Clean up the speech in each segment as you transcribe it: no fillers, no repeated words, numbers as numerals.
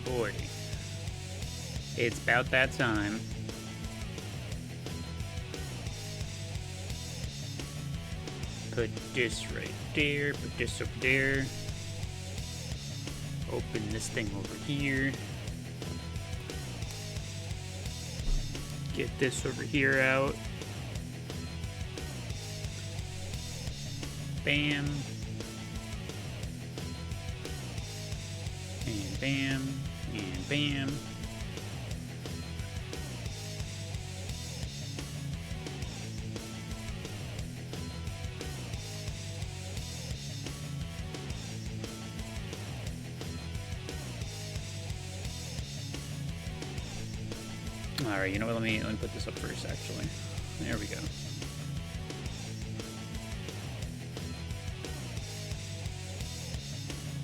boy. It's about that time. Put this right there, put this over there. Open this thing over here. Get this over here out. Bam. And bam. And bam. Alright, you know what, let me put this up first actually. There we go.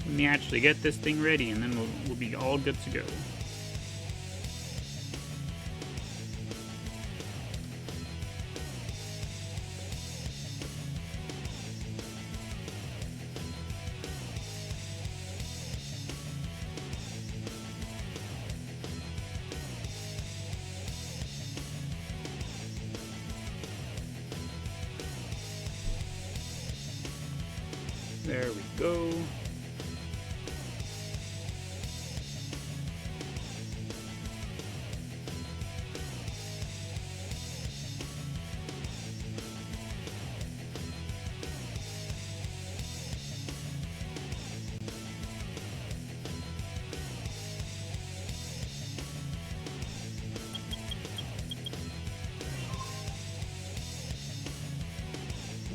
Let me actually get this thing ready and then we'll be all good to go. There we go.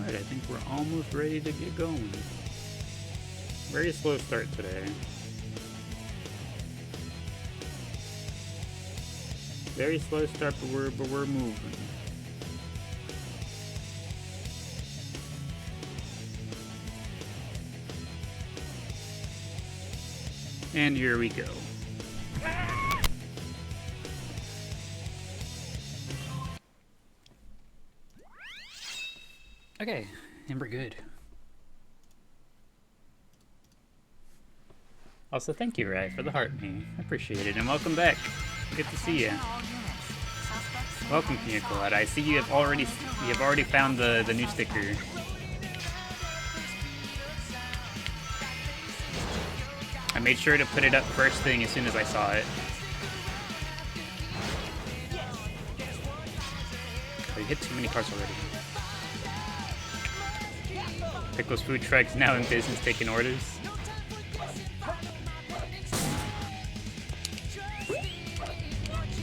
Alright, I think we're almost ready to get going. Very slow start today. Very slow start, but we're moving. And here we go. Okay, and we're good. Also, thank you, Rai, for the heart me. I appreciate it, and welcome back. Good to see you. Welcome, Pina Colada. I see you have already found the new sticker. I made sure to put it up first thing as soon as I saw it. Oh, you hit too many cars already. Pickle's food truck's now in business taking orders.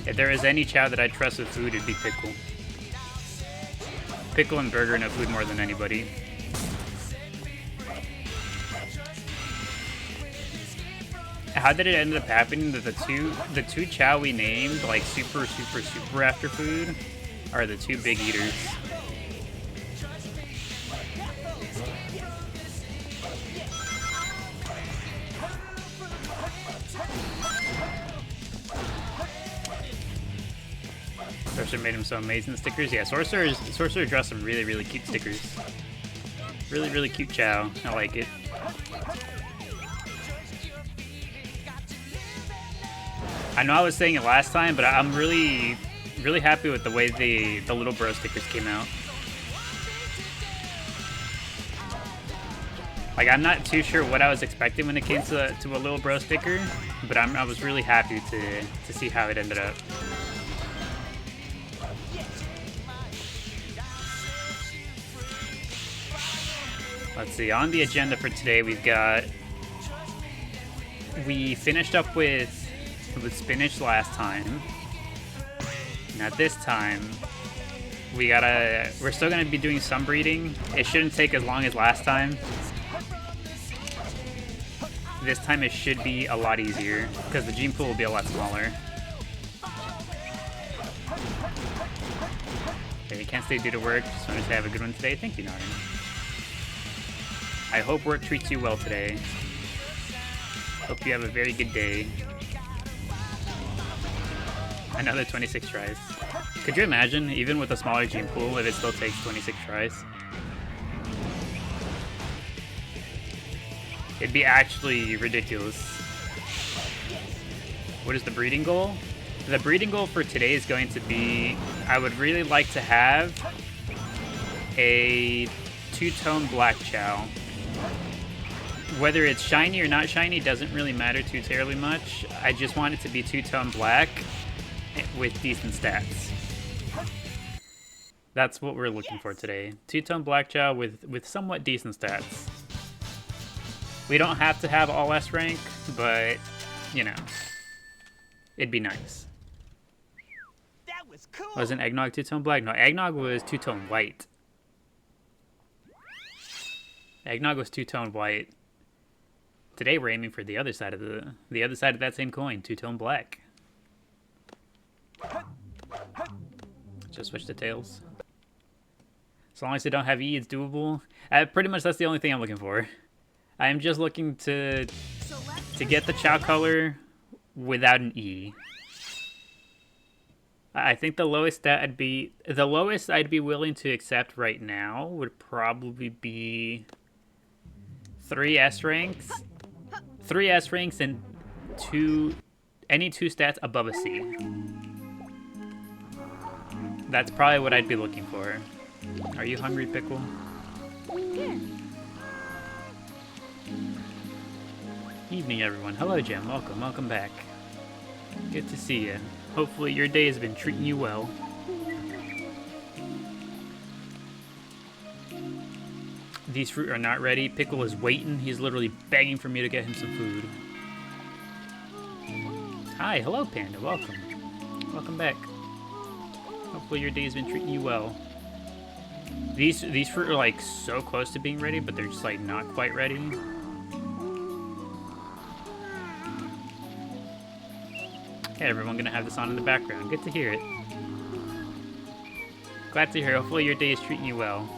If there is any Chao that I trust with food, it'd be Pickle. Pickle and Burger know food more than anybody. How did it end up happening that the two Chao we named, like super after food, are the two big eaters? Sorcerer made him so amazing stickers. Yeah, Sorcerer draws some really cute stickers. Really cute Chao. I like it. I know I was saying it last time, but I'm really happy with the way the little bro stickers came out. Like, I'm not too sure what I was expecting when it came to a little bro sticker, but I was really happy to see how it ended up. Let's see, on the agenda for today we finished up with spinach last time. Now this time we're still gonna be doing some breeding. It shouldn't take as long as last time. This time it should be a lot easier because the gene pool will be a lot smaller. Okay, you can't stay due to work. Just wanted to have a good one today. Thank you, Narin. I hope work treats you well today. Hope you have a very good day. Another 26 tries. Could you imagine, even with a smaller gene pool, if it still takes 26 tries? It'd be actually ridiculous. What is the breeding goal? The breeding goal for today is going to be, I would really like to have a two-tone black Chao. Whether it's shiny or not shiny doesn't really matter too terribly much. I just want it to be two-tone black with decent stats. That's what we're looking for today. Two-tone black Chao with somewhat decent stats. We don't have to have all S rank, but, you know, it'd be nice. That was cool. Wasn't Eggnog two-tone black? No, Eggnog was two-tone white. Eggnog was two-tone white. Today we're aiming for the other side of that same coin, two-tone black. Just switch to tails. As long as they don't have E, it's doable. Pretty much that's the only thing I'm looking for. I'm just looking to get the Chao color without an E. I think the lowest I'd be willing to accept right now would probably be 3 S ranks. 3 S ranks and any 2 stats above a C. That's probably what I'd be looking for. Are you hungry, Pickle? Yeah. Evening, everyone. Hello, Jem. Welcome back. Good to see you. Hopefully your day has been treating you well. These fruit are not ready. Pickle is waiting. He's literally begging for me to get him some food. Hi, hello, Panda. Welcome. Welcome back. Hopefully your day's been treating you well. These fruit are like so close to being ready, but they're just like not quite ready. Hey, everyone, gonna have this on in the background. Good to hear it. Glad to hear. Hopefully your day is treating you well.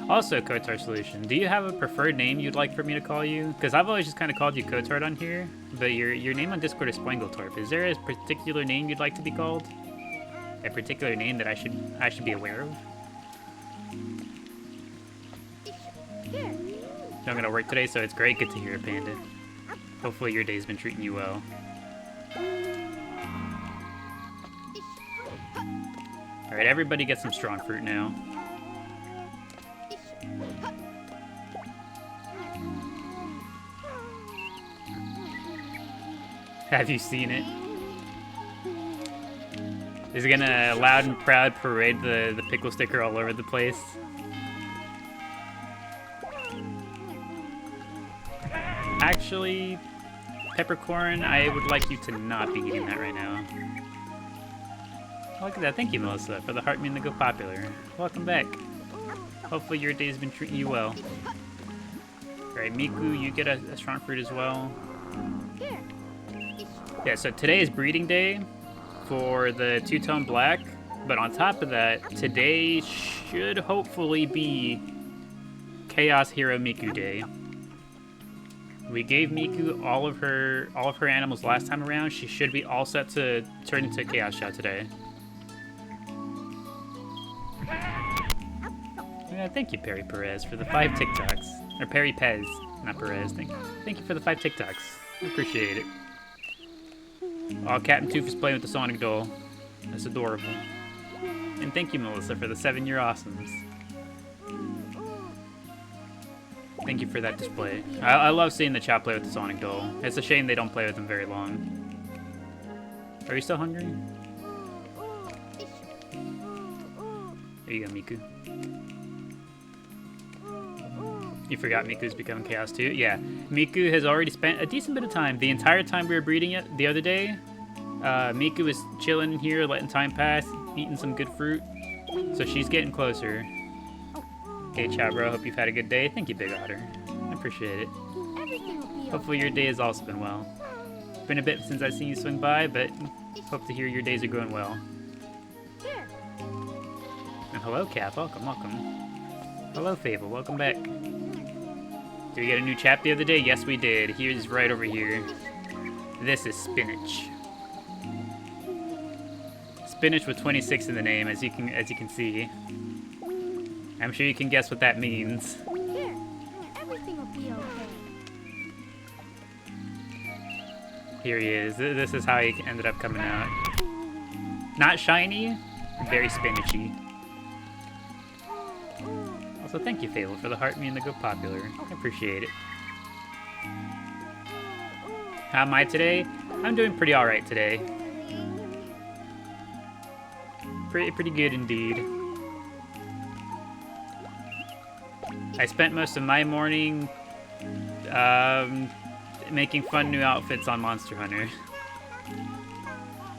Also, Kotar Solution, do you have a preferred name you'd like for me to call you? Because I've always just kind of called you Kotard on here, but your name on Discord is Spangletorp. Is there a particular name you'd like to be called? A particular name that I should be aware of? I'm gonna work today, so it's great. Good to hear it, Panda. Hopefully your day's been treating you well. Alright, everybody get some strong fruit now. Have you seen it? Is it gonna loud and proud parade the pickle sticker all over the place? Actually, Peppercorn, I would like you to not be eating that right now. Look at that. Thank you, Melissa, for the heart mean to go popular. Welcome back. Hopefully your day's been treating you well. Alright, Miku, you get a strong fruit as well. Yeah, so today is breeding day for the two-tone black, but on top of that, today should hopefully be Chaos Hero Miku Day. We gave Miku all of her animals last time around. She should be all set to turn into Chaos Chao today. Yeah, thank you, Perry Perez, for the 5 TikToks. Or Perry Pez, not Perez. Thank you for the 5 TikToks. I appreciate it. Oh, Captain Tooth is playing with the Sonic doll. That's adorable. And thank you, Melissa, for the 7 year awesomes. Thank you for that display. I love seeing the Chao play with the Sonic doll. It's a shame they don't play with them very long. Are you still hungry? There you go, Miku. You forgot Miku's becoming Chaos too? Yeah. Miku has already spent a decent bit of time. The entire time we were breeding it the other day, Miku was chilling in here, letting time pass, eating some good fruit. So she's getting closer. Hey, Chao bro, hope you've had a good day. Thank you, Big Otter. I appreciate it. Hopefully your day has also been well. It's been a bit since I've seen you swing by, but hope to hear your days are going well. And hello, Cap. Welcome. Hello, Fable. Welcome back. Did we get a new chap the other day? Yes, we did. Here's right over here. This is Spinach. Spinach with 26 in the name, as you can see. I'm sure you can guess what that means. Everything will be okay. Here he is. This is how he ended up coming out. Not shiny, very spinachy. Also, thank you, Fable, for the heart me and the Go Popular. I appreciate it. How am I today? I'm doing pretty alright today. Pretty good indeed. I spent most of my morning making fun new outfits on Monster Hunter.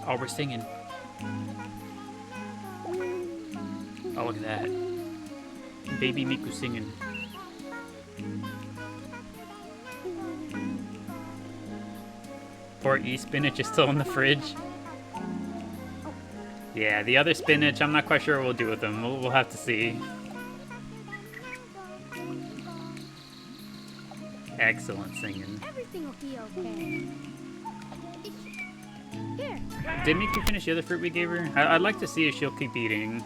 Oh, we're singing. Oh, look at that. Baby Miku singing. Poor E-spinach is still in the fridge. Yeah, the other spinach, I'm not quite sure what we'll do with them. We'll have to see. Excellent singing. Everything will be okay. Here. Did Miku finish the other fruit we gave her? I'd like to see if she'll keep eating.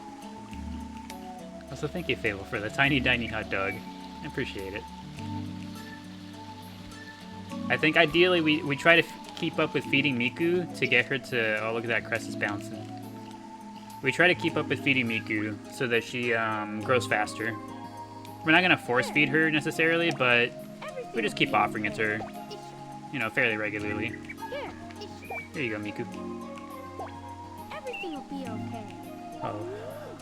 Also, thank you, Fable, for the tiny hot dog. I appreciate it. I think ideally we try to keep up with feeding Miku to get her to... Oh, look at that, crest is bouncing. We try to keep up with feeding Miku so that she grows faster. We're not going to force feed her necessarily, but we just keep offering it to her, you know, fairly regularly. Here you go, Miku. Everything will be okay. Oh,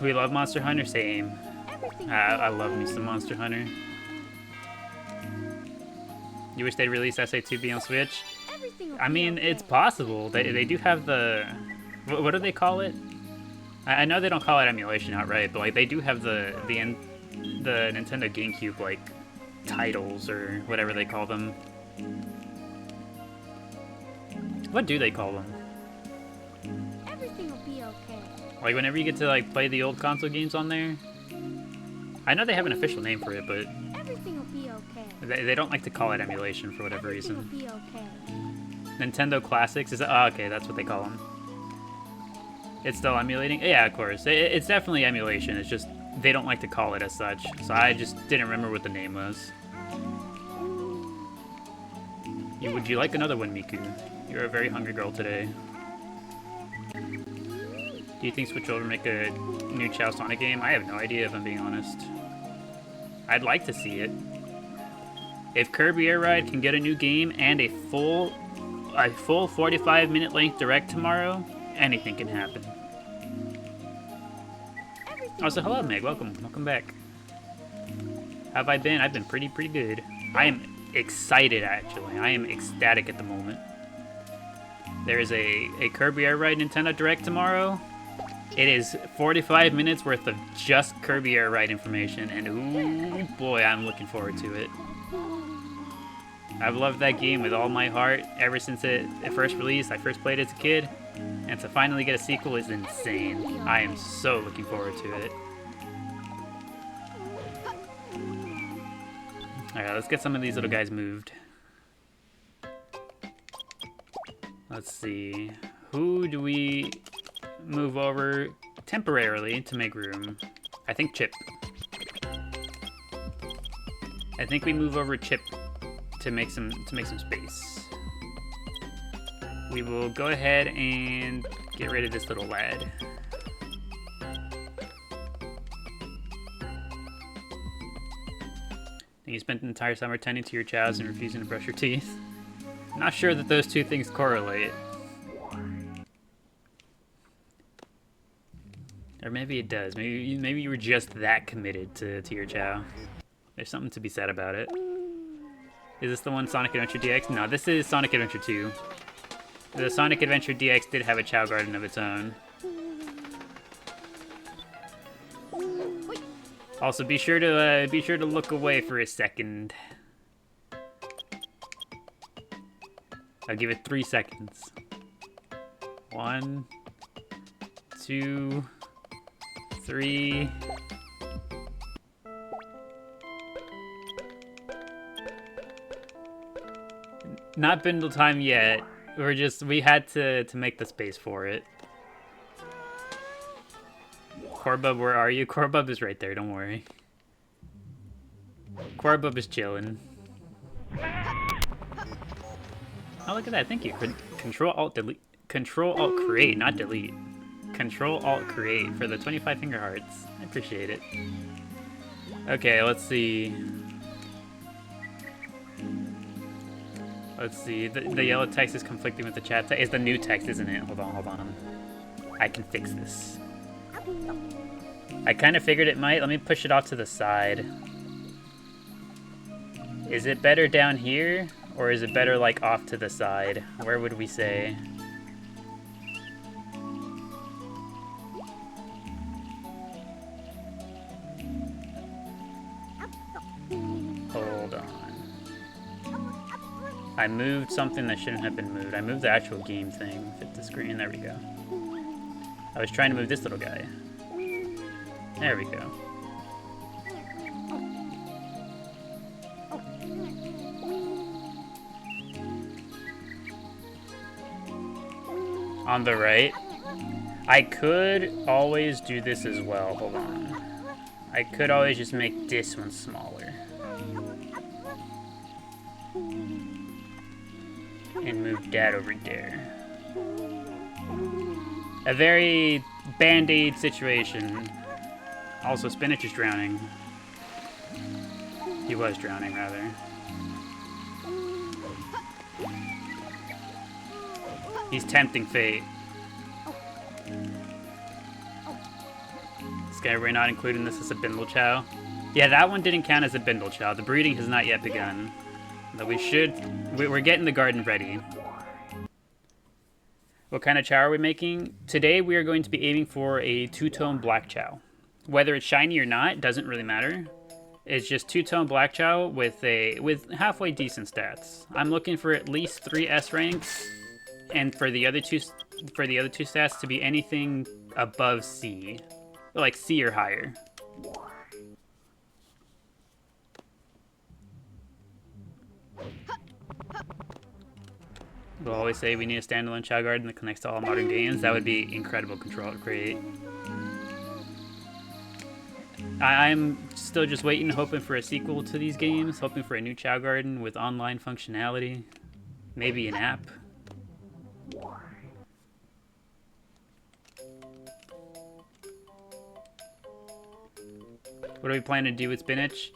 we love Monster Hunter? Same. I love me some Monster Hunter. You wish they'd release SA2B on Switch? I mean, it's possible. They do have the... What do they call it? I know they don't call it emulation outright, but like they do have the Nintendo GameCube like titles or whatever they call them. What do they call them? Everything will be okay. Like whenever you get to like play the old console games on there? I know they have an official name for it, but Everything will be okay. they don't like to call it emulation for whatever Everything reason. will be okay. Nintendo Classics is okay, that's what they call them. It's still emulating? Yeah, of course. It's definitely emulation. It's just they don't like to call it as such. So I just didn't remember what the name was. Would you like another one, Miku? You're a very hungry girl today. Do you think Switch will make a new Chao Sonic game? I have no idea, if I'm being honest. I'd like to see it. If Kirby Air Ride can get a new game and a full 45-minute length direct tomorrow, anything can happen. Also, hello, Meg. Welcome back. How have I been? I've been pretty good. I am excited, actually. I am ecstatic at the moment. There is a Kirby Air Ride Nintendo Direct tomorrow. It is 45 minutes worth of just Kirby Air Ride information, and ooh boy, I'm looking forward to it. I've loved that game with all my heart ever since it first released. I first played it as a kid, and to finally get a sequel is insane. I am so looking forward to it. Alright, let's get some of these little guys moved. Let's see. Who do we move over temporarily to make room? I think Chip. I think we move over Chip to make some space. We will go ahead and get rid of this little lad. And you spent the entire summer tending to your chows and refusing to brush your teeth. Not sure that those two things correlate. Or maybe it does. Maybe you were just that committed to your chow. There's something to be said about it. Is this the one, Sonic Adventure DX? No, this is Sonic Adventure 2. The Sonic Adventure DX did have a Chao Garden of its own. Also, be sure to look away for a second. I'll give it 3 seconds. 1, 2, 3. Not bindle time yet. We had to make the space for it. Corbub, where are you? Corbub is right there, don't worry. Corbub is chilling. Oh, look at that, thank you Control Alt Delete. Control Alt Create, not delete. Control Alt Create for the 25 finger hearts. I appreciate it. Okay, let's see. Let's see. The yellow text is conflicting with the chat text. It's the new text, isn't it? Hold on. I can fix this. I kind of figured it might. Let me push it off to the side. Is it better down here? Or is it better, like, off to the side? Where would we say? Hold on. I moved something that shouldn't have been moved. I moved the actual game thing. Fit the screen. There we go. I was trying to move this little guy. There we go. On the right. I could always do this as well. Hold on. I could always just make this one smaller. And move that over there. A very band-aid situation. Also, Spinach is drowning. He was drowning, rather. He's tempting fate. Okay, we're not including this as a Bindle Chow. Yeah, that one didn't count as a Bindle Chow. The breeding has not yet begun. But we should... We're getting the garden ready. What kind of chow are we making? Today we are going to be aiming for a two-tone black chow. Whether it's shiny or not, doesn't really matter. It's just two-tone black chow with halfway decent stats. I'm looking for at least 3 S ranks, and for the other two stats to be anything above C, like C or higher. We'll always say we need a standalone Chao Garden that connects to all modern games. That would be incredible control to create. I'm still just waiting, hoping for a sequel to these games, hoping for a new Chao Garden with online functionality, maybe an app. What do we plan to do with Spinach?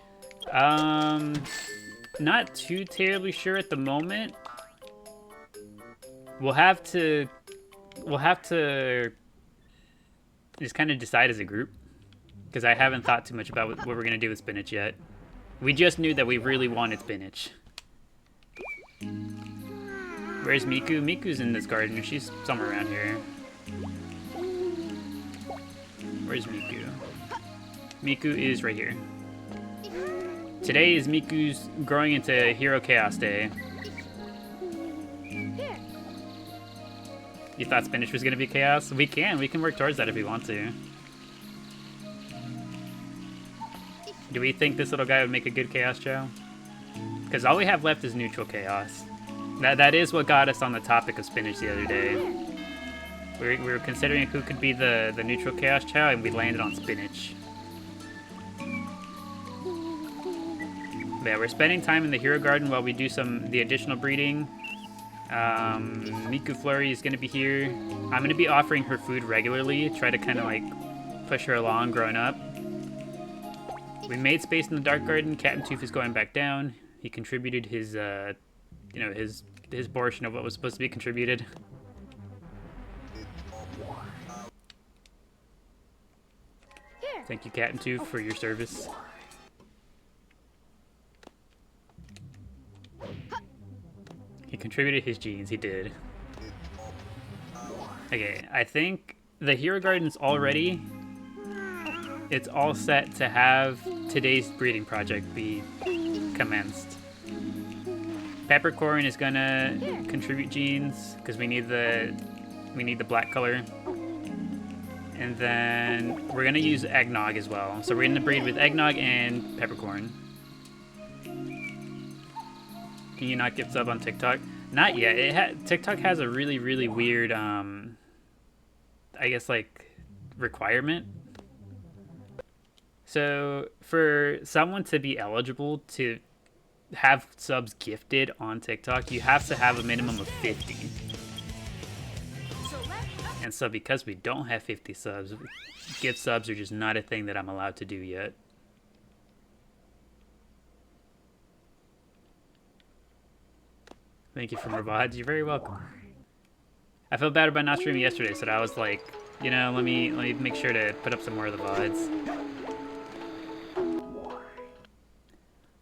Not too terribly sure at the moment. We'll have to just kind of decide as a group, because I haven't thought too much about what we're gonna do with Spinach yet. We just knew that we really wanted Spinach. Where's Miku? Miku's in this garden. She's somewhere around here. Where's Miku? Miku is right here. Today is Miku's growing into Hero Chaos Day. You thought Spinach was going to be Chaos? We can work towards that if we want to. Do we think this little guy would make a good Chaos Chow? Because all we have left is Neutral Chaos. That is what got us on the topic of Spinach the other day. We were considering who could be the Neutral Chaos Chow, and we landed on Spinach. But yeah, we're spending time in the Hero Garden while we do the additional breeding. Miku Flurry is going to be here. I'm going to be offering her food regularly, try to kind of like push her along growing up. We made space in the Dark Garden. Captain Tooth is going back down. He contributed his, his portion of what was supposed to be contributed. Thank you, Captain Tooth, for your service. He contributed his genes, he did. Okay, I think the Hero Garden's already... It's all set to have today's breeding project be commenced. Peppercorn is gonna contribute genes, because we need the black color. And then we're gonna use eggnog as well. So we're gonna breed with eggnog and peppercorn. Can you not get sub on TikTok? Not yet. TikTok has a really, really weird, I guess, like, requirement. So for someone to be eligible to have subs gifted on TikTok, you have to have a minimum of 50. And so because we don't have 50 subs, gift subs are just not a thing that I'm allowed to do yet. Thank you for more VODs. You're very welcome. I felt bad about not streaming yesterday, so I was like, you know, let me make sure to put up some more of the VODs.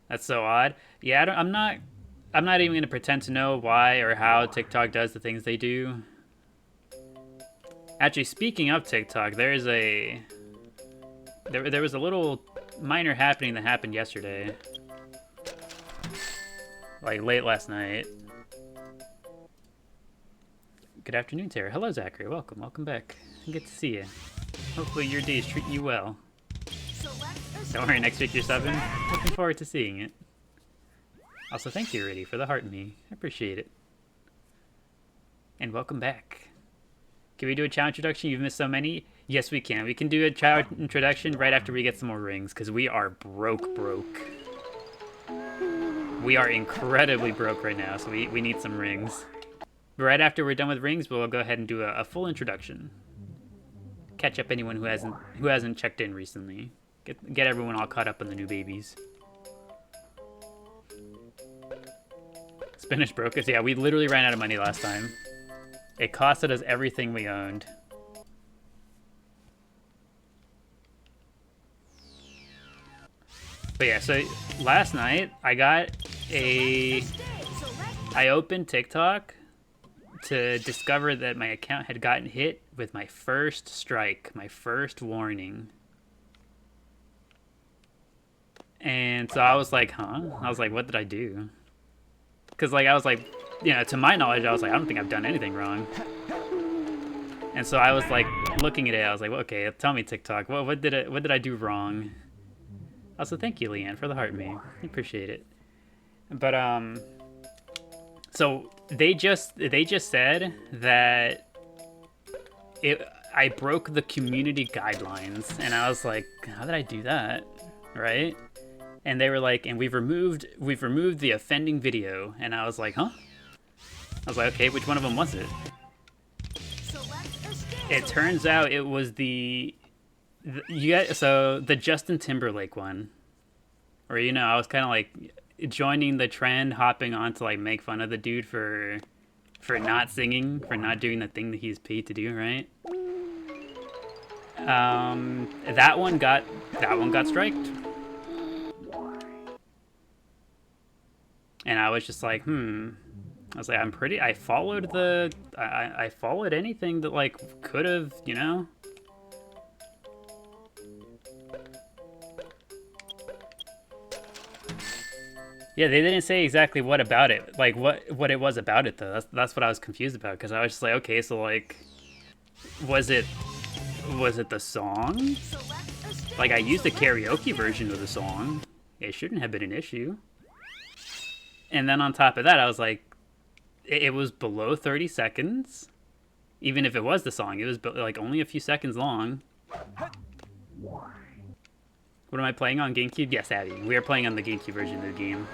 That's so odd. Yeah, I'm not even gonna pretend to know why or how TikTok does the things they do. Actually, speaking of TikTok, there was a little minor happening that happened yesterday, like late last night. Good afternoon, Tara. Hello, Zachary. Welcome back. Good to see you. Hopefully your day is treating you well. Don't worry, next week you're 7. Looking forward to seeing it. Also, thank you, Rudy, for the heart me. I appreciate it. And welcome back. Can we do a Chao introduction? You've missed so many. Yes, we can. We can do a Chao introduction right after we get some more rings, because we are broke. We are incredibly broke right now, so we need some rings. Right after we're done with rings, we'll go ahead and do a full introduction. Catch up anyone who hasn't checked in recently. Get everyone all caught up on the new babies. Spanish broke us. Yeah, we literally ran out of money last time. It costed us everything we owned. But yeah, so last night I opened TikTok to discover that my account had gotten hit with my first strike, my first warning. And so I was like, huh? I was like, what did I do? Because like I was like, you know, to my knowledge, I was like, I don't think I've done anything wrong. And so I was like looking at it, I was like, well, okay, tell me, TikTok, what did I do wrong? Also, thank you, Leanne, for the heart me. I appreciate it. But so they just said that I broke the community guidelines, and I was like, how did I do that? Right? And they were like, and we've removed the offending video, and I was like, huh? I was like, okay, which one of them was it? It turns out it was the Justin Timberlake one, where, you know, I was kind of like joining the trend, hopping on to like make fun of the dude for not singing, for not doing the thing that he's paid to do, right? That one got striked. And I was just like, I was like, I followed I followed anything that like could have, you know. Yeah, they didn't say exactly what about it, like what it was about it though. That's what I was confused about, because I was just like, okay, so like, was it the song? Like, I used the karaoke version of the song. It shouldn't have been an issue. And then on top of that, I was like, it was below 30 seconds. Even if it was the song, it was like only a few seconds long. What am I playing on, GameCube? Yes, Abby. We are playing on the GameCube version of the game.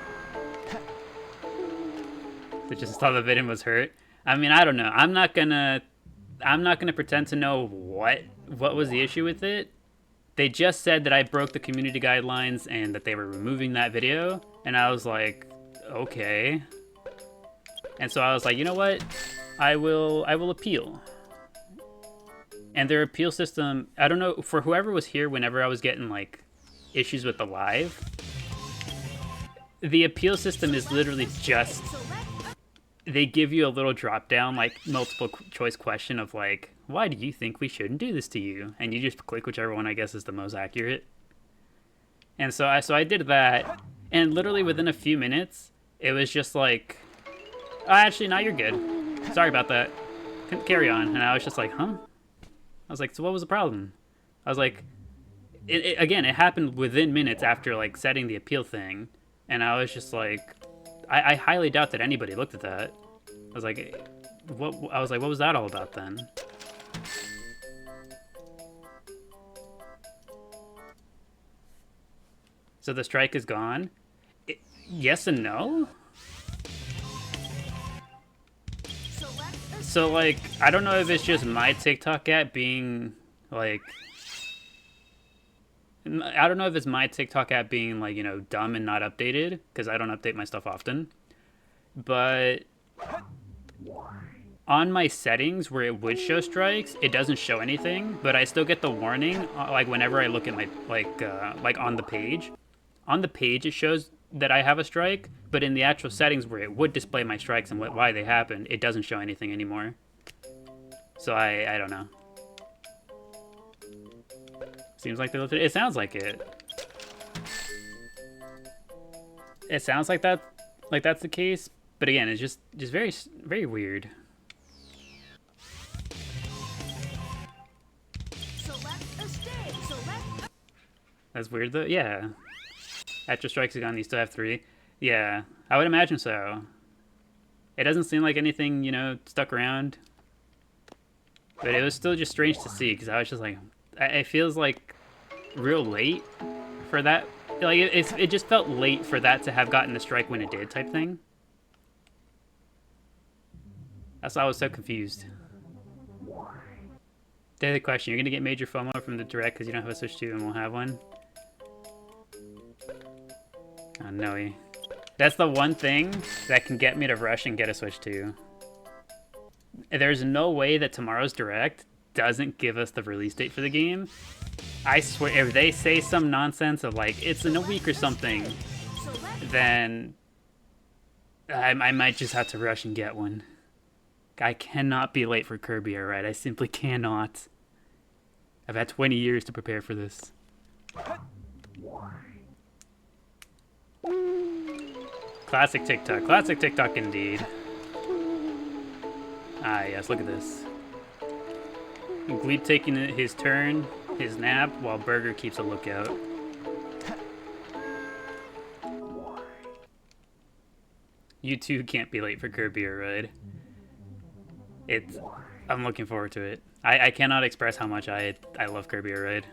So just thought the video was hurt. I mean, I don't know. I'm not gonna pretend to know what was the issue with it. They just said that I broke the community guidelines and that they were removing that video, and I was like, okay. And so I was like, you know what? I will appeal. And their appeal system, I don't know, for whoever was here whenever I was getting like issues with the live, the appeal system is literally just, they give you a little drop down, like multiple choice question of like, why do you think we shouldn't do this to you? And you just click whichever one I guess is the most accurate. And so I did that, and literally within a few minutes, it was just like, oh, actually, now you're good. Sorry about that. Carry on. And I was just like, huh? I was like, so what was the problem? I was like, again, it happened within minutes after like setting the appeal thing. And I was just like, I highly doubt that anybody looked at that. I was like, what was that all about then? So the strike is gone? Yes and no? So, like, I don't know if it's just my TikTok app being, like... I don't know if it's my TikTok app being, like, you know, dumb and not updated, because I don't update my stuff often. But on my settings where it would show strikes, it doesn't show anything, but I still get the warning, like, whenever I look at my, like on the page. On the page, it shows that I have a strike, but in the actual settings where it would display my strikes and why they happened, it doesn't show anything anymore. So I don't know. Seems like they lifted it. It sounds like it. It sounds like that, like that's the case. But again, it's just very, very weird. That's weird though. Yeah. After strikes are gone, you still have 3. Yeah, I would imagine so. It doesn't seem like anything, you know, stuck around. But it was still just strange to see, because I was just like, it feels like real late for that. Like, it just felt late for that to have gotten the strike when it did type thing. That's why I was so confused. Daily question, you're going to get major FOMO from the direct because you don't have a Switch 2 and won't have one? Oh, no. That's the one thing that can get me to rush and get a Switch 2. There's no way that tomorrow's direct doesn't give us the release date for the game. I swear, if they say some nonsense of like, it's in a week or something, then I might just have to rush and get one. I cannot be late for Kirby, alright? I simply cannot. I've had 20 years to prepare for this. Classic TikTok indeed. Ah yes, look at this. Gleep taking his turn, his nap, while Burger keeps a lookout. You too can't be late for Kirby or Ride. I'm looking forward to it. I cannot express how much I love Kirby or Ride.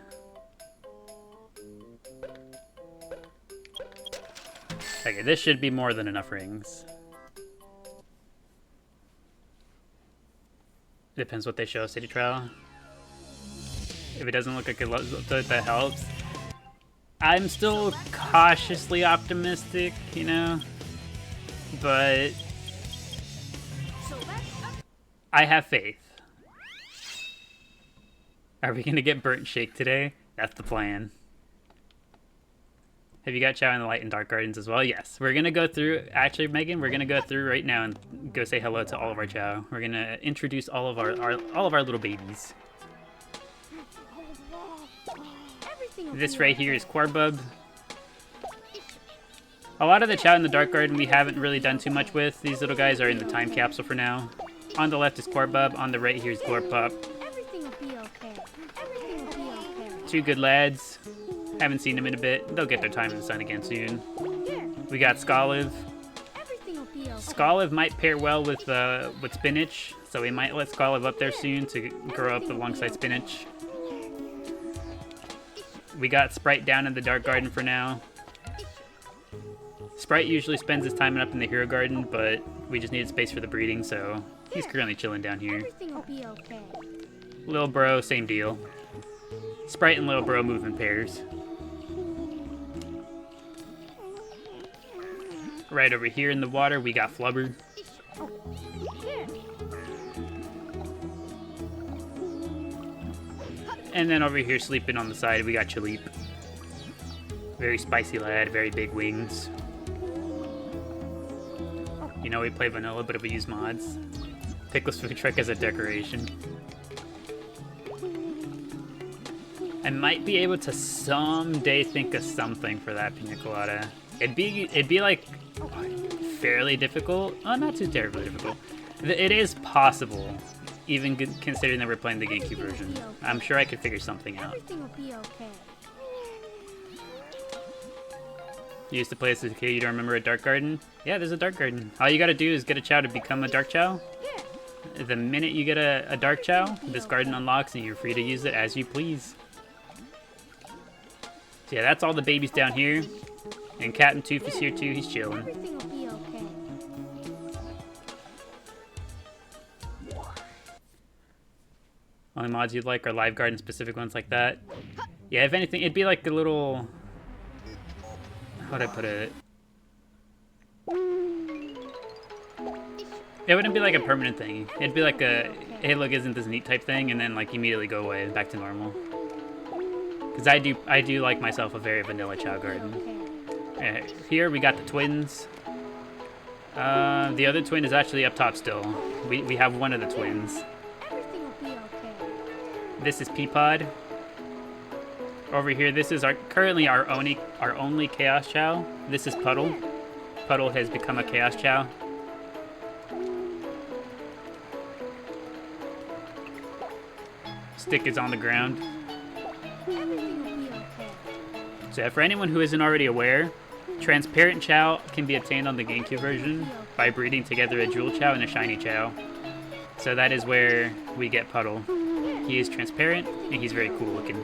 Okay, this should be more than enough rings. Depends what they show, City Trial. If it doesn't look like it that helps. I'm still cautiously optimistic, you know? But I have faith. Are we gonna get Burnt Shake today? That's the plan. Have you got Chao in the Light and Dark Gardens as well? Yes. We're gonna go through, actually Megan, we're gonna go through right now and go say hello to all of our Chao. We're gonna introduce all of our little babies. This right here is Quarbub. A lot of the Chao in the Dark Garden we haven't really done too much with. These little guys are in the time capsule for now. On the left is Quarbub, on the right here is Glorpup. Everything will be okay. Everything will be okay. 2 good lads. Haven't seen them in a bit. They'll get their time in the sun again soon. We got Skoliv. Everything will be okay. Skoliv might pair well with Spinach, so we might let Skoliv up there soon to grow up alongside Spinach. We got Sprite down in the Dark Garden for now. Sprite usually spends his time up in the Hero Garden, but we just needed space for the breeding, so he's currently chilling down here. Everything will be okay. Lil Bro, same deal. Sprite and Lil Bro move in pairs. Right over here in the water, we got Flubber. And then over here, sleeping on the side, we got Chaleep. Very spicy lad, very big wings. You know, we play vanilla, but if we use mods. Pickles food truck as a decoration. I might be able to someday think of something for that pina colada. It'd be like fairly difficult. Oh, not too terribly difficult. It is possible, even considering that we're playing the GameCube version. I'm sure I could figure something out. Everything will be okay. You used to play this as a kid, you don't remember a Dark Garden? Yeah, there's a Dark Garden. All you gotta do is get a Chao to become a Dark Chao. The minute you get a Dark Chao, this garden unlocks and you're free to use it as you please. So yeah, that's all the babies down here. And Captain Tooth is here too, he's chilling. Everything will be okay. Only mods you'd like are live garden specific ones like that. Yeah, if anything, it'd be like a little... How'd I put it? It wouldn't be like a permanent thing. It'd be like a, hey look, isn't this neat type thing, and then like immediately go away, back to normal. Because I do like myself a very vanilla Chao garden. Here we got the twins. The other twin is actually up top still. We have one of the twins. Everything will be okay. This is Peapod. Over here, this is currently our only Chaos Chao. This is Puddle. Puddle has become a Chaos Chao. Stick is on the ground. Everything will be okay. So for anyone who isn't already aware, Transparent Chao can be obtained on the GameCube version by breeding together a Jewel Chao and a Shiny Chao. So that is where we get Puddle. He is transparent, and he's very cool looking.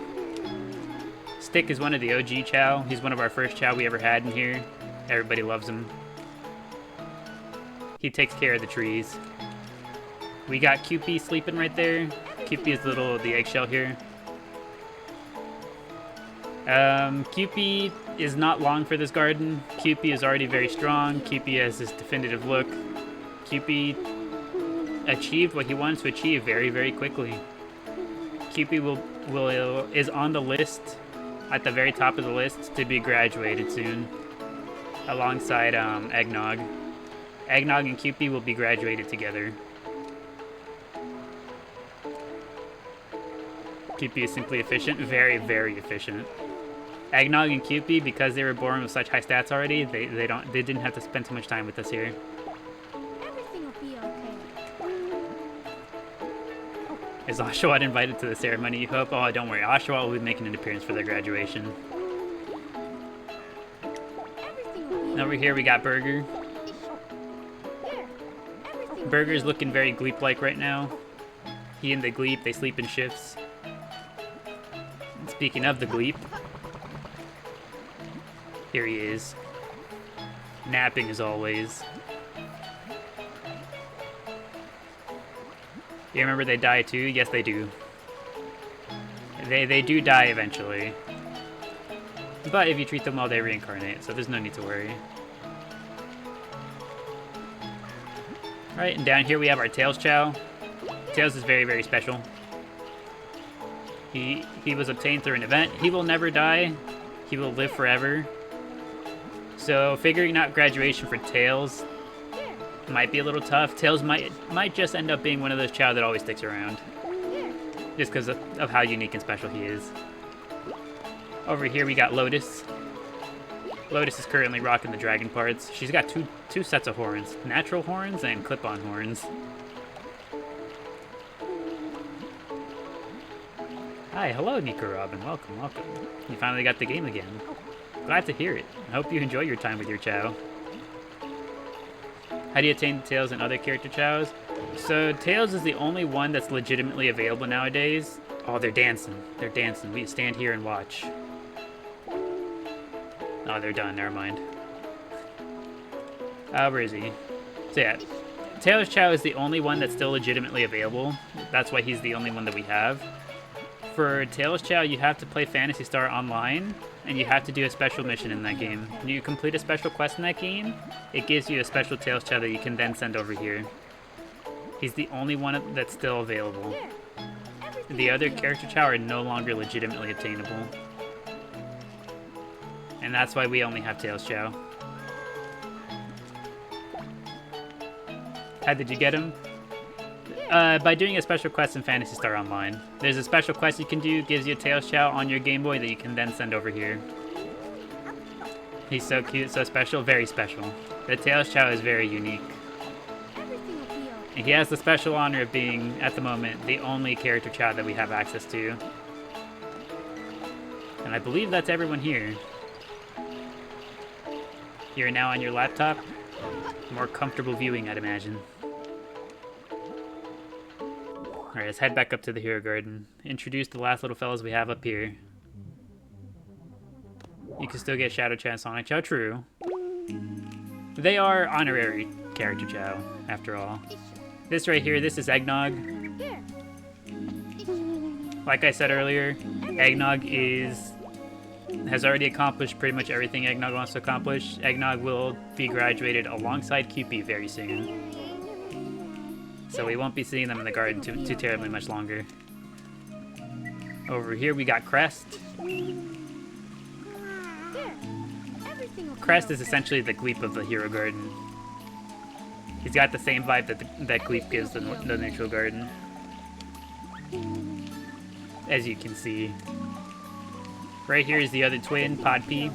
Stick is one of the OG Chao. He's one of our first Chao we ever had in here. Everybody loves him. He takes care of the trees. We got Cupie sleeping right there. Cupie is the eggshell here. Cupie is not long for this garden. Cupie is already very strong. Cupie has this definitive look. Cupie achieved what he wanted to achieve very, very quickly. Cupie is on the list, at the very top of the list, to be graduated soon, alongside Eggnog. Eggnog and Cupie will be graduated together. Cupie is simply efficient, very, very efficient. Eggnog and Cupie, because they were born with such high stats already, they didn't have to spend too much time with us here. Everything will be okay. Is Oshawott invited to the ceremony, you hope? Oh, don't worry, Oshawott will be making an appearance for their graduation. Everything will be And over here we got Burger. there. Everything will Burger's looking very Gleep-like right now. He and the Gleep, they sleep in shifts. And speaking of the Gleep, here he is. Napping as always. You remember they die too? Yes, they do. They do die eventually. But if you treat them well, they reincarnate, so there's no need to worry. Alright, and down here we have our Tails Chao. Tails is very, very special. He was obtained through an event. He will never die. He will live forever. So figuring out graduation for Tails might be a little tough. Tails might just end up being one of those Chao that always sticks around. Just because of how unique and special he is. Over here we got Lotus. Lotus is currently rocking the dragon parts. She's got two sets of horns. Natural horns and clip-on horns. Hi, hello Nico Robin. Welcome, welcome. You finally got the game again. Glad to hear it. I hope you enjoy your time with your Chao. How do you attain Tails and other character Chaos? So Tails is the only one that's legitimately available nowadays. Oh, they're dancing. They're dancing. We stand here and watch. Oh, they're done. Never mind. Where is he? So yeah, Tails Chao is the only one that's still legitimately available. That's why he's the only one that we have. For Tails Chao, you have to play Phantasy Star Online, and you have to do a special mission in that game. When you complete a special quest in that game, it gives you a special Tails Chao that you can then send over here. He's the only one that's still available. The other character Chao are no longer legitimately obtainable. And that's why we only have Tails Chao. How did you get him? By doing a special quest in Phantasy Star Online. There's a special quest you can do, gives you a Tails Chao on your Game Boy that you can then send over here. He's so cute, so special, very special. The Tails Chao is very unique. Everything will be okay. And he has the special honor of being, at the moment, the only character Chao that we have access to. And I believe that's everyone here. You're now on your laptop. More comfortable viewing, I'd imagine. Alright, let's head back up to the Hero Garden. Introduce the last little fellas we have up here. You can still get Shadow Chao and Sonic Chao, true. They are honorary character Chao, after all. This right here, this is Eggnog. like I said earlier, Eggnog has already accomplished pretty much everything Eggnog wants to accomplish. Eggnog will be graduated alongside Cupid very soon. So we won't be seeing them in the garden too terribly much longer. Over here we got Crest. Crest is essentially the Gleep of the Hero Garden. He's got the same vibe that Gleep gives the neutral garden. As you can see. Right here is the other twin, Pod P.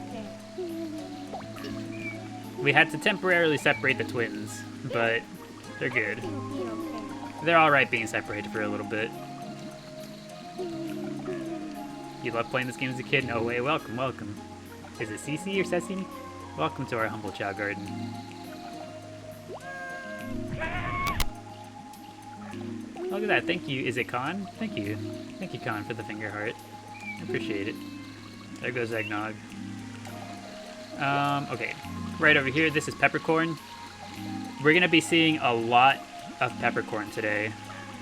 We had to temporarily separate the twins, but they're good. They're alright being separated for a little bit. You loved playing this game as a kid? No way. Welcome, welcome. Is it CC or Ceci? Welcome to our humble Chao garden. Look at that. Thank you. Is it Khan? Thank you. Thank you, Khan, for the finger heart. I appreciate it. There goes Eggnog. Okay. Right over here, this is Peppercorn. We're going to be seeing a lot of Peppercorn today.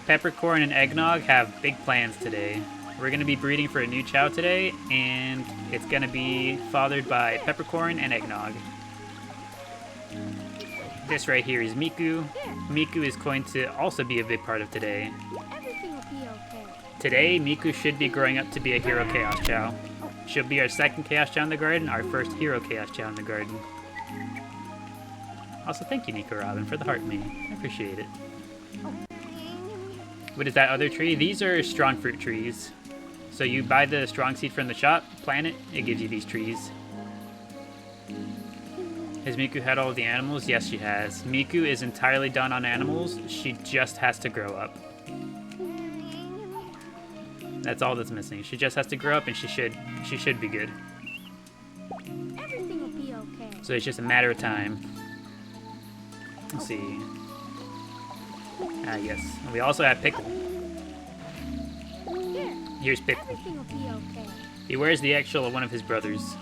Peppercorn and Eggnog have big plans today. We're going to be breeding for a new Chao today, and it's going to be fathered by Peppercorn and Eggnog. This right here is Miku. Miku is going to also be a big part of today. Everything will be okay. Today, Miku should be growing up to be a Hero Chaos Chao. She'll be our second Chaos Chao in the garden, our first Hero Chaos Chao in the garden. Also, thank you, Nico Robin, for the heart me. I appreciate it. What is that other tree? These are strong fruit trees. So you buy the strong seed from the shop, plant it, it gives you these trees. Has Miku had all of the animals? Yes, she has. Miku is entirely done on animals. She just has to grow up. That's all that's missing. She just has to grow up, and she should be good. Everything will be okay. So it's just a matter of time. Let's see. Ah, yes. And we also have Pickle. Here, Here's Pickle. everything will be okay. He wears the eggshell of one of his brothers.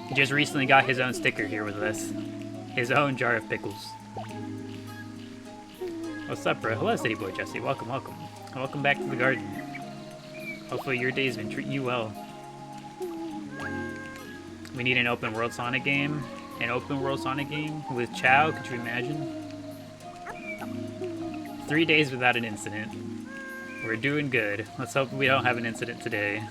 He just recently got his own sticker here with us. His own jar of pickles. What's up, bro? Hello, City Boy Jesse. Welcome, welcome. Welcome back to the garden. Hopefully your day's been treating you well. We need an open world Sonic game. An open world Sonic game with Chao, could you imagine? 3 days without an incident. We're doing good. Let's hope we don't have an incident today.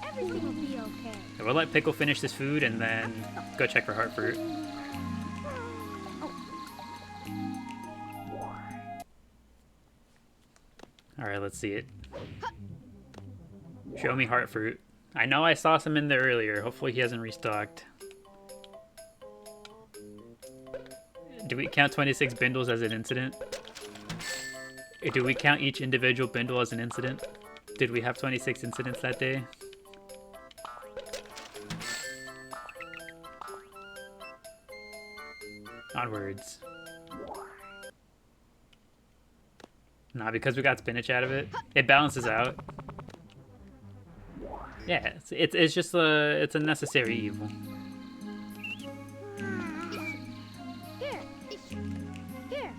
Everything will be okay. So we'll let Pickle finish this food and then go check for heart fruit. Alright, let's see it. Show me heart fruit. I know I saw some in there earlier. Hopefully he hasn't restocked. Do we count 26 bindles as an incident? Or do we count each individual bindle as an incident? Did we have 26 incidents that day? Onwards. Nah, because we got spinach out of it, it balances out. Yeah, it's just it's a necessary evil. Here, here.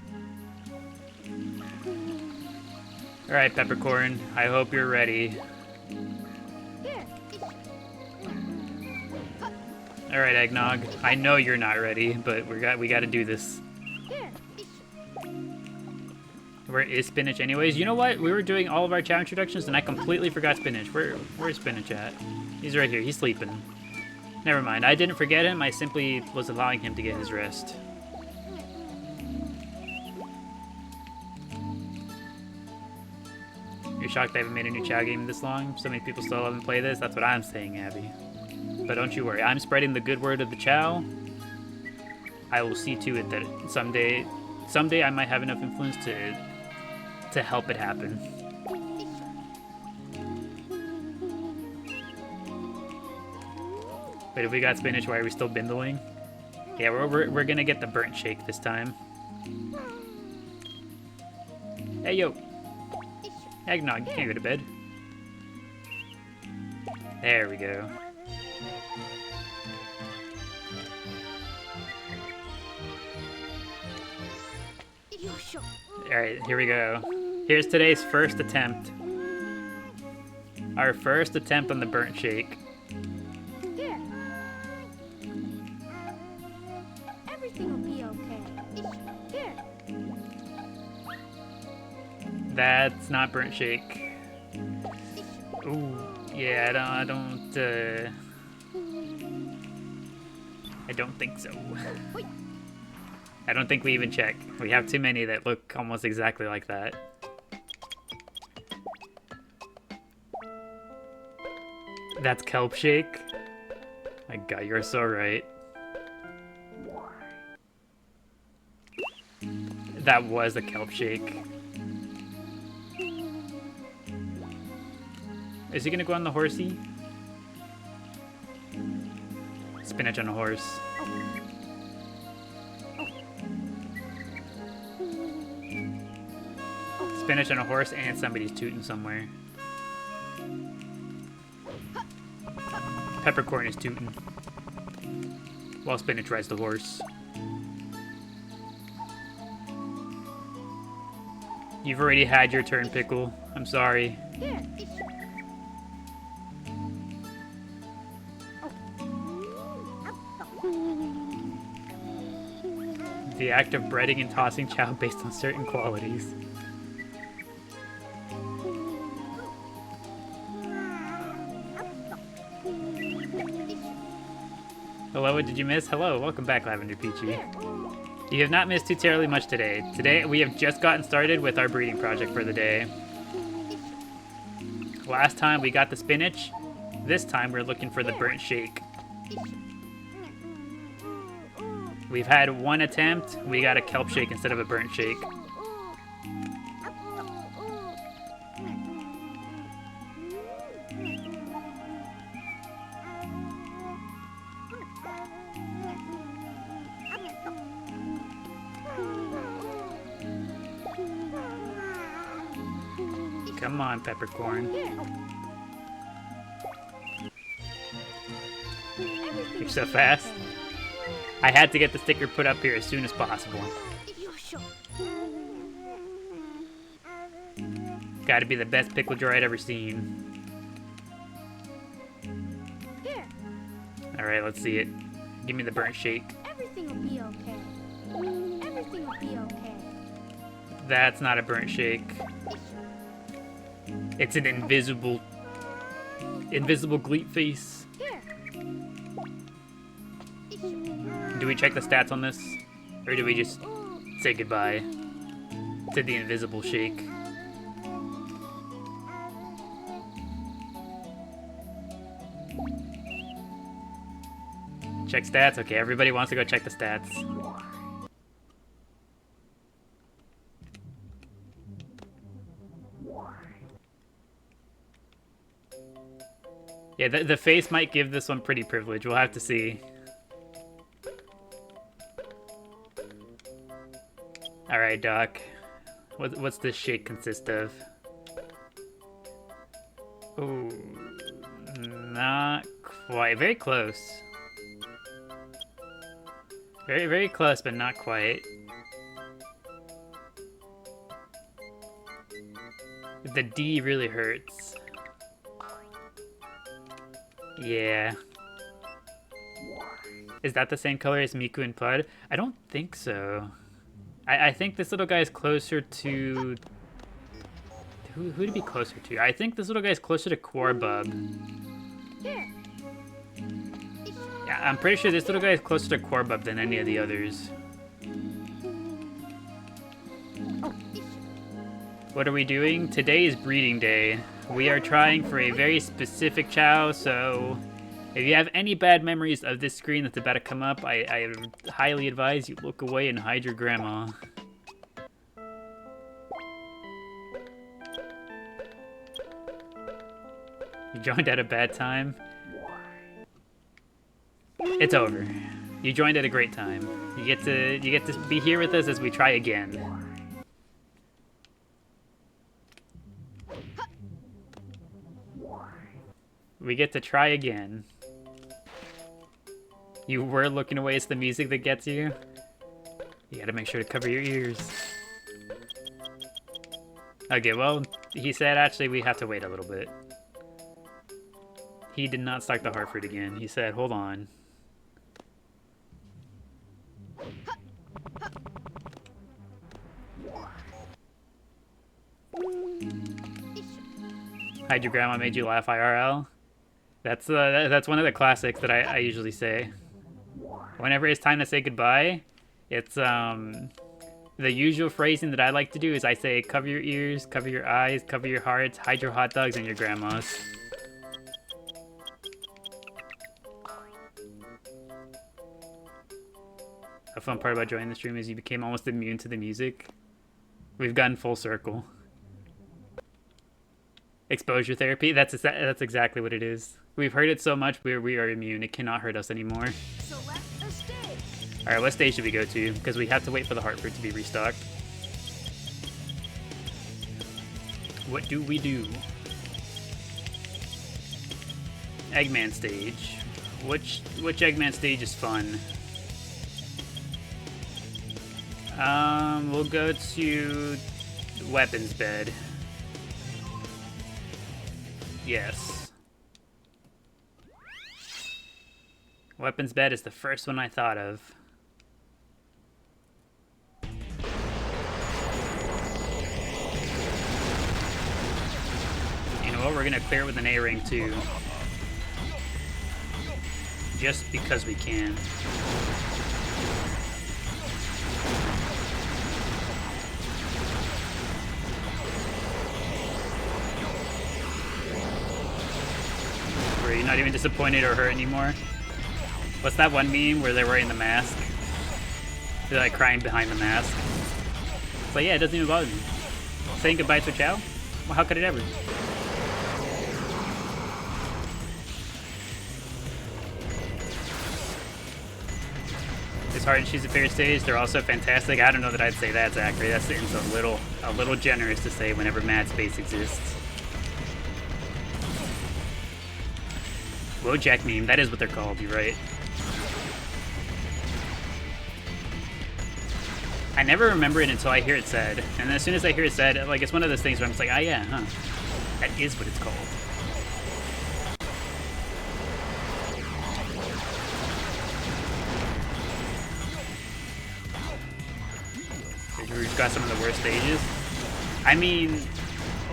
All right, Peppercorn. I hope you're ready. Here. All right, Eggnog. I know you're not ready, but we got to do this. Here. Where is Spinach anyways? You know what? We were doing all of our Chao introductions and I completely forgot Spinach. Where's Spinach at? He's right here. He's sleeping. Never mind. I didn't forget him. I simply was allowing him to get his rest. You're shocked I haven't made a new Chao game this long? So many people still haven't played this? That's what I'm saying, Abby. But don't you worry. I'm spreading the good word of the Chao. I will see to it that someday I might have enough influence to help it happen. But if we got Spinach, why are we still bindling? Yeah, we're gonna get the burnt shake this time. Hey, yo. Eggnog, you can't go to bed. There we go. Alright, here we go. Here's today's first attempt. Our first attempt on the burnt shake. Here. Everything will be okay. Here. That's not burnt shake. Ooh, yeah, I don't think so. I don't think we even check. We have too many that look almost exactly like that. That's kelp shake? My god, you're so right. That was a kelp shake. Is he gonna go on the horsey? Spinach on a horse. Spinach on a horse and somebody's tooting somewhere. Peppercorn is tooting. While Spinach rides the horse. You've already had your turn, Pickle. I'm sorry. Here. The act of breading and tossing Chao based on certain qualities. Hello, what did you miss? Hello, welcome back, Lavender Peachy. You have not missed too terribly much today. Today, we have just gotten started with our breeding project for the day. Last time, we got the spinach. This time, we're looking for the burnt shake. We've had one attempt. We got a kelp shake instead of a burnt shake. Come on, Peppercorn. You're so fast. I had to get the sticker put up here as soon as possible. Gotta be the best pickle jar I'd ever seen. Alright, let's see it. Give me the burnt shake. Everything will be okay. Everything will be okay. That's not a burnt shake. It's an invisible gleep face. Do we check the stats on this? Or do we just say goodbye to the invisible shake? Check stats? Okay, everybody wants to go check the stats. Yeah, the face might give this one pretty privilege. We'll have to see. Alright, Doc. What's this shake consist of? Ooh, not quite. Very close. Very, very close, but not quite. The D really hurts. Yeah. Is that the same color as Miku and Pud? I don't think so. I think this little guy is closer to... Who to be closer to? I think this little guy is closer to Quarbub. Yeah, I'm pretty sure this little guy is closer to Quarbub than any of the others. What are we doing? Today is breeding day. We are trying for a very specific Chao, so if you have any bad memories of this screen that's about to come up, I highly advise you look away and hide your grandma. You joined at a bad time. It's over. You joined at a great time. You get to be here with us as we try again. We get to try again. You were looking away. It's the music that gets you. You gotta make sure to cover your ears. Okay, well, he said actually we have to wait a little bit. He did not start the Hartford again. He said, hold on. How'd your grandma made you laugh IRL? That's one of the classics that I usually say. Whenever it's time to say goodbye, it's the usual phrasing that I like to do is I say cover your ears, cover your eyes, cover your hearts, hide your hot dogs and your grandmas. A fun part about joining the stream is you became almost immune to the music. We've gone full circle. Exposure therapy, that's exactly what it is. We've heard it so much we are immune. It cannot hurt us anymore. Select a stage. Alright, what stage should we go to? Because we have to wait for the Hartford to be restocked. What do we do? Eggman stage. Which Eggman stage is fun? We'll go to weapons bed. Yes. Weapons bed is the first one I thought of. You know what? We're gonna clear it with an A-ring too. Just because we can. Were you not even disappointed or hurt anymore? What's that one meme where they're wearing the mask? They're like crying behind the mask. It's like, yeah, it doesn't even bother me. Saying goodbye to Chao? Well, how could it ever? It's hard to choose a favorite stage. They're also fantastic. I don't know that I'd say that, Zachary. That seems a little generous to say whenever Mad Space exists. Wojak meme, that is what they're called, you're right. I never remember it until I hear it said. And as soon as I hear it said, like, it's one of those things where I'm just like, oh yeah, huh. That is what it's called. We've got some of the worst stages. I mean,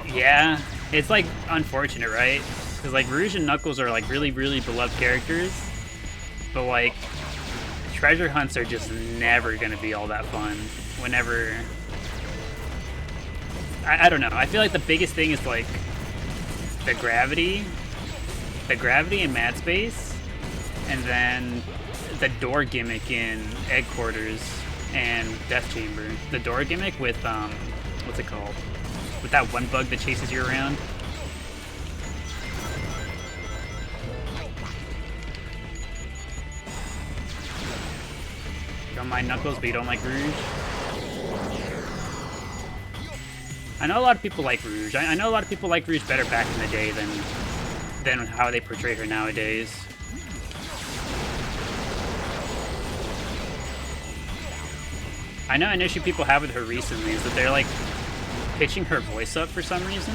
yeah, it's like unfortunate, right? Because like Rouge and Knuckles are like really, really beloved characters, but like treasure hunts are just never gonna be all that fun. Whenever, I don't know. I feel like the biggest thing is like the gravity in Mad Space, and then the door gimmick in Egg Quarters and Death Chamber. The door gimmick with what's it called? With that one bug that chases you around. You don't mind Knuckles, but you don't like Rouge? I know a lot of people like Rouge. I know a lot of people like Rouge better back in the day than how they portray her nowadays. I know an issue people have with her recently is that they're like pitching her voice up for some reason.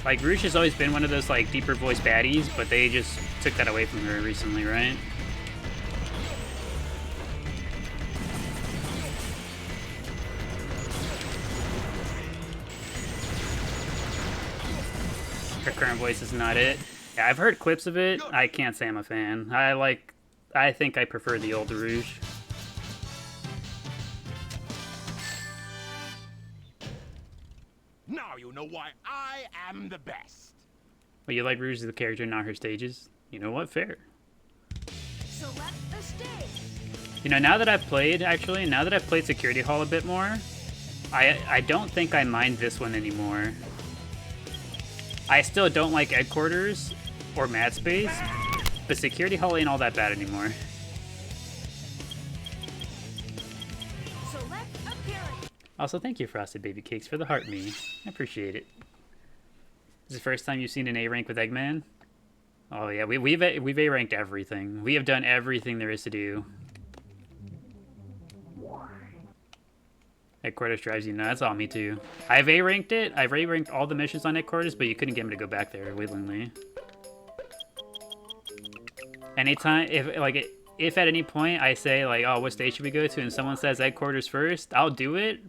Like Rouge has always been one of those like deeper voice baddies, but they just took that away from her recently, right? Her current voice is not it. Yeah, I've heard clips of it. I can't say I'm a fan. I think I prefer the old Rouge. Now you know why I am the best. Well, you like Rouge as the character, not her stages? You know what? Fair. Select a stage. You know, now that I've played Security Hall a bit more, I don't think I mind this one anymore. I still don't like Egg Quarters or Mad Space, but Security Hall ain't all that bad anymore. Select appearance. Also, thank you, Frosted Baby Cakes, for the heart me. I appreciate it. Is this the first time you've seen an A rank with Eggman? Oh yeah, we've A ranked everything. We have done everything there is to do. Headquarters drives you nuts. That's all me too. I've A-ranked it. I've A-ranked all the missions on headquarters, but you couldn't get me to go back there willingly. Anytime, if at any point I say like, oh, what state should we go to, and someone says headquarters first, I'll do it.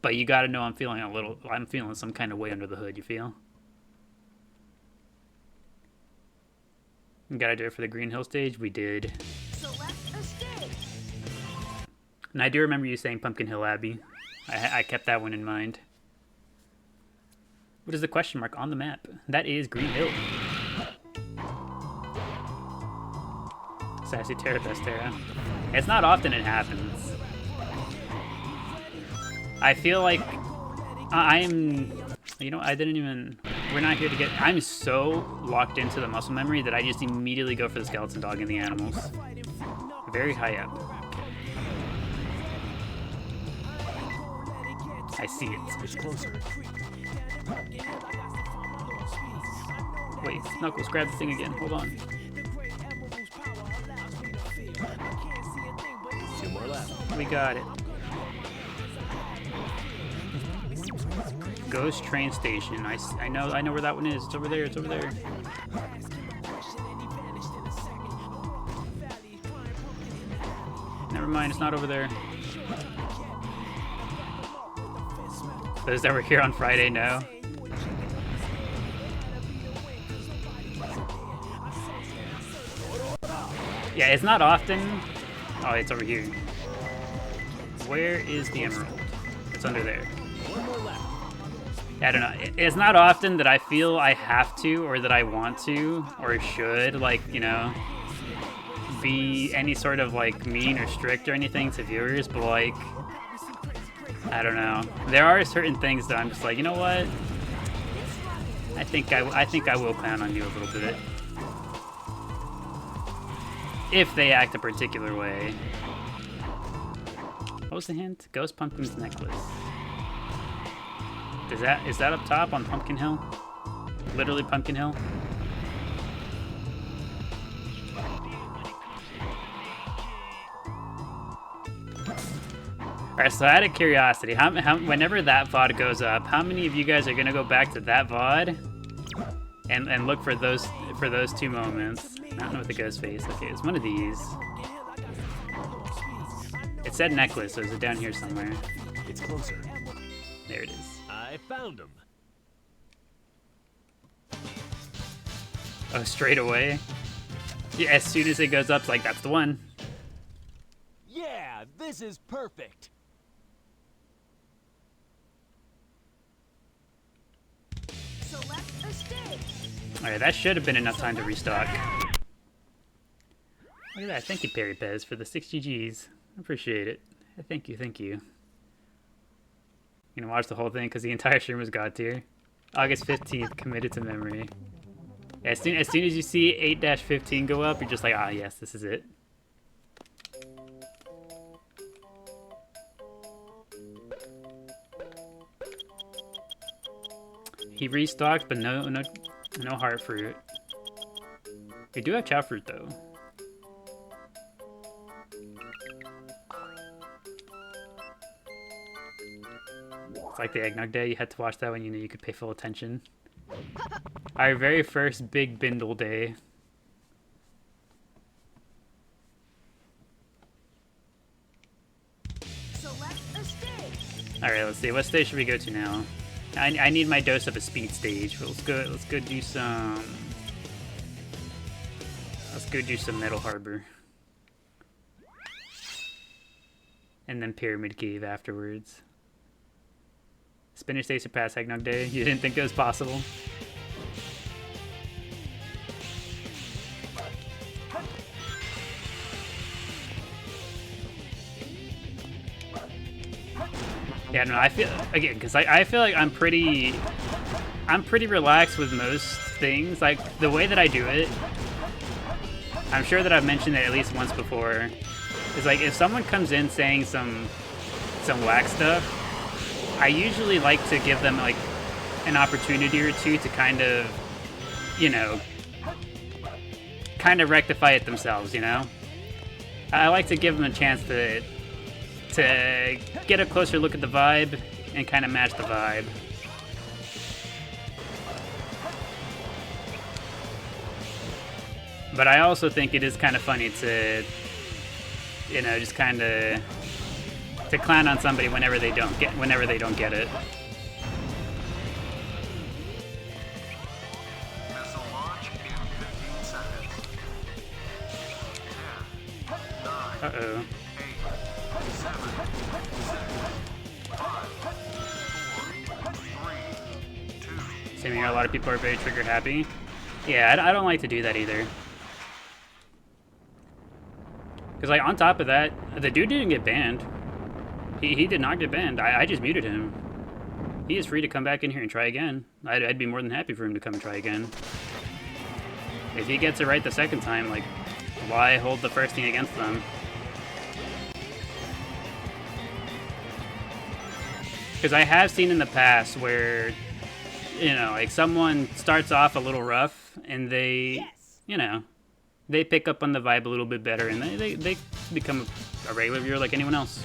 But you gotta know I'm feeling some kind of way under the hood, you feel? You gotta do it for the Green Hill stage? We did. Select a stage. And I do remember you saying Pumpkin Hill Abbey. I kept that one in mind. What is the question mark on the map? That is Green Hill. Sassy Terra Terra. It's not often it happens. I feel like I'm, you know, we're not here to get, I'm so locked into the muscle memory that I just immediately go for the skeleton dog and the animals. Very high up. I see it. It's closer. Wait, Knuckles, grab the thing again. Hold on. 2 more left. We got it. Ghost train station. I know where that one is. It's over there. It's over there. Never mind. It's not over there. Those that were here on Friday know. Yeah, it's not often. Oh, it's over here. Where is the emerald? It's under there. I don't know. It's not often that I feel I have to, or that I want to, or should, like, you know, be any sort of, like, mean or strict or anything to viewers, but, like, I don't know. There are certain things that I'm just like, you know what? I think I will clown on you a little bit. If they act a particular way. What was the hint? Ghost Pumpkin's necklace. Is that up top on Pumpkin Hill? Literally Pumpkin Hill? Alright, so out of curiosity, whenever that VOD goes up, how many of you guys are gonna go back to that VOD and look for those 2 moments? I don't know what the ghost face. Okay, it's one of these. It said necklace, so is it down here somewhere? It's closer. There it is. I found him. Oh, straight away? Yeah, as soon as it goes up, it's like, that's the one. Yeah, this is perfect. Select a stage. Alright, that should have been enough time to restock. Look at that. Thank you, Perry Pez, for the 6 GGs. I appreciate it. Thank you, thank you. You gonna watch the whole thing because the entire stream was God tier. August 15th, committed to memory. As soon as you see 8-15 go up, you're just like, ah, yes, this is it. He restocked, but no heart fruit. We do have Chao fruit though. It's like the eggnog day. You had to watch that when you knew you could pay full attention. Our very first big bindle day. Select a stage. All right, let's see. What stage should we go to now? I need my dose of a speed stage. But let's go do some. Let's go do some Metal Harbor. And then Pyramid Cave afterwards. Spinach Day surpassed Eggnog Day. You didn't think it was possible? Yeah, no, I feel, again, because I feel like I'm pretty relaxed with most things. Like, the way that I do it, I'm sure that I've mentioned it at least once before, is like, if someone comes in saying some whack stuff, I usually like to give them, like, an opportunity or two to kind of, you know, kind of rectify it themselves, you know? I like to give them a chance to to get a closer look at the vibe and kind of match the vibe. But I also think it is kind of funny to, you know, just kind of to clown on somebody whenever they don't get it. Missile launch in 15 seconds. 10, 9, Uh-oh. 8, 7, 6, 5, 4, 3, 2. Same here, a lot of people are very trigger happy. Yeah, I don't like to do that either. Because, like, on top of that, the dude didn't get banned. He did not get banned. I just muted him. He is free to come back in here and try again. I'd be more than happy for him to come and try again. If he gets it right the second time, like, why hold the first thing against them? Because I have seen in the past where, you know, like, someone starts off a little rough and they, you know, they pick up on the vibe a little bit better and they become a regular viewer like anyone else.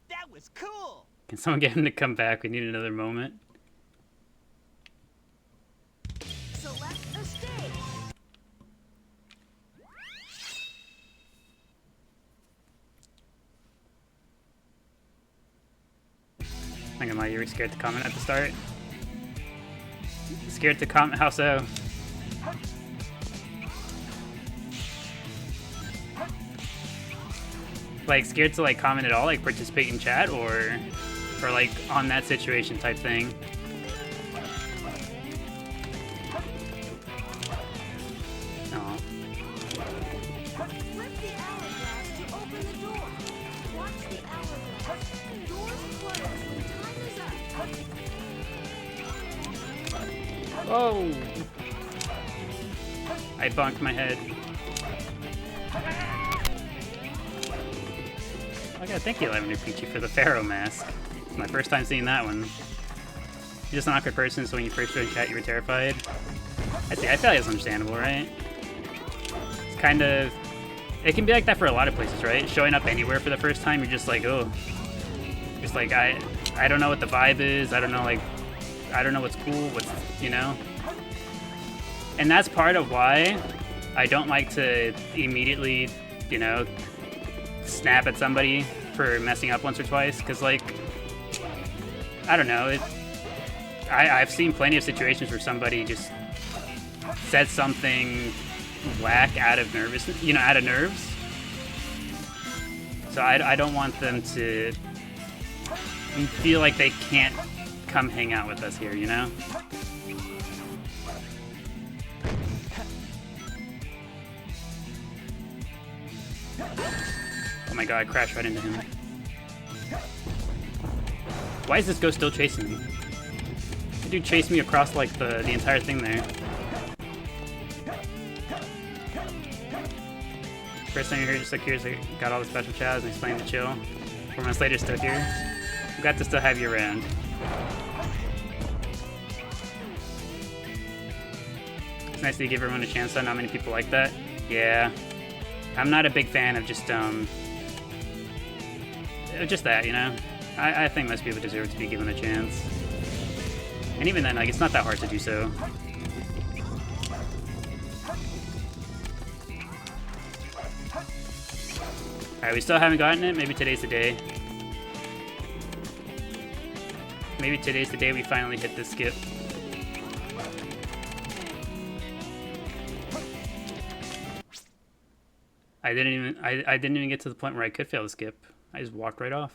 That was cool. Can someone get him to come back? We need another moment. Select a stage. I'm gonna lie, you were scared to comment at the start. Scared to comment? How so? Like, scared to, like, comment at all? Like, participate in chat? Or like, on that situation type thing? Oh. Flip the hourglass to open the door. Watch the hourglass. Doors close when time is up. Oh! I bonked my head. Oh god, thank you, Lavender Peachy, for the Pharaoh mask. It's my first time seeing that one. You're just an awkward person, so when you first joined chat, you were terrified. I see, I feel like it's understandable, right? It's kind of... It can be like that for a lot of places, right? Showing up anywhere for the first time, you're just like, oh. Just like, I don't know what the vibe is, I don't know, like... I don't know what's cool, what's, you know? And that's part of why I don't like to immediately, you know, snap at somebody for messing up once or twice, because, like, I don't know, I've seen plenty of situations where somebody just said something whack out of nervousness, you know, out of nerves. So I don't want them to feel like they can't come hang out with us here, you know? Oh my god, I crashed right into him. Why is this ghost still chasing me? The dude chased me across, like, the entire thing there. First time you're here, just like, here's, like, got all the special chows and explained to chill. 4 months later, still here. Got to still have you around. It's nice that you give everyone a chance, though. Not many people like that. Yeah. I'm not a big fan of just that, you know? I think most people deserve to be given a chance. And even then, like, it's not that hard to do so. Alright, we still haven't gotten it. Maybe today's the day. Maybe today's the day we finally hit this skip. I didn't even get to the point where I could fail the skip. I just walked right off.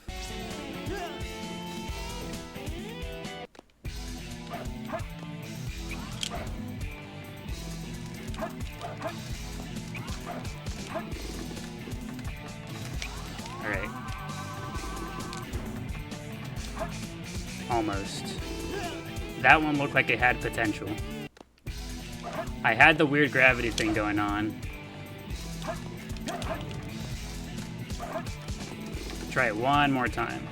Alright. Almost. That one looked like it had potential. I had the weird gravity thing going on. Try it one more time.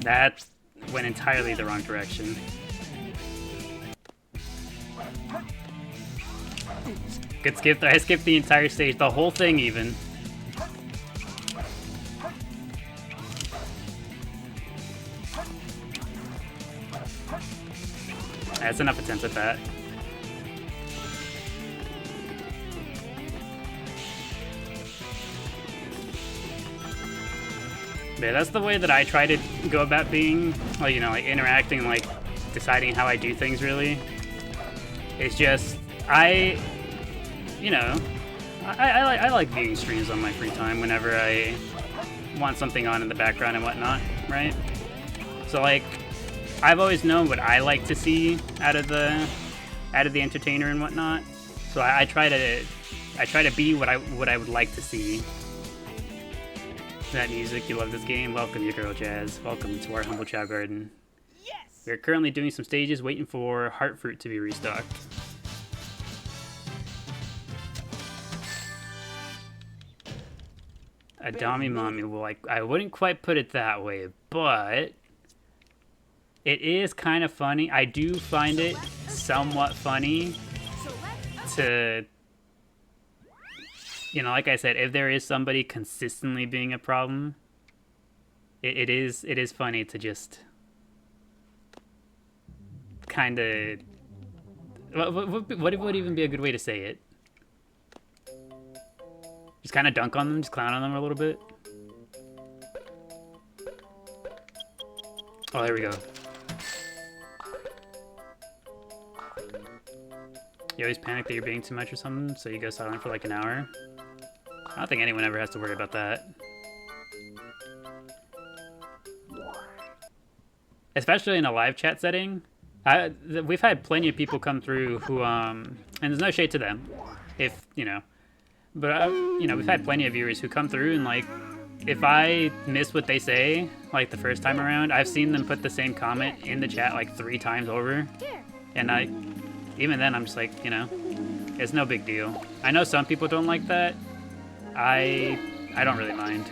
That went entirely the wrong direction. Good skip there. I skipped the entire stage, the whole thing even. That's enough attempts at that. Yeah, that's the way that I try to go about being, like, you know, like interacting, like deciding how I do things really. It's just, you know, I like viewing streams on my free time whenever I want something on in the background and whatnot, right? So like, I've always known what I like to see out of the entertainer and whatnot. So I try to be what I would like to see. That music, you love this game? Welcome, your girl Jazz. Welcome to our humble Chao Garden. Yes! We're currently doing some stages, waiting for Heart Fruit to be restocked. A Dami Mommy, well, I wouldn't quite put it that way, but it is kind of funny. I do find it somewhat funny to, you know, like I said, if there is somebody consistently being a problem, it is funny to just kind of, what would even be a good way to say it? Just kind of dunk on them, just clown on them a little bit. Oh, there we go. You always panic that you're being too much or something, so you go silent for like an hour. I don't think anyone ever has to worry about that. Especially in a live chat setting. We've had plenty of people come through who, and there's no shade to them, if, you know. But, you know, we've had plenty of viewers who come through and, like, if I miss what they say, like, the first time around, I've seen them put the same comment in the chat, like, 3 times over. And even then, I'm just like, you know, it's no big deal. I know some people don't like that. I don't really mind.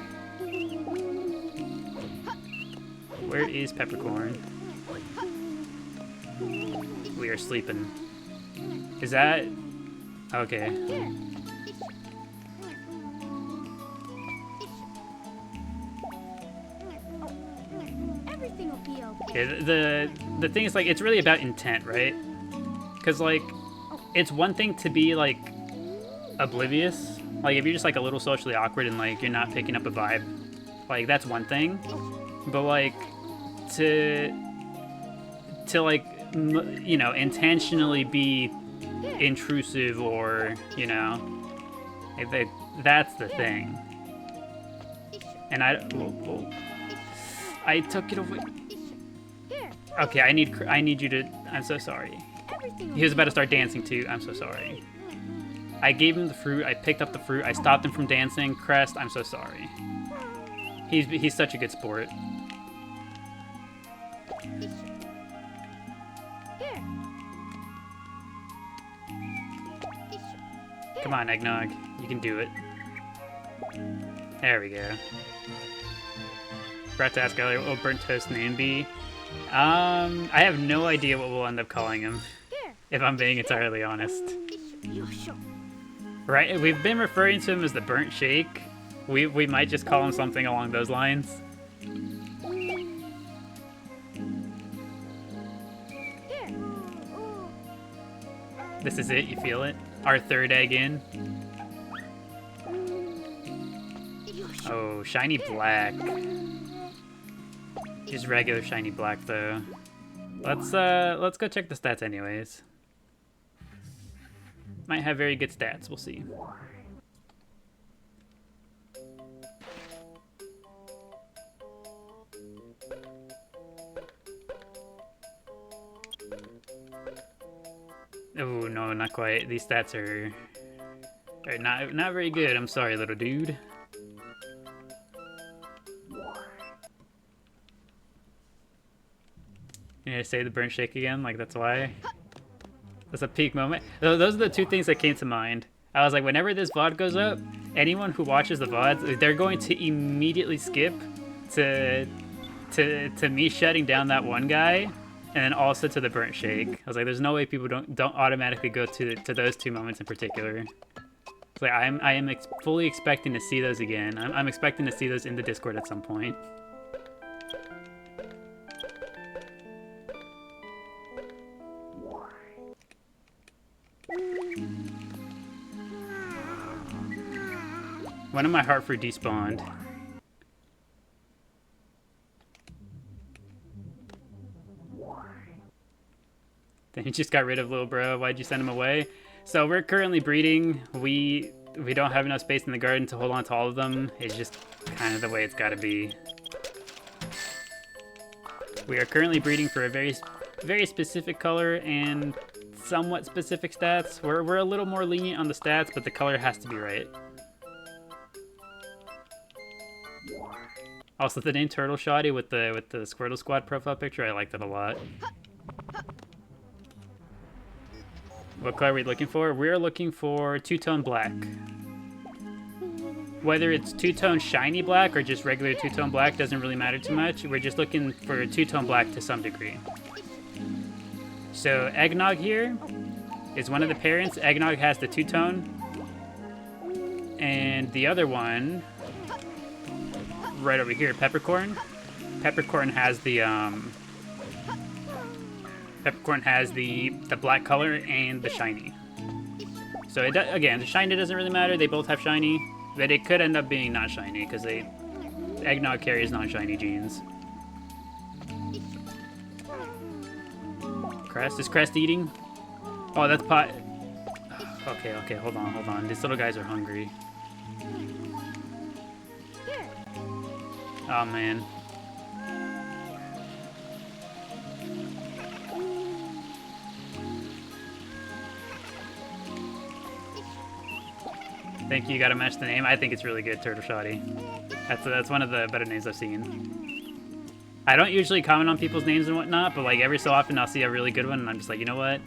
Where is Peppercorn? We are sleeping. Is that... Okay. Everything will be okay. Yeah, the thing is, like, it's really about intent, right? Because, like, it's one thing to be, like, oblivious. Like, if you're just, like, a little socially awkward and, like, you're not picking up a vibe, like, that's one thing. But, like, to like, you know, intentionally be intrusive or, you know, that's the thing. And I took it away. Okay, I need you to, I'm so sorry. He was about to start dancing too, I'm so sorry. I gave him the fruit, I picked up the fruit, I stopped him from dancing. Crest, I'm so sorry. He's such a good sport. Come on, Eggnog. You can do it. There we go. Forgot to ask earlier, what will Burnt Toast name be? I have no idea what we'll end up calling him, if I'm being entirely honest. Right, we've been referring to him as the Burnt Shake. We might just call him something along those lines. This is it, you feel it? Our third egg in. Oh, shiny black. Just regular shiny black though. Let's go check the stats anyways. Might have very good stats, we'll see. Oh no, not quite. These stats are not very good. I'm sorry, little dude. You gonna say the burnt shake again? Like that's why? That's a peak moment. Those are the two things that came to mind. I was like, whenever this VOD goes up, anyone who watches the VODs, they're going to immediately skip to me shutting down that one guy and then also to the burnt shake. I was like, there's no way people don't automatically go to those two moments in particular. It's like I am fully expecting to see those again. I'm expecting to see those in the Discord at some point. One of my Hartford despawned. Then he just got rid of little bro. Why'd you send him away? So we're currently breeding. We don't have enough space in the garden to hold on to all of them. It's just kind of the way it's got to be. We are currently breeding for a very specific color and somewhat specific stats. We're a little more lenient on the stats, but the color has to be right. Also, the name Turtle Shoddy with the Squirtle Squad profile picture, I like that a lot. What color are we looking for? We're looking for two-tone black. Whether it's two-tone shiny black or just regular two-tone black doesn't really matter too much. We're just looking for two-tone black to some degree. So Eggnog here is one of the parents. Eggnog has the two-tone. And the other one, right over here, Peppercorn. Peppercorn has the black color and the shiny. So again, the shiny doesn't really matter. They both have shiny, but it could end up being not shiny because Eggnog carries non-shiny genes. Crest, is Crest eating? Oh, that's pot. Okay, hold on. These little guys are hungry. Oh man. Thank you, gotta match the name. I think it's really good, Turtle Shoddy. That's one of the better names I've seen. I don't usually comment on people's names and whatnot, but like every so often I'll see a really good one and I'm just like, you know what?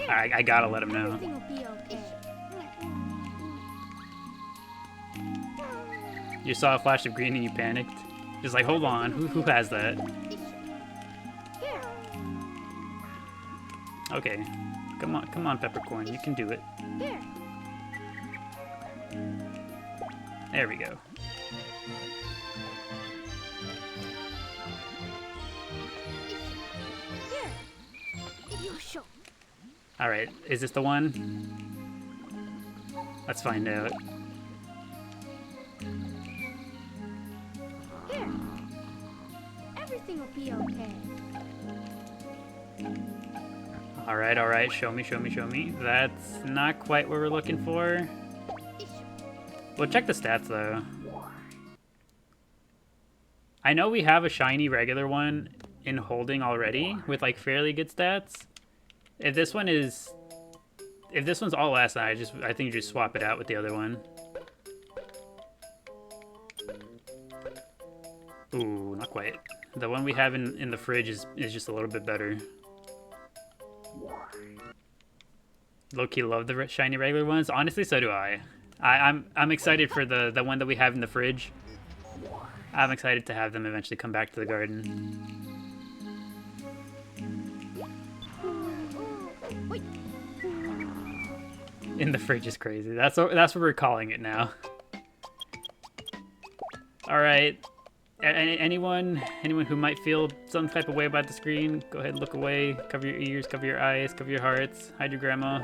I gotta let them know. Everything will be okay. You saw a flash of green and you panicked. Just like, hold on, who has that? Okay, come on, Peppercorn, you can do it. Here. There we go. All right, is this the one? Let's find out. Here. Everything will be okay. All right, show me. That's not quite what we're looking for. We'll check the stats though. I know we have a shiny regular one in holding already with like fairly good stats. If this one's all SI, I think you just swap it out with the other one. Ooh, not quite. The one we have in the fridge is just a little bit better. Low-key love the shiny regular ones. Honestly, so do I. I'm excited for the one that we have in the fridge. I'm excited to have them eventually come back to the garden. In the fridge is crazy. That's what we're calling it now. All right. Anyone who might feel some type of way about the screen, go ahead and look away. Cover your ears, cover your eyes, cover your hearts. Hide your grandma.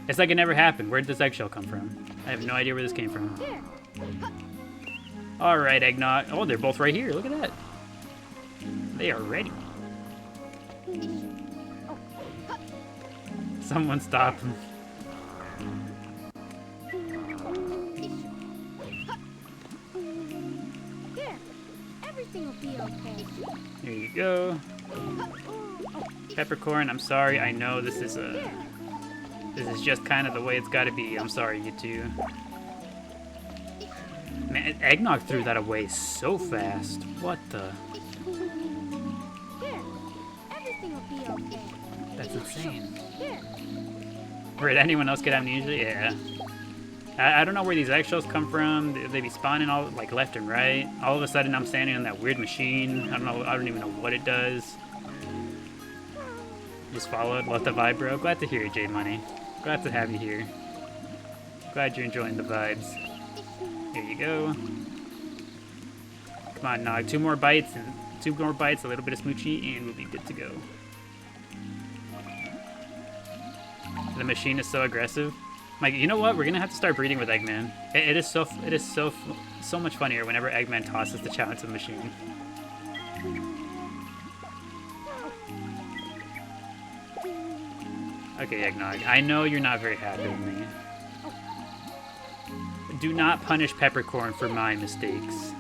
It's like it never happened. Where did this eggshell come from? I have no idea where this came from. All right, Eggnog. Oh, they're both right here. Look at that. They are ready. Someone stop him. Here. Everything will be okay. Here you go. Peppercorn, I'm sorry. I know this is just kind of the way it's got to be. I'm sorry, you two. Man, Eggnog threw that away so fast. What the? Here. Everything will be okay. That's insane. Here. Did anyone else get amnesia? Yeah. I don't know where these eggshells come from. They be spawning all like left and right. All of a sudden, I'm standing on that weird machine. I don't know. I don't even know what it does. Just followed. Love the vibe, bro. Glad to hear it, J Money. Glad to have you here. Glad you're enjoying the vibes. Here you go. Come on, Nog. 2 more bites, a little bit of smoochy, and we'll be good to go. The machine is so aggressive. Like, you know what? We're gonna have to start breeding with Eggman. It is so much funnier whenever Eggman tosses the Chao into the machine. Okay, Eggnog. I know you're not very happy with me. Do not punish Peppercorn for my mistakes.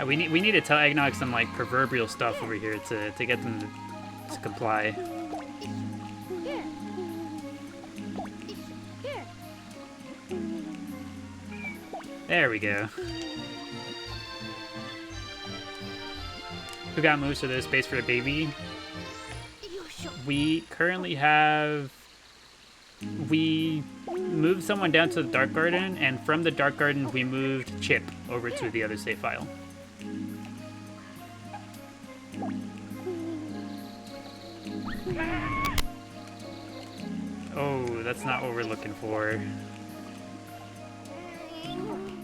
We need to tell Eggnog some like proverbial stuff over here to get them to comply. There we go. Who got moves so there's space for a baby? We currently have... We moved someone down to the Dark Garden, and from the Dark Garden we moved Chip over to the other save file. Oh, that's not what we're looking for.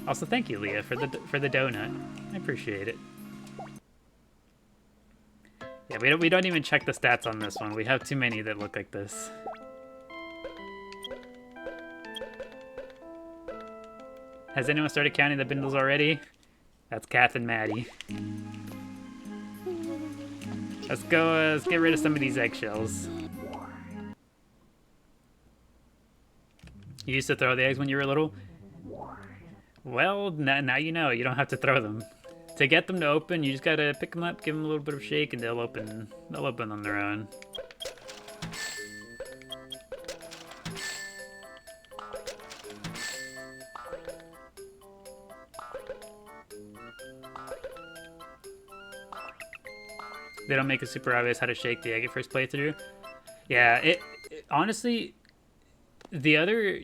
Also, thank you, Leah, for the donut. I appreciate it. Yeah, we don't even check the stats on this one. We have too many that look like this. Has anyone started counting the bindles already? That's Kath and Maddie. Let's go. Let's get rid of some of these eggshells. You used to throw the eggs when you were little? Well, now you know. You don't have to throw them. To get them to open, you just gotta pick them up, give them a little bit of a shake, and they'll open. They'll open on their own. They don't make it super obvious how to shake the egg at first playthrough. Yeah, it honestly, the other,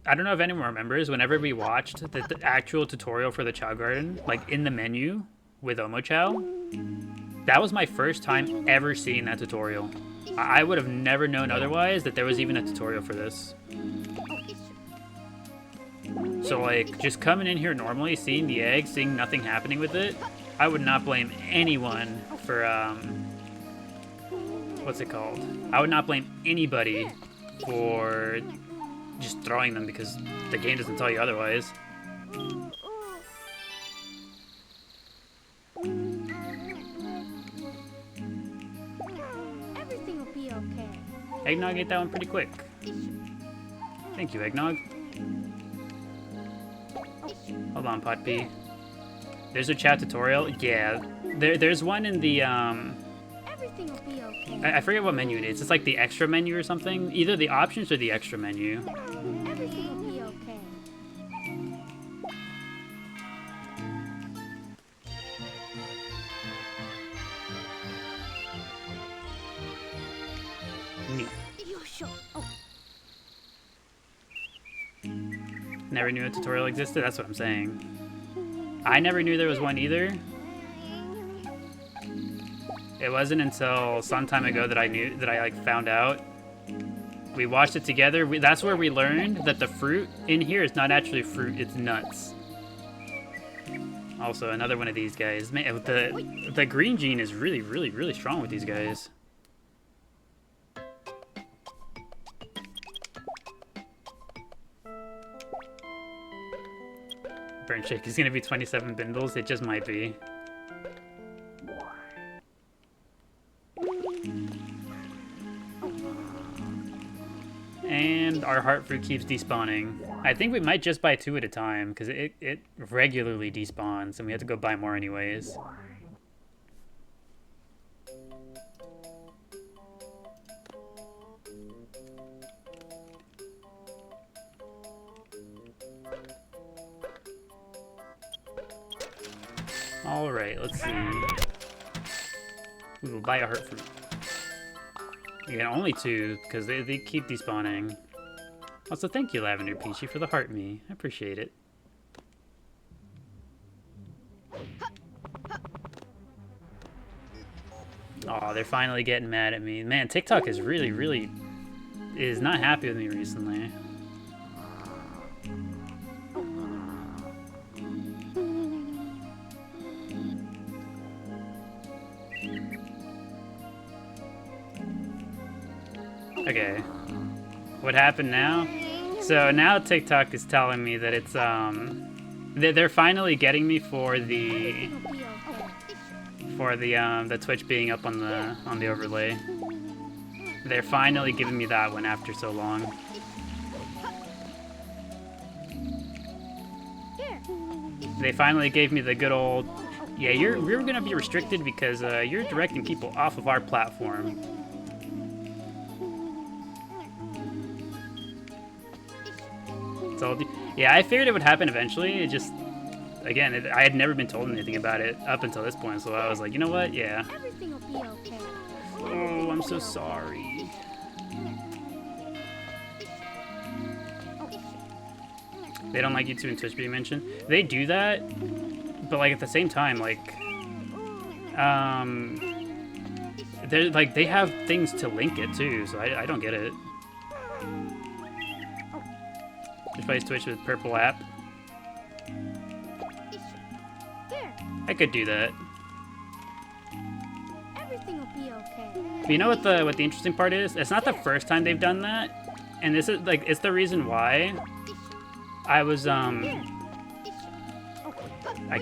I don't know if anyone remembers, whenever we watched the actual tutorial for the Chao Garden, like in the menu with Omochao, that was my first time ever seeing that tutorial. I would have never known otherwise that there was even a tutorial for this. So like, just coming in here normally, seeing the egg, seeing nothing happening with it, I would not blame anyone for, what's it called? I would not blame anybody for just throwing them because the game doesn't tell you otherwise. Everything will be okay. Eggnog ate that one pretty quick. Thank you, Eggnog. Hold on, Pot B. There's a chat tutorial. Yeah, there's one in the Everything will be okay. I forget what menu it is. It's like the extra menu or something. Either the options or the extra menu. Everything will be okay. Neat. Oh, Never knew a tutorial existed. That's what I'm saying. I never knew there was one either. It wasn't until some time ago that I like found out. We watched it together. That's where we learned that the fruit in here is not actually fruit, it's nuts. Also, another one of these guys. Man, the green gene is really, really, really strong with these guys. Burn Shake is gonna be 27 bindles. It just might be. And our heart fruit keeps despawning. I think we might just buy 2 at a time because it regularly despawns and we have to go buy more anyways. Alright, let's see. We will buy a heart fruit. Yeah, only 2, because they keep despawning. Also, thank you, Lavender Peachy, for the heart me. I appreciate it. Oh, they're finally getting mad at me. Man, TikTok is really is not happy with me recently. Okay. What happened now? So now TikTok is telling me that it's they're finally getting me for the Twitch being up on the overlay. They're finally giving me that one after so long. They finally gave me the good old, yeah, you're gonna be restricted because you're directing people off of our platform. Yeah, I figured it would happen eventually. It just, again, I had never been told anything about it up until this point, so I was like, you know what? Yeah. Everything will be okay. Oh, I'm so sorry. They don't like YouTube and Twitch being mentioned. They do that, but like at the same time, like, they're like they have things to link it too, so I don't get it. Replace Twitch with purple app. I could do that. Everything will be okay. But you know what the interesting part is? It's not the first time they've done that, and this is like it's the reason why I was I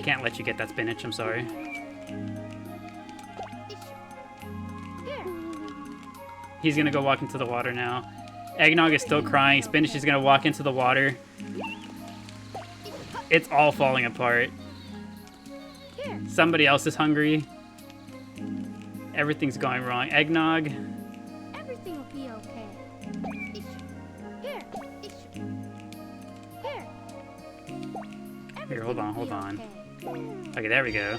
can't let you get that spinach. I'm sorry. He's gonna go walk into the water now. Eggnog is still crying. Spinach is gonna walk into the water. It's all falling apart. Somebody else is hungry. Everything's going wrong. Eggnog. Everything will be okay. Here, hold on. Okay, there we go.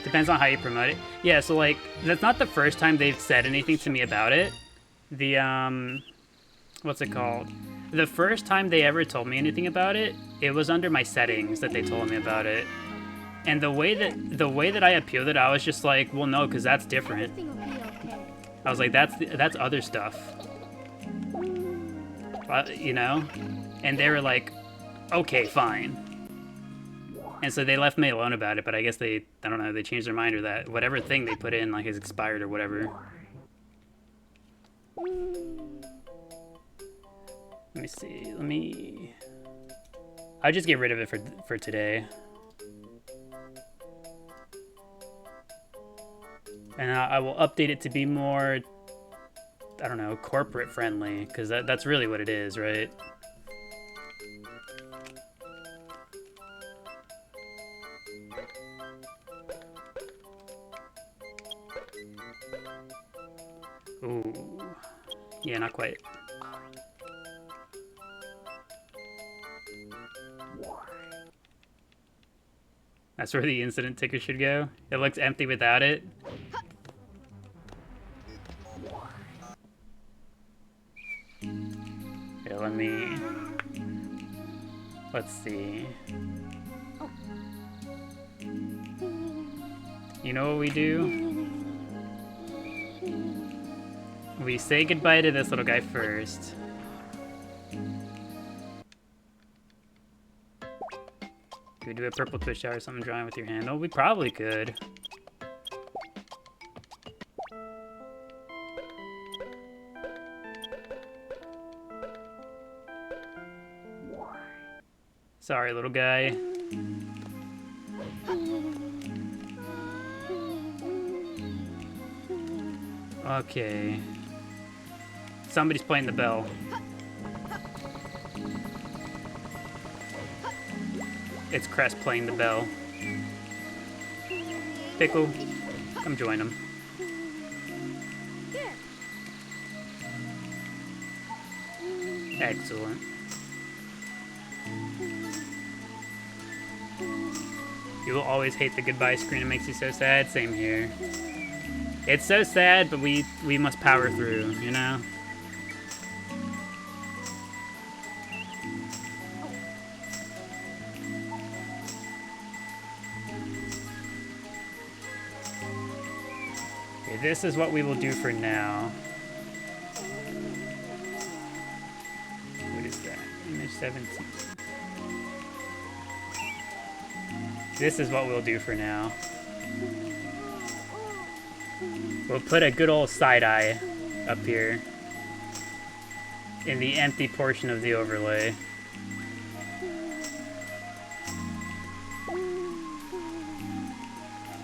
Depends on how you promote it. Yeah, so like, that's not the first time they've said anything to me about it. The, what's it called? The first time they ever told me anything about it, it was under my settings that they told me about it. And the way that I appealed it, I was just like, well, no, because that's different. Everything will be okay. I was like, that's other stuff. You know? And they were like, okay, fine. And so they left me alone about it, but I guess I don't know, they changed their mind or that whatever thing they put in, like, is expired or whatever. Let me see, I'll just get rid of it for today. And I will update it to be more, I don't know, corporate friendly, because that's really what it is, right? Ooh. Yeah, not quite. That's where the incident ticker should go. It looks empty without it. Here, let's see. You know what we do? We say goodbye to this little guy first. Could we do a purple twitch shower or something drawing with your handle? We probably could. Sorry, little guy. Okay. Somebody's playing the bell. It's Crest playing the bell. Pickle, come join him. Excellent. You will always hate the goodbye screen. It makes you so sad. Same here. It's so sad, but we must power through, you know? Okay, this is what we will do for now. What is that? Image 17. This is what we'll do for now. We'll put a good old side-eye up here in the empty portion of the overlay.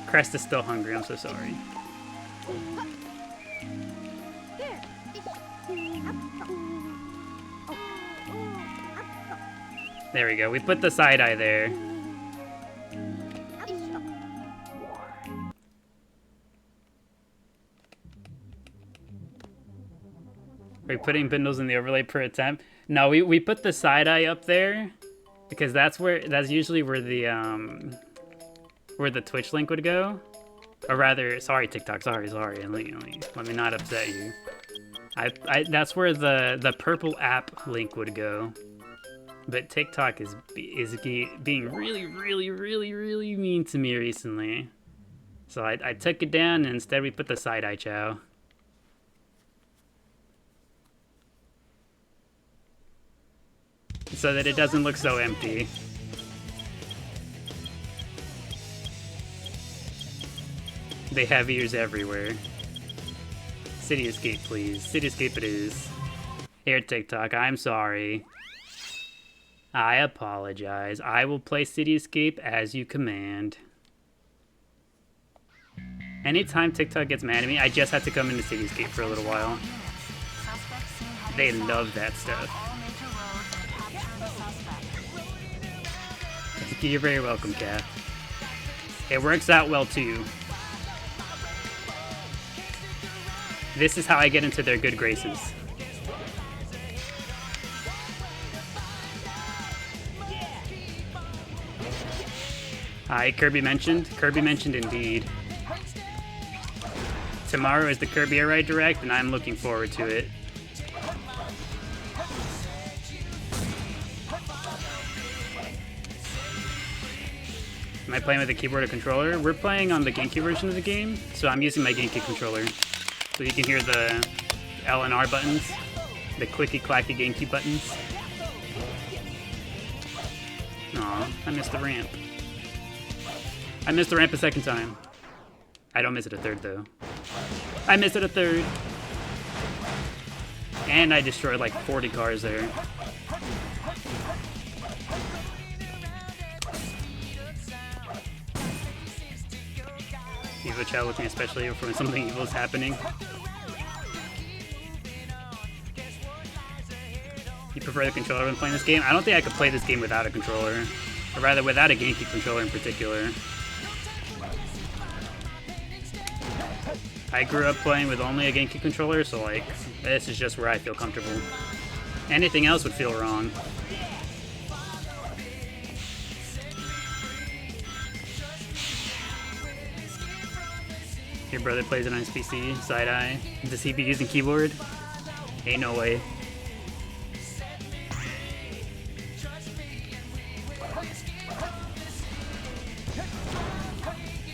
Crest is still hungry, I'm so sorry. There we go, we put the side-eye there. Are we putting bindles in the overlay per attempt? No, we put the side-eye up there because that's usually where the Twitch link would go. Or rather, sorry TikTok, sorry, let me not upset you. That's where the purple app link would go. But TikTok is being really mean to me recently. So I took it down and instead we put the side-eye Chao. So that it doesn't look so empty. They have ears everywhere. City Escape, please. City Escape it is. Here, TikTok, I'm sorry. I apologize. I will play City Escape as you command. Anytime TikTok gets mad at me, I just have to come into City Escape for a little while. They love that stuff. You're very welcome, Kat. It works out well, too. This is how I get into their good graces. Hi, Kirby mentioned. Kirby mentioned indeed. Tomorrow is the Kirby Air Ride Direct, and I'm looking forward to it. Am I playing with a keyboard or controller? We're playing on the GameCube version of the game, so I'm using my GameCube controller. So you can hear the L and R buttons, the clicky-clacky GameCube buttons. Aw, I missed the ramp. I missed the ramp a second time. I don't miss it a third, though. I missed it a third. And I destroyed like 40 cars there. Evo chat with me, especially when something evil is happening. You prefer the controller when playing this game? I don't think I could play this game without a controller. Or rather, without a GameCube controller in particular. I grew up playing with only a GameCube controller, so like, this is just where I feel comfortable. Anything else would feel wrong. Your brother plays it on his PC, side-eye. Does he be using keyboard? Ain't no way.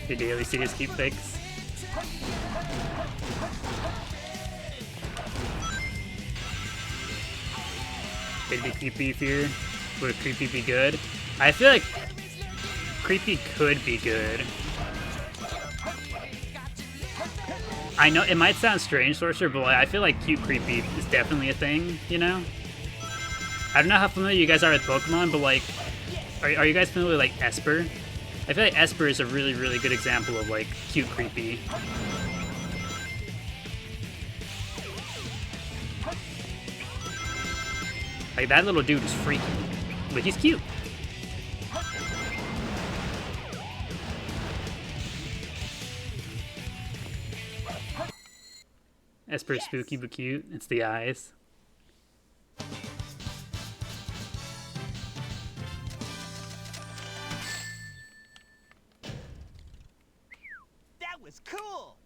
Your daily serious keep fix. It'd be creepy fear. Would creepy be good? I feel like creepy could be good. I know it might sound strange, Sorcerer, but I feel like cute creepy is definitely a thing, you know? I don't know how familiar you guys are with Pokemon, but like, are you guys familiar with like Esper? I feel like Esper is a really good example of like cute creepy. Like that little dude is freaky, but he's cute. Esper's spooky but cute. It's the eyes. That was cool.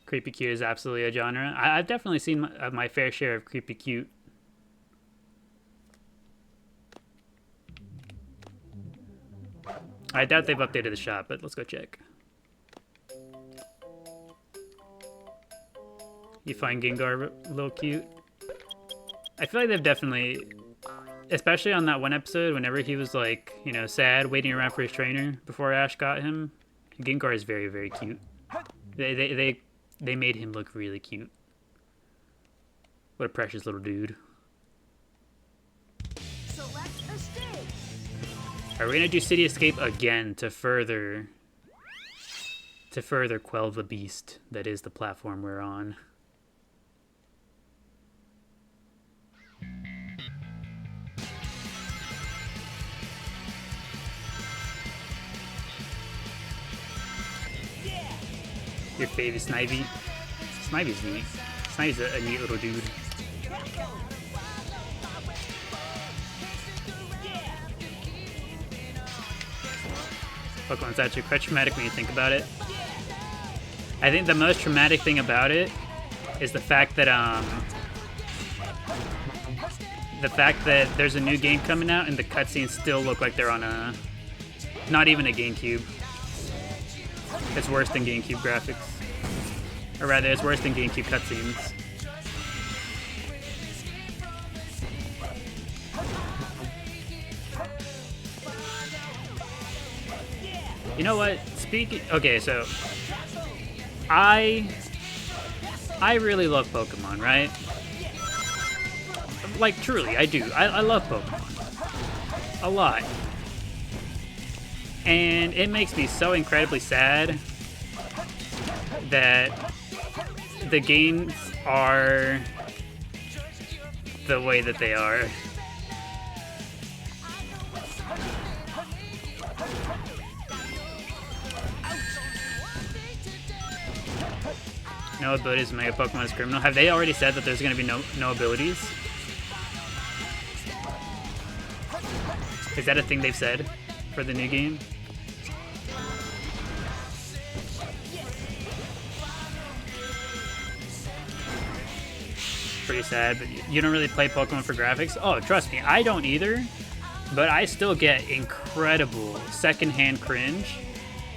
Creepy cute is absolutely a genre. I've definitely seen my fair share of creepy cute. I doubt they've updated the shop, but let's go check. You find Gengar a little cute? I feel like they've definitely, especially on that one episode, whenever he was like, you know, sad, waiting around for his trainer before Ash got him. Gengar is very, very cute. They made him look really cute. What a precious little dude. Select a stage. Are we gonna do City Escape again to further quell the beast that is the platform we're on? Your favorite Snivy? Snivy's neat. Snivy's a neat little dude. Pokemon's actually quite traumatic when you think about it. I think the most traumatic thing about it is the fact that there's a new game coming out and the cutscenes still look like they're on a, not even a GameCube. It's worse than GameCube graphics. Or rather, it's worse than GameCube cutscenes. You know what? Speaking... Okay, so... I really love Pokemon, right? Like, truly, I do. I love Pokemon. A lot. And it makes me so incredibly sad that the games are the way that they are. No abilities to Mega Pokemon is criminal. Have they already said that there's going to be no abilities? Is that a thing they've said for the new game? Pretty sad, but you don't really play Pokemon for graphics? Oh, trust me, I don't either, but I still get incredible secondhand cringe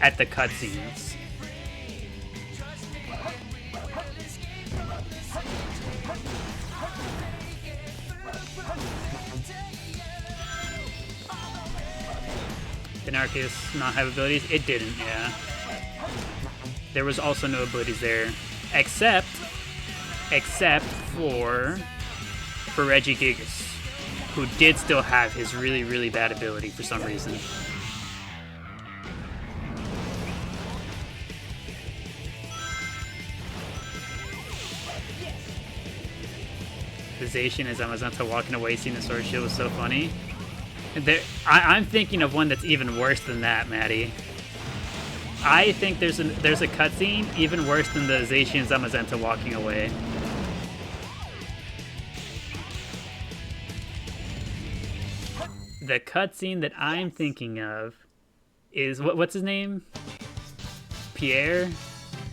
at the cutscenes. Did Arceus not have abilities? It didn't, yeah. There was also no abilities there, except for Regigigas, who did still have his really, really bad ability for some reason. The Zacian as Amazanta walking away seeing the sword shield was so funny. I'm thinking of one that's even worse than that, Maddie. I think there's a cutscene even worse than the Zacian Zamazenta walking away. The cutscene that I'm thinking of is what's his name? Pierre,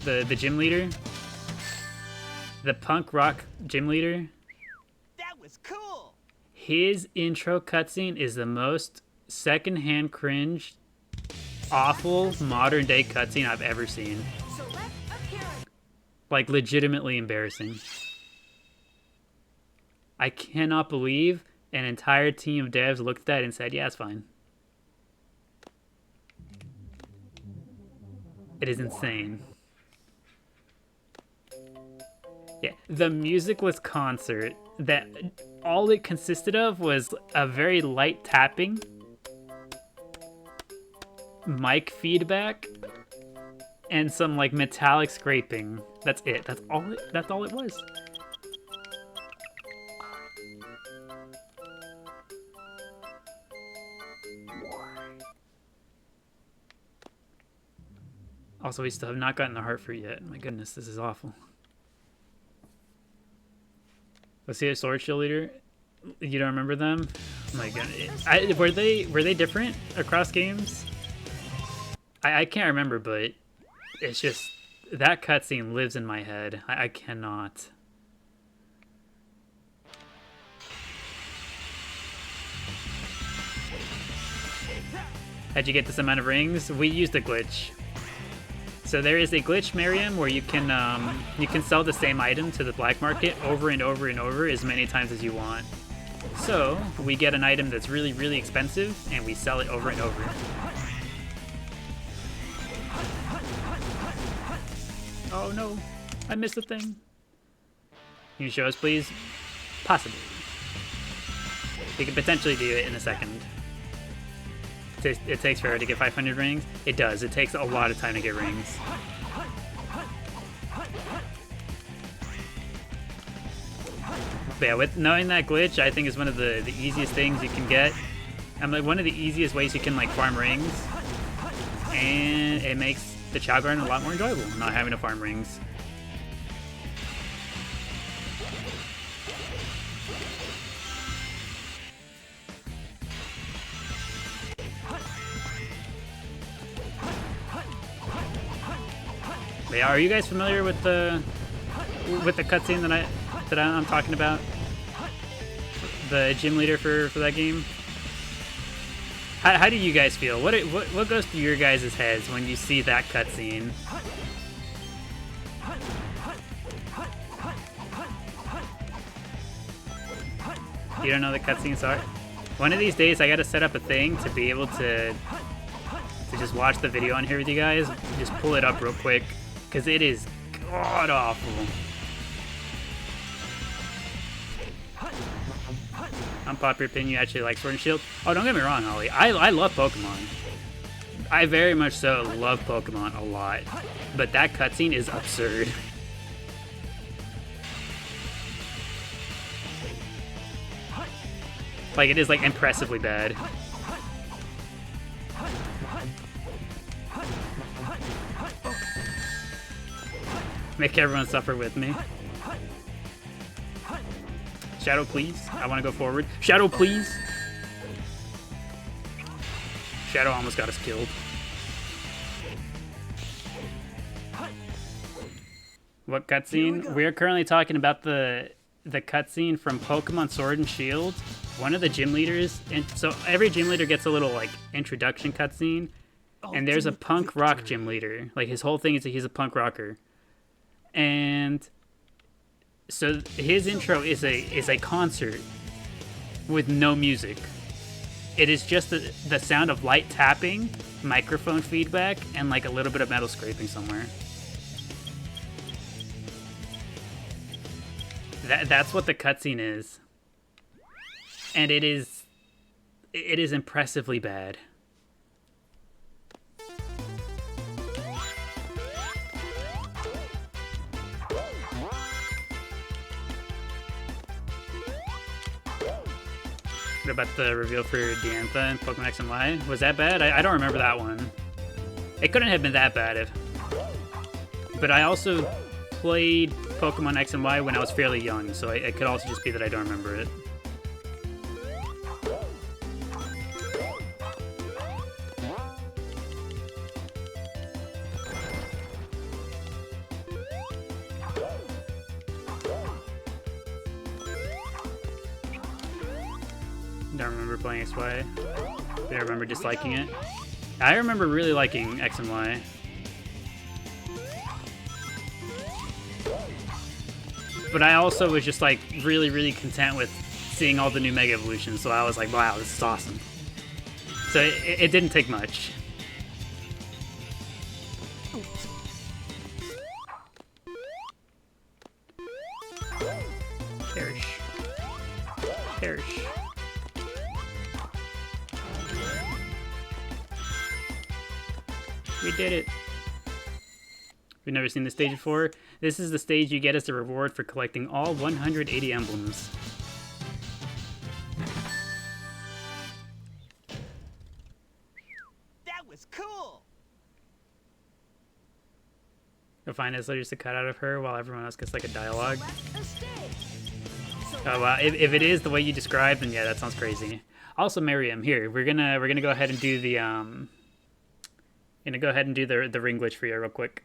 the gym leader, the punk rock gym leader. That was cool. His intro cutscene is the most secondhand cringe, awful modern day cutscene I've ever seen. Select a character. Like, legitimately embarrassing. I cannot believe an entire team of devs looked at that and said, yeah, it's fine. It is insane. Yeah, the musicless concert that all it consisted of was a very light tapping, mic feedback, and some like metallic scraping. That's it. That's all it was. Also, we still have not gotten the heart fruit yet. My goodness, this is awful. Let's see a sword shield leader. You don't remember them? Oh my god, were they different across games? I can't remember, but it's just That cutscene lives in my head. I cannot. How'd you get this amount of rings? We used a glitch. So there is a glitch, Miriam, where you can sell the same item to the black market over and over and over as many times as you want. So we get an item that's really, really expensive, and we sell it over and over. Oh no, I missed the thing. Can you show us, please? Possibly. We could potentially do it in a second. It takes forever to get 500 rings. It does. It takes a lot of time to get rings. But yeah, with knowing that glitch, I think is one of the easiest things you can get. I'm like one of the easiest ways you can like farm rings, and it makes the Chao Garden a lot more enjoyable, not having to farm rings. But yeah, are you guys familiar with the cutscene that I'm talking about? The gym leader for that game? How do you guys feel? What goes through your guys' heads when you see that cutscene? You don't know the cutscenes are? One of these days I gotta set up a thing to be able to just watch the video on here with you guys. Just pull it up real quick, because it is god awful. Unpopular opinion, you actually like Sword and Shield? Oh, don't get me wrong, Holly. I love Pokemon. I very much so love Pokemon a lot. But that cutscene is absurd. Like, it is, like, impressively bad. Make everyone suffer with me. Shadow, please. I want to go forward. Shadow, please. Shadow almost got us killed. What cutscene? We are currently talking about the cutscene from Pokemon Sword and Shield. One of the gym leaders, and so every gym leader gets a little like introduction cutscene, and there's a punk rock gym leader. Like his whole thing is that he's a punk rocker, and so his intro is a concert with no music. It is just the sound of light tapping, microphone feedback, and like a little bit of metal scraping somewhere. That's what the cutscene is. And it is impressively bad. What about the reveal for Diantha and Pokemon X and Y? Was that bad? I don't remember that one. It couldn't have been that bad if... But I also played Pokemon X and Y when I was fairly young, so it could also just be that I don't remember it. Don't remember playing XY. I remember disliking it. I remember really liking X and Y. But I also was just like really, really content with seeing all the new Mega Evolutions, so I was like, wow, this is awesome. So it didn't take much. Perish. Perish. We did it. We've never seen this stage before. This is the stage you get as a reward for collecting all 180 emblems. That was cool. You'll find his letters to cut out of her while everyone else gets like a dialogue. Oh wow, if it is the way you described, then yeah, that sounds crazy. Also, Miriam, here we're gonna go ahead and do the the ring glitch for you real quick.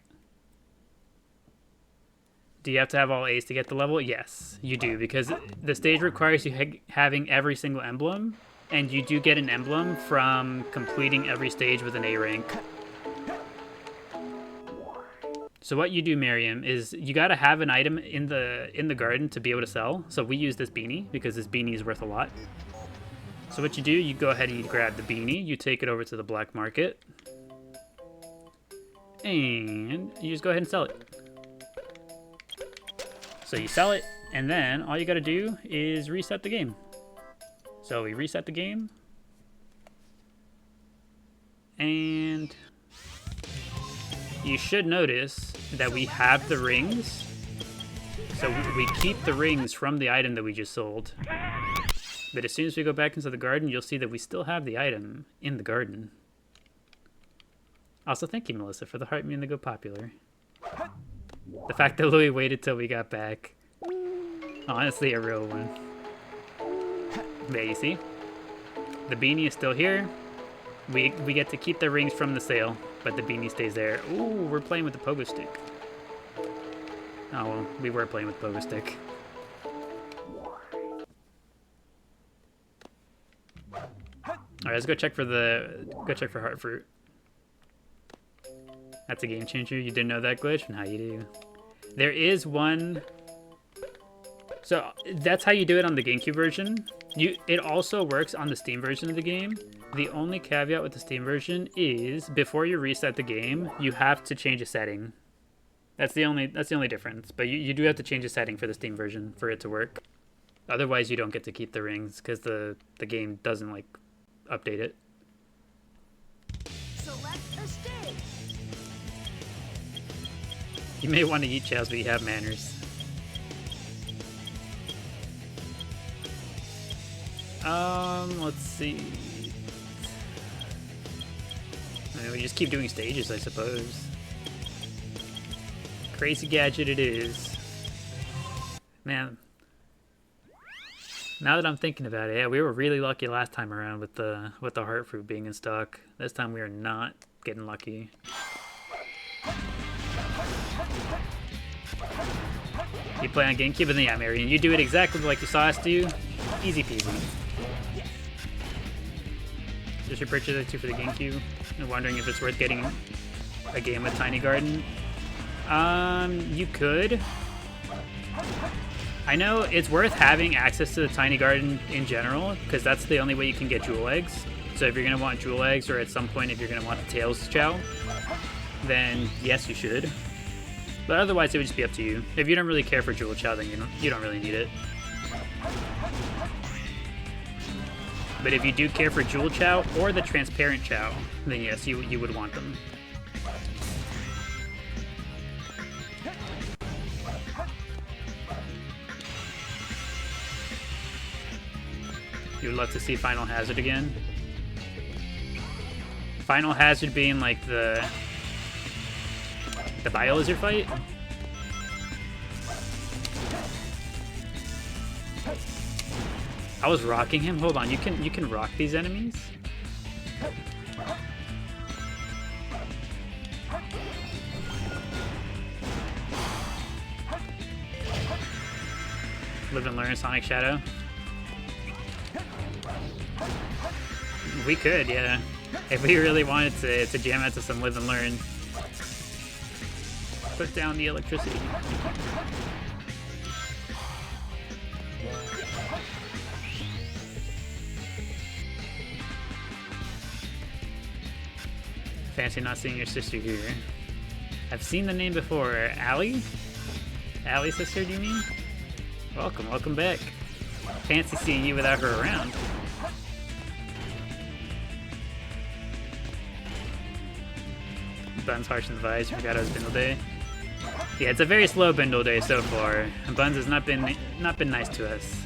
Do you have to have all A's to get the level? Yes, you do, because the stage requires you having every single emblem, and you do get an emblem from completing every stage with an A rank. So what you do, Miriam, is you gotta have an item in the garden to be able to sell. So we use this beanie because this beanie is worth a lot. So what you do, you go ahead and you grab the beanie, you take it over to the black market, and you just go ahead and sell it. So you sell it, and then all you gotta do is reset the game. So we reset the game, and you should notice that we have the rings. So we keep the rings from the item that we just sold. But as soon as we go back into the garden, you'll see that we still have the item in the garden. Also, thank you, Melissa, for the heart mean to go popular. The fact that Louis waited till we got back. Honestly, a real one. There, you see? The beanie is still here. We get to keep the rings from the sale, but the beanie stays there. Ooh, we're playing with the pogo stick. Oh, well, we were playing with pogo stick. Alright, let's go check for heart fruit. That's a game changer. You didn't know that glitch? And how you do. There is one. So that's how you do it on the GameCube version. It also works on the Steam version of the game. The only caveat with the Steam version is before you reset the game, you have to change a setting. That's the only difference. But you do have to change a setting for the Steam version for it to work. Otherwise, you don't get to keep the rings because the game doesn't like update it. Select a stage. You may want to eat chows, but you have manners. Let's see. I mean, we just keep doing stages, I suppose. Crazy gadget it is. Man. Now that I'm thinking about it, yeah, we were really lucky last time around with the heart fruit being in stock. This time we are not getting lucky. You play on GameCube, and then yeah, Marion, you do it exactly like you saw us do. Easy peasy. Just repurchase it too for the GameCube. I'm wondering if it's worth getting a game with Tiny Garden. You could. I know it's worth having access to the Tiny Garden in general, because that's the only way you can get jewel eggs. So if you're going to want jewel eggs, or at some point if you're going to want the Tails Chao, then yes, you should. But otherwise, it would just be up to you. If you don't really care for jewel Chao, then you don't really need it. But if you do care for jewel Chao or the transparent Chao, then yes, you would want them. You would love to see Final Hazard again. Final Hazard being like the Bio-Lizard fight? I was rocking him? Hold on, you can rock these enemies? Live and learn, Sonic Shadow. We could, yeah. If we really wanted to jam out to some live and learn. Put down the electricity. Fancy not seeing your sister here. I've seen the name before. Allie? Allie's sister, do you mean? Welcome back. Fancy seeing you without her around. Buns harsh in the vibes. Forgot it was Bindle Day. Yeah, it's a very slow Bindle Day so far. Buns has not been nice to us.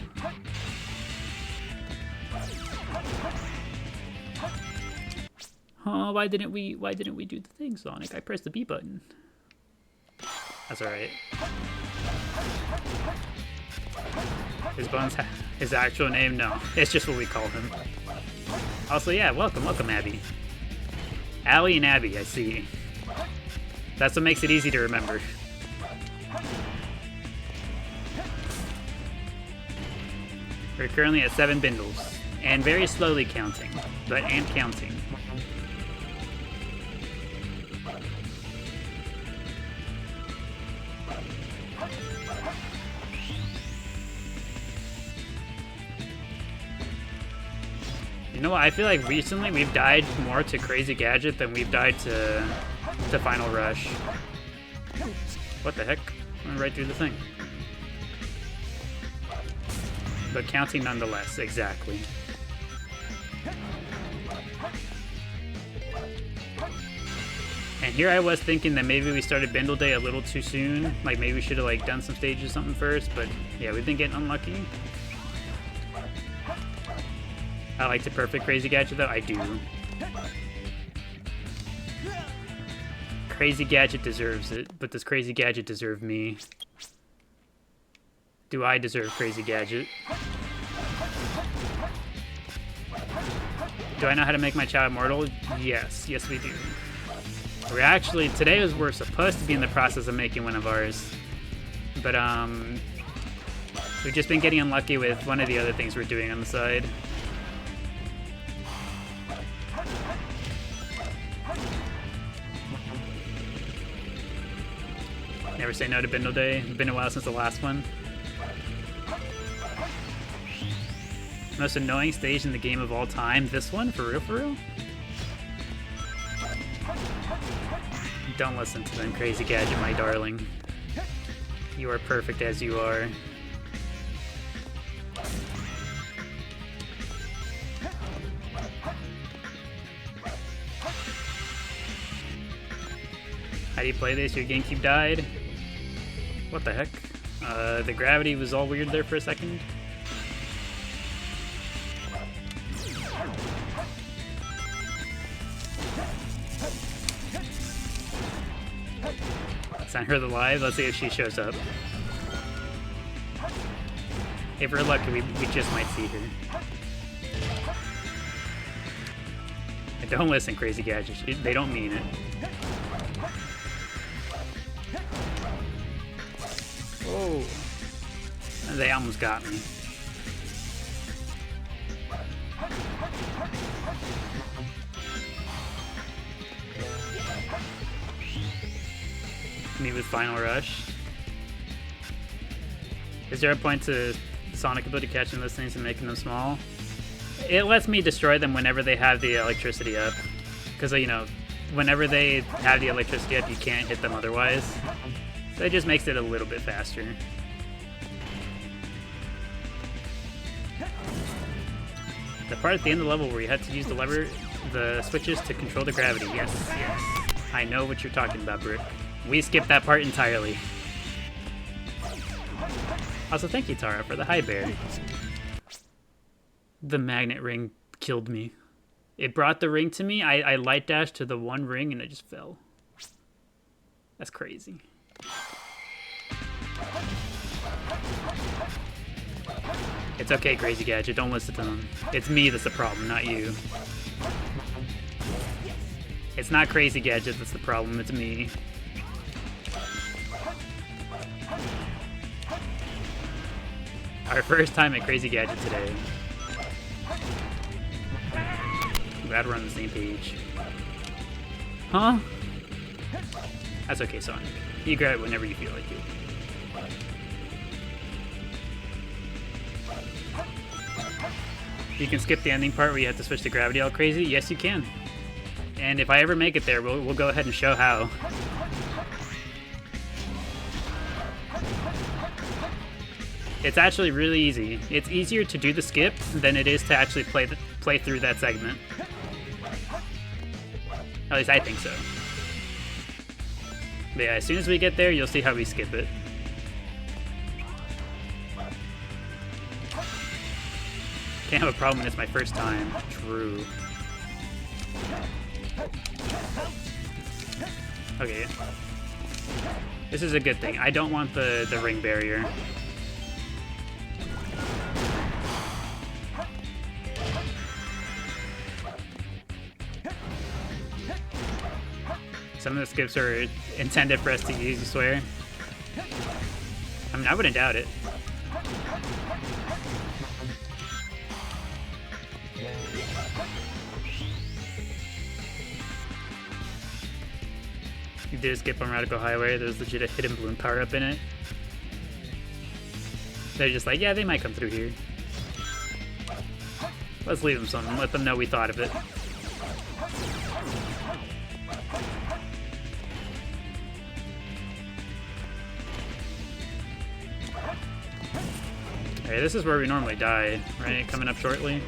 Oh, why didn't we do the thing, Sonic? I pressed the B button. That's alright. Is Buns his actual name? No, it's just what we call him. Also, yeah, welcome, Abby. Allie and Abby, I see. That's what makes it easy to remember. We're currently at 7 bindles, and very slowly counting, but and counting. You know what, I feel like recently we've died more to Crazy Gadget than we've died to Final Rush. What the heck? I went right through the thing. But counting nonetheless, exactly. And here I was thinking that maybe we started Bindle Day a little too soon. Like maybe we should have like done some stages or something first, but yeah, we've been getting unlucky. I like to perfect Crazy Gadget though, I do. Crazy Gadget deserves it, but does Crazy Gadget deserve me? Do I deserve Crazy Gadget? Do I know how to make my Chao immortal? Yes, yes we do. We're actually, today we're supposed to be in the process of making one of ours. But we've just been getting unlucky with one of the other things we're doing on the side. Never say no to Bindle Day. It's been a while since the last one. Most annoying stage in the game of all time. This one? For real, for real? Don't listen to them, Crazy Gadget, my darling. You are perfect as you are. How do you play this? Your GameCube died? What the heck? The gravity was all weird there for a second. Send her the live. Let's see if she shows up. If we're lucky, we just might see her. And don't listen, Crazy Gadget. They don't mean it. Oh, they almost got me. Me with Final Rush. Is there a point to Sonic ability catching those things and making them small? It lets me destroy them whenever they have the electricity up. Because, you know, whenever they have the electricity up, you can't hit them otherwise. So it just makes it a little bit faster. The part at the end of the level where you have to use the switches to control the gravity. Yes, yes. I know what you're talking about, Brick. We skipped that part entirely. Also, thank you, Tara, for the high bear. The magnet ring killed me. It brought the ring to me. I light dashed to the one ring and it just fell. That's crazy. It's okay, Crazy Gadget. Don't listen to them. It's me that's the problem, not you. It's not Crazy Gadget that's the problem. It's me. Our first time at Crazy Gadget today. Glad we're on the same page. Huh? That's okay, Sonic. You grab it whenever you feel like it. You can skip the ending part where you have to switch to gravity all crazy? Yes, you can. And if I ever make it there, we'll go ahead and show how. It's actually really easy. It's easier to do the skip than it is to actually play through that segment. At least I think so. But yeah, as soon as we get there, you'll see how we skip it. Can't have a problem when it's my first time. True. Okay. This is a good thing. I don't want the ring barrier. Some of the skips are intended for us to use, you swear? I mean, I wouldn't doubt it. You did skip on Radical Highway. There's legit a hidden balloon power up in it. They're just like, yeah, they might come through here. Let's leave them something. Let them know we thought of it. Hey, this is where we normally die, right? Coming up shortly.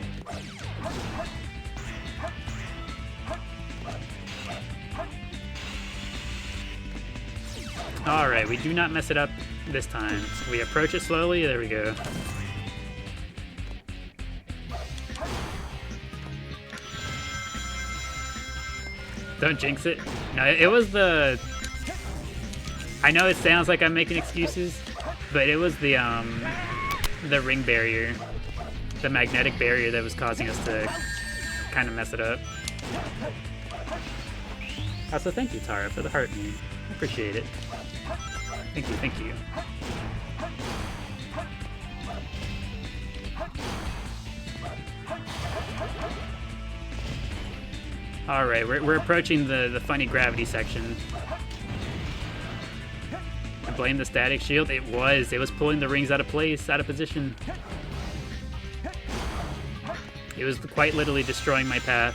Alright, we do not mess it up this time. So we approach it slowly. There we go. Don't jinx it. No, it was the... I know it sounds like I'm making excuses, but it was the ring barrier. The magnetic barrier that was causing us to kind of mess it up. Also, thank you, Tara, for the heart meme. I appreciate it. Thank you, thank you. Alright, we're approaching the funny gravity section. I blame the static shield. It was pulling the rings out of place, out of position. It was quite literally destroying my path.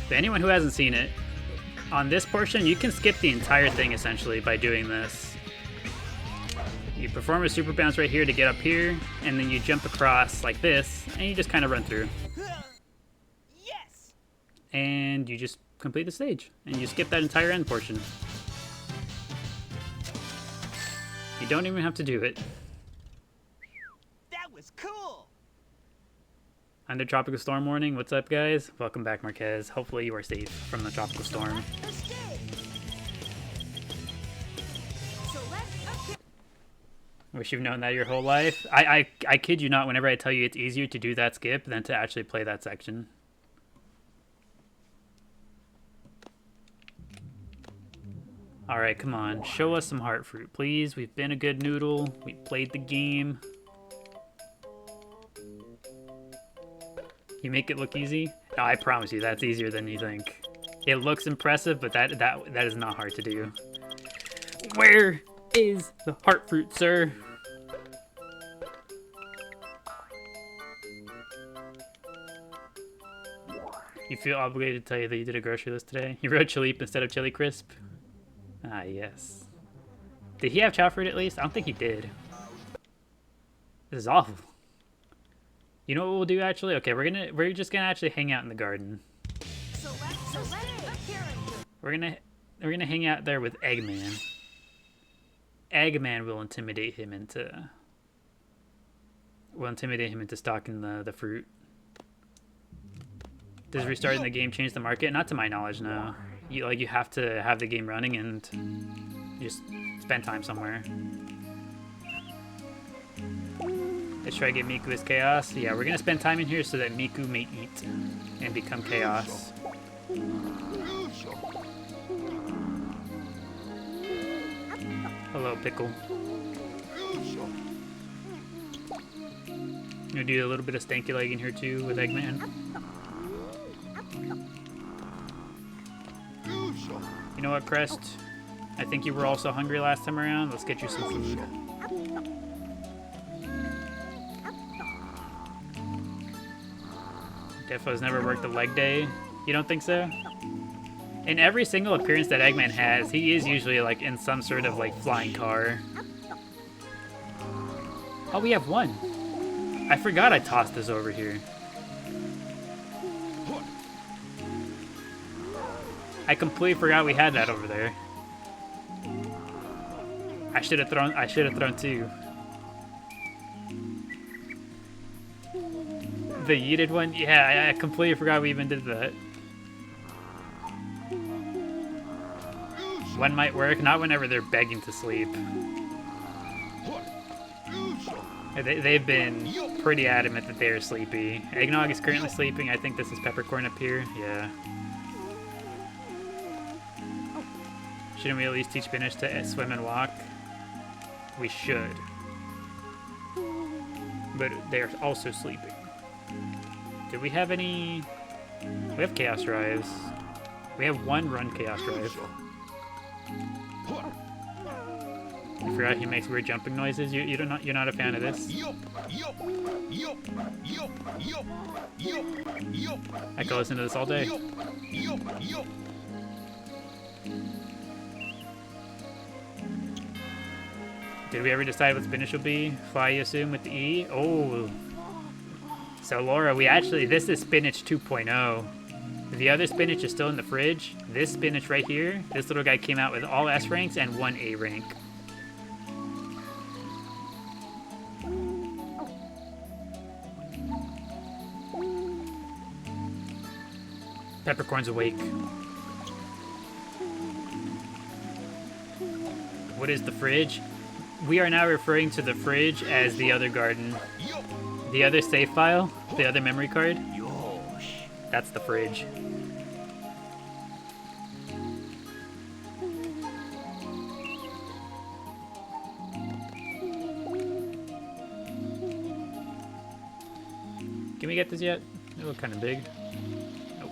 But anyone who hasn't seen it, on this portion, you can skip the entire thing essentially by doing this. You perform a super bounce right here to get up here, and then you jump across like this, and you just kind of run through. Yes! And you just complete the stage, and you skip that entire end portion. You don't even have to do it. That was cool! Under tropical storm warning, what's up guys? Welcome back, Marquez. Hopefully you are safe from the tropical storm. Wish you've known that your whole life. I kid you not whenever I tell you it's easier to do that skip than to actually play that section. Alright, come on. Show us some heart fruit, please. We've been a good noodle. We played the game. You make it look easy? No, I promise you, that's easier than you think. It looks impressive, but that is not hard to do. Where is the heart fruit, sir? You feel obligated to tell you that you did a grocery list today? You wrote Chili instead of Chili Crisp? Ah, yes. Did he have chow fruit at least? I don't think he did. This is awful. You know what we'll do actually? Okay, we're just gonna actually hang out in the garden. We're gonna hang out there with Eggman. Eggman will intimidate him into stocking the fruit. Does restarting the game change the market? Not to my knowledge, no. You have to have the game running and just spend time somewhere. Let's try to get Miku as Chaos. Yeah, we're gonna spend time in here so that Miku may eat and become Chaos. Hello, Pickle. Gonna do a little bit of stanky leg in here too with Eggman. You know what, Crest? I think you were also hungry last time around. Let's get you some food. Defo's never worked a leg day. You don't think so? In every single appearance that Eggman has, he is usually like in some sort of like flying car. Oh, we have one. I forgot I tossed this over here. I completely forgot we had that over there. I should have thrown two. The yeeted one? Yeah, I completely forgot we even did that. One might work, not whenever they're begging to sleep. They've been pretty adamant that they're sleepy. Eggnog is currently sleeping. I think this is Peppercorn up here. Yeah. Shouldn't we at least teach Spinach to swim and walk? We should. But they're also sleeping. Do we have any... We have Chaos Drives. We have one run Chaos Drive. I forgot he makes weird jumping noises. You're not a fan of this. I could listen to this all day. Did we ever decide what spinach will be? Fly, you assume, with the E? Oh. So, Laura, this is spinach 2.0. The other spinach is still in the fridge. This spinach right here, this little guy came out with all S ranks and 1 A rank. Peppercorn's awake. What is the fridge? We are now referring to the fridge as the other garden. The other save file, the other memory card, that's the fridge. Can we get this yet? They look kind of big. Nope.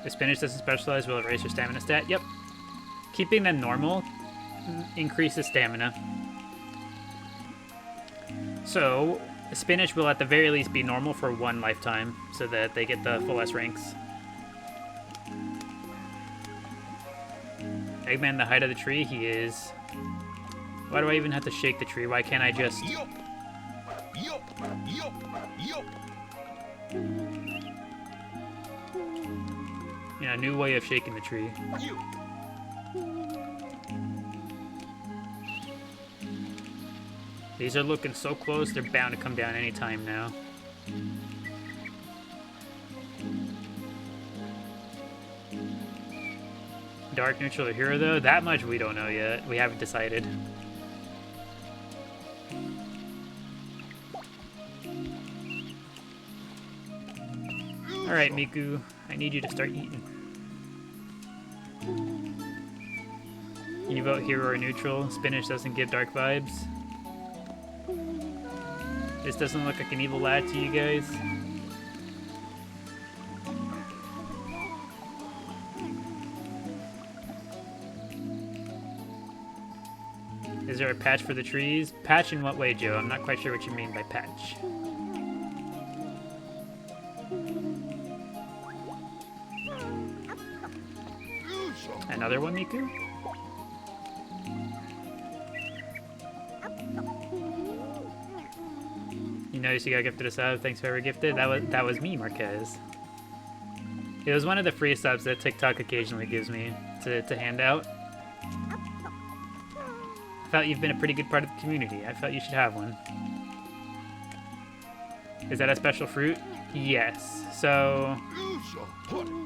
The spinach doesn't specialize, will erase your stamina stat. Yep. Keeping them normal increases stamina. So, spinach will at the very least be normal for 1 lifetime, so that they get the full S ranks. Eggman, the height of the tree, he is. Why do I even have to shake the tree? Why can't I just... Yeah, new way of shaking the tree. These are looking so close, they're bound to come down anytime now. Dark, neutral, or hero, though? That much we don't know yet. We haven't decided. Alright, Miku. I need you to start eating. You vote hero or neutral. Spinach doesn't give dark vibes. This doesn't look like an evil lad to you guys. Is there a patch for the trees? Patch in what way, Joe? I'm not quite sure what you mean by patch. Another one, Miku? You notice you got gifted a sub. Thanks for ever gifted. That was me, Marquez. It was one of the free subs that TikTok occasionally gives me to hand out. I felt you've been a pretty good part of the community. I felt you should have one. Is that a special fruit? Yes. So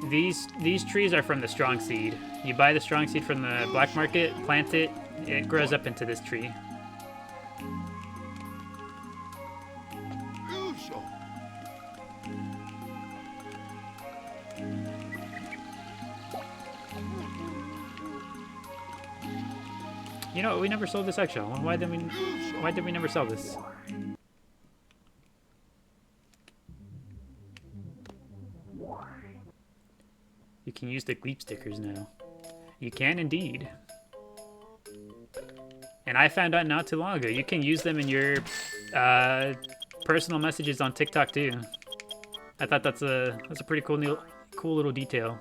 these trees are from the strong seed. You buy the strong seed from the black market, plant it, it grows up into this tree. You know, we never sold this eggshell. Why did we never sell this? You can use the Gleep stickers now. You can indeed. And I found out not too long ago, you can use them in your personal messages on TikTok too. I thought that's a pretty cool little detail.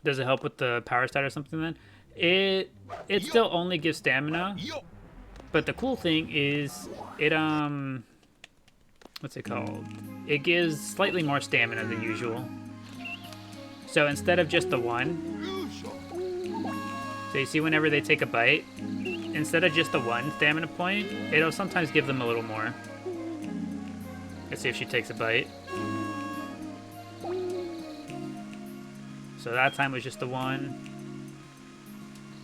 Does it help with the power stat or something then? It still only gives stamina, but the cool thing is it what's it called? It gives slightly more stamina than usual. So instead of just the one, so you see whenever they take a bite, instead of just the 1 stamina point, it'll sometimes give them a little more. Let's see if she takes a bite. So that time was just the 1.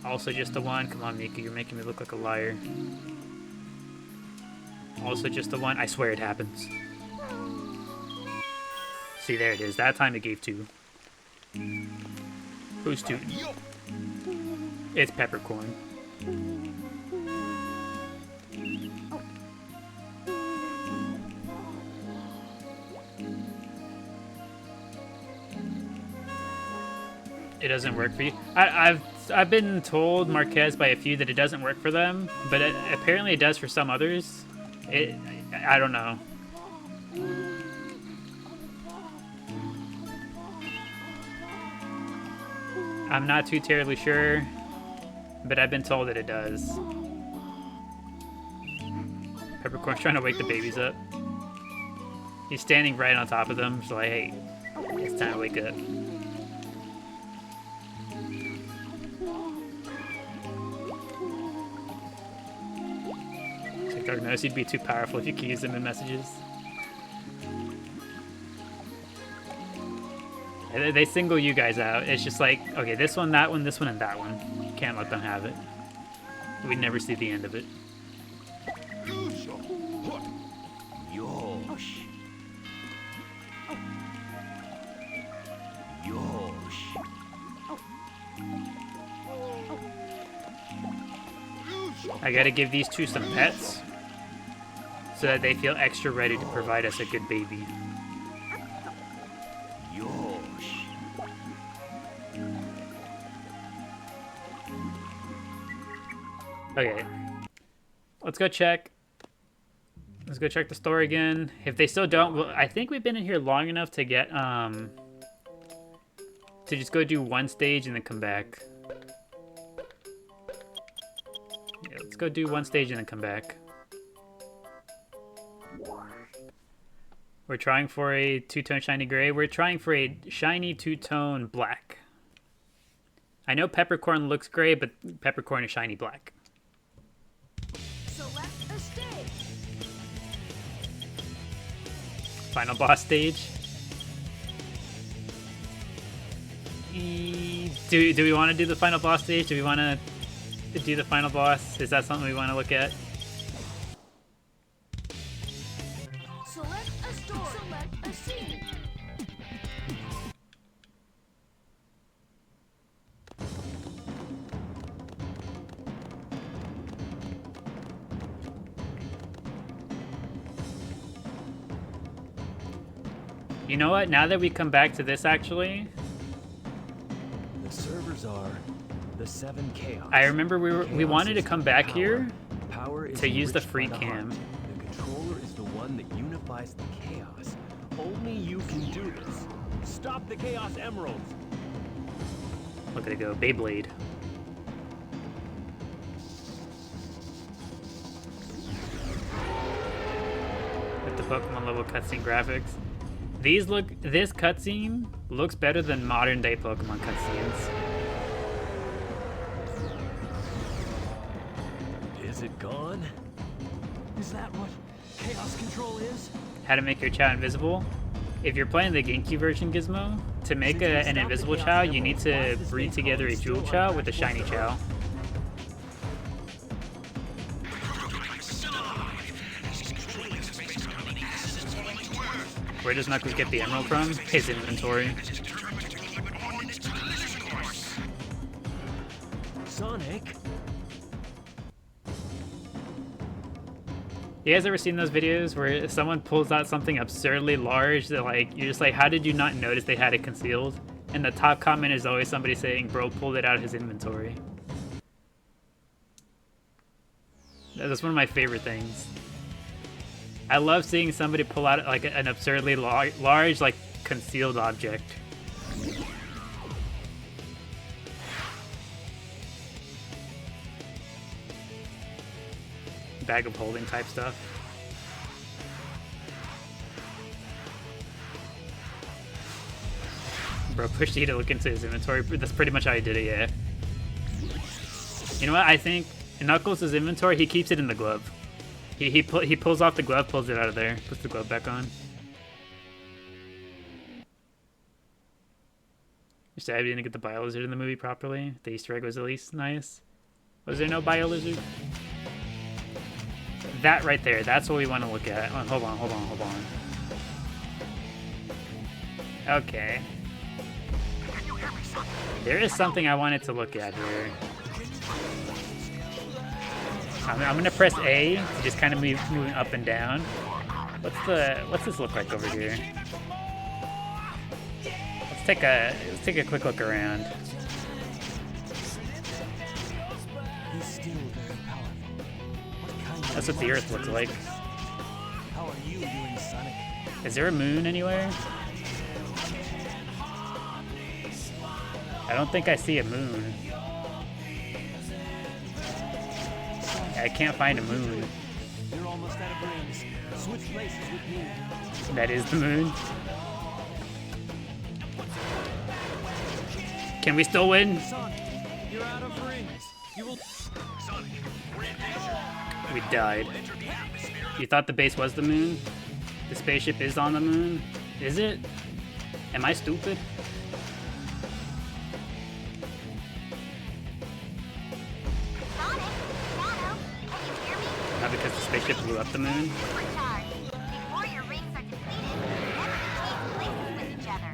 Also just the 1. Come on, Miku, you're making me look like a liar. Also just the 1. I swear it happens. See, there it is. That time it gave 2. Who's 2? It's Peppercorn. It doesn't work for you. I've been told, Marquez, by a few that it doesn't work for them, but apparently it does for some others. I don't know. I'm not too terribly sure, but I've been told that it does. Peppercorn's trying to wake the babies up. He's standing right on top of them, so like, hey, it's time to wake up. TikTok knows he'd be too powerful if you could use them in messages. They single you guys out. It's just like, okay, this one, that one, this one, and that one. Can't let them have it. We'd never see the end of it. Yosh. Yosh. I gotta give these two some pets so that they feel extra ready to provide us a good baby. Yosh. Okay. Let's go check. Let's go check the store again. If they still don't, well, I think we've been in here long enough to get, to just go do one stage and then come back. Yeah, let's go do one stage and then come back. We're trying for a two-tone shiny gray. We're trying for a shiny two-tone black. I know peppercorn looks gray, but peppercorn is shiny black. Select a stage. Final boss stage. Do we want to do the final boss stage? Do we want to do the final boss? Is that something we want to look at? Select a story. Select a scene. You know what? Now that we come back to this, actually, The servers are the 7 Chaos. I remember we wanted to come back here Power is to use the enriched free by the cam. heart. The controller is the one that unifies the chaos. Only you can do this. Stop the Chaos Emeralds. Look at it go, Beyblade. With the Pokemon level cutscene graphics. This cutscene looks better than modern day Pokemon cutscenes. Is it gone? Is that what Chaos Control is? How to make your Chao invisible. If you're playing the GameCube version, Gizmo, to make an invisible Chao, you need to breed together a Jewel Chao with a shiny Chao. Where does Knuckles get the emerald from? His inventory. Sonic? You guys ever seen those videos where someone pulls out something absurdly large that, like, you're just like, how did you not notice they had it concealed? And the top comment is always somebody saying, bro pulled it out of his inventory. That's one of my favorite things. I love seeing somebody pull out like an absurdly large, like, concealed object. Bag of holding type stuff. Bro pushed E to look into his inventory. That's pretty much how he did it, yeah. You know what? I think Knuckles' inventory, he keeps it in the glove. He pulls off the glove, pulls it out of there, puts the glove back on. You're sad we didn't get the Bio-Lizard in the movie properly. The Easter egg was at least nice. Was there no Bio-Lizard? That right there, that's what we want to look at. Oh, hold on. Okay. There is something I wanted to look at here. I'm gonna press A to just kind of moving up and down. What's this look like over here? Let's take a quick look around. He's still very powerful. What kind of That's what the Earth looks like. How are you doing, Sonic? Is there a moon anywhere? I don't think I see a moon. I can't find a moon. You're almost out of brains. Switch places with me. That is the moon. Can we still win? Sonic, you're out of rings. You will. Sonic, we're in danger. We died. Enter the atmosphere. You thought the base was the moon? The spaceship is on the moon? Is it? Am I stupid? Sonic, Shadow, can you hear me? Not because the spaceship blew up the moon? Supercharge. Before your rings are depleted, never change places with each other.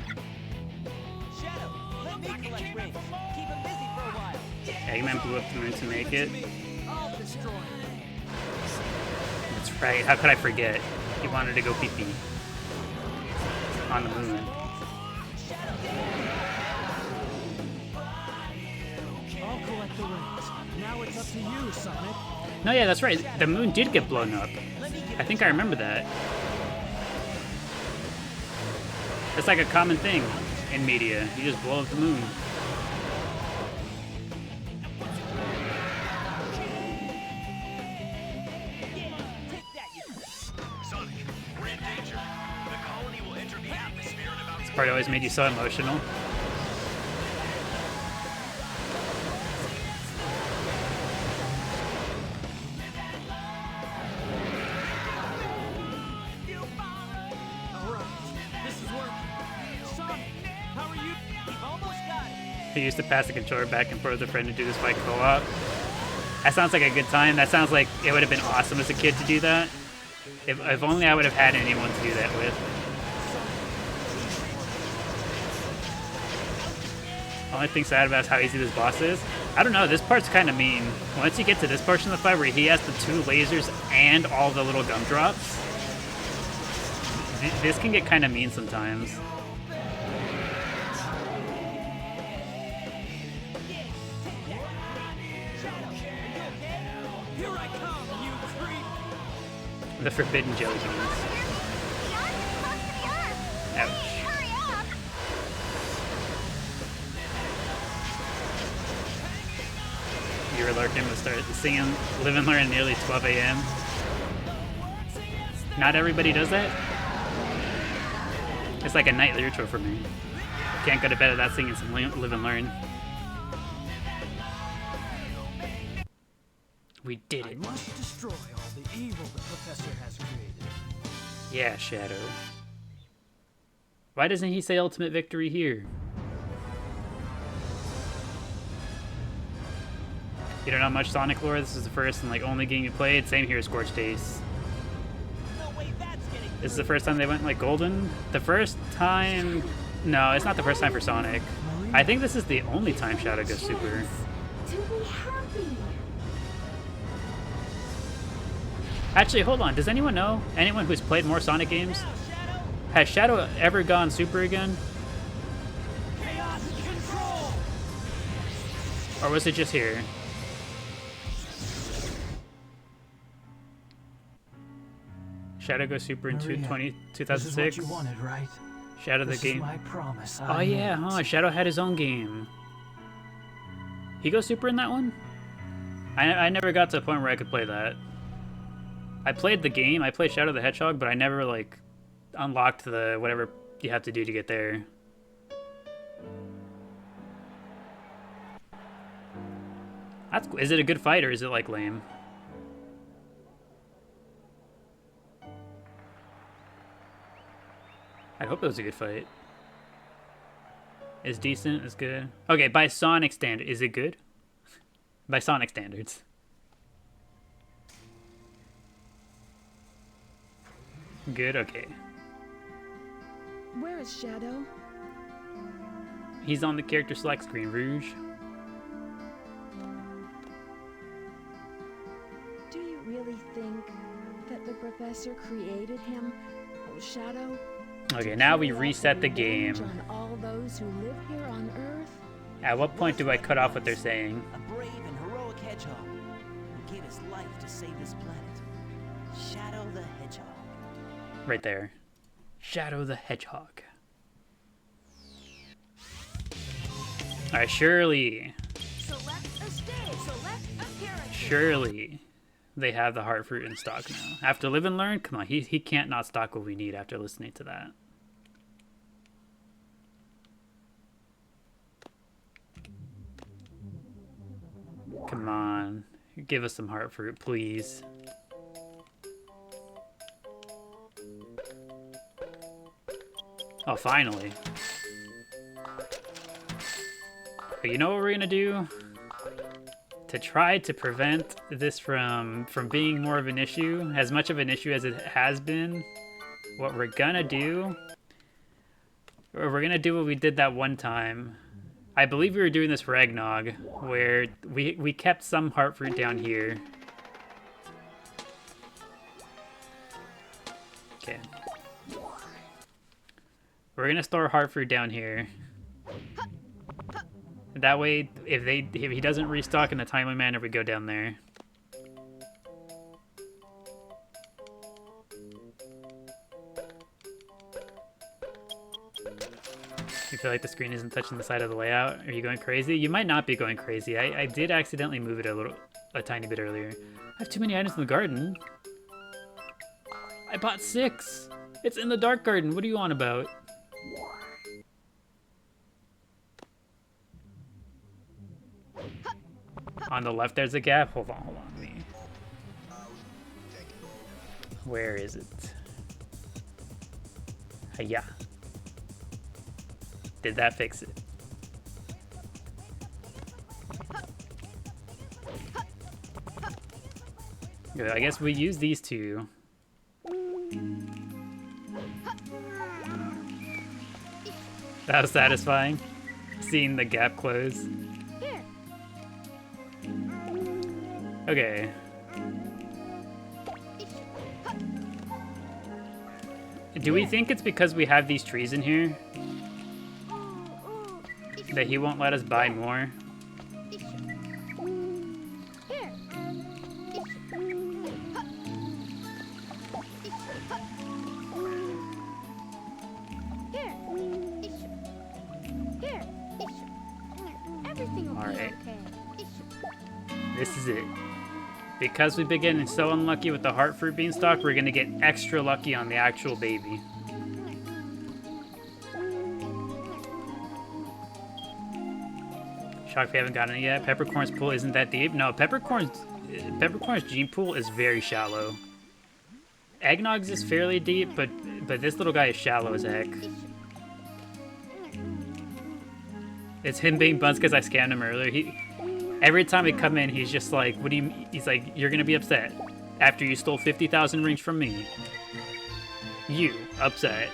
Shadow, let me collect rings. Keep him busy for a while. Eggman blew up the moon to make it. I'll destroy him. That's right. How could I forget? He wanted to go pee-pee. On the moon. I'll collect the rings. Now it's up to you, Sonic. No, yeah, that's right. The moon did get blown up. I think I remember that. It's like a common thing in media. You just blow up the moon. Sonic, we're in danger. The colony will enter the atmosphere in about This part always made you so emotional. Alright, this is working. Sonic, how are you? You've almost got it. He used to pass the controller back and forth with a friend to do this fight co-op. That sounds like a good time. That sounds like it would have been awesome as a kid to do that. If only I would have had anyone to do that with. Only thing sad about is how easy this boss is. I don't know, this part's kind of mean. Once you get to this portion of the fight where he has the 2 lasers and all the little gumdrops, this can get kind of mean sometimes. Here I come, you creep! The forbidden jelly beans. The Earth is close to the Earth. Ouch. Hurry up. You were lurking to start singing Live and Learn at nearly 12 a.m. Not everybody does that. It's like a nightly ritual for me. Can't go to bed without singing some Live and Learn. We did I it. must destroy all the evil the professor has created. Yeah, Shadow. Why doesn't he say ultimate victory here? You don't know much Sonic lore? This is the first and like only game you played? Same here as Scorched Ace. No way that's getting This is the first time they went like golden? The first time... No, it's not the first time for Sonic. I think this is the only time Shadow goes super. To be happy. Actually, hold on. Does anyone know? Anyone who's played more Sonic games? Has Shadow ever gone super again? Chaos control! Or was it just here? Shadow goes super in Maria, 2006? This is what you wanted, right? Shadow the This game. is my promise. Oh yeah, huh? Shadow had his own game. He goes super in that one? I never got to a point where I could play that. I played the game, I played Shadow the Hedgehog, but I never like unlocked the whatever you have to do to get there. That's cool. Is it a good fight or is it like lame? I hope it was a good fight. It's decent, it's good. Okay, by Sonic standard, is it good? By Sonic standards. Good, okay. Where is Shadow? He's on the character select screen, Rouge. him. Oh, Shadow. Okay, now we carry out reset the revenge game. on all those who live here on Earth. At what point do I cut off what they're saying? A brave and heroic hedgehog who gave his life to save this planet. Shadow the Hedgehog. Right there. Shadow the Hedgehog. Alright, surely. Select a stage. Select a character. Surely they have the heart fruit in stock now. After Live and Learn? Come on, he can't not stock what we need after listening to that. Come on. Give us some heart fruit, please. Oh, finally. But you know what we're gonna do? To try to prevent this from being more of an issue, as much of an issue as it has been, what we're gonna do, or we're gonna do what we did that one time. I believe we were doing this for eggnog, where we kept some heart fruit down here. Okay. We're gonna store heart fruit down here. That way, if he doesn't restock in a timely manner, we go down there. You feel like the screen isn't touching the side of the layout? Are you going crazy? You might not be going crazy. I did accidentally move it a tiny bit earlier. I have too many items in the garden. I bought 6. It's in the dark garden. What are you on about? On the left, there's a gap. Hold on. Where is it? Yeah. Did that fix it? Good, I guess we use these two. That was satisfying. Seeing the gap close. Okay. Do we think it's because we have these trees in here that he won't let us buy more? Everything will All be right. okay. This is it. Because we've been getting so unlucky with the heart fruit beanstalk, we're gonna get extra lucky on the actual baby. Shocked we haven't gotten it yet. Peppercorn's pool isn't that deep. No, Peppercorn's gene pool is very shallow. Eggnog's is fairly deep, but this little guy is shallow as heck. It's him being buzzed because I scammed him earlier. Every time we come in, he's just like, what do you, he's like, you're gonna be upset after you stole 50,000 rings from me. You upset.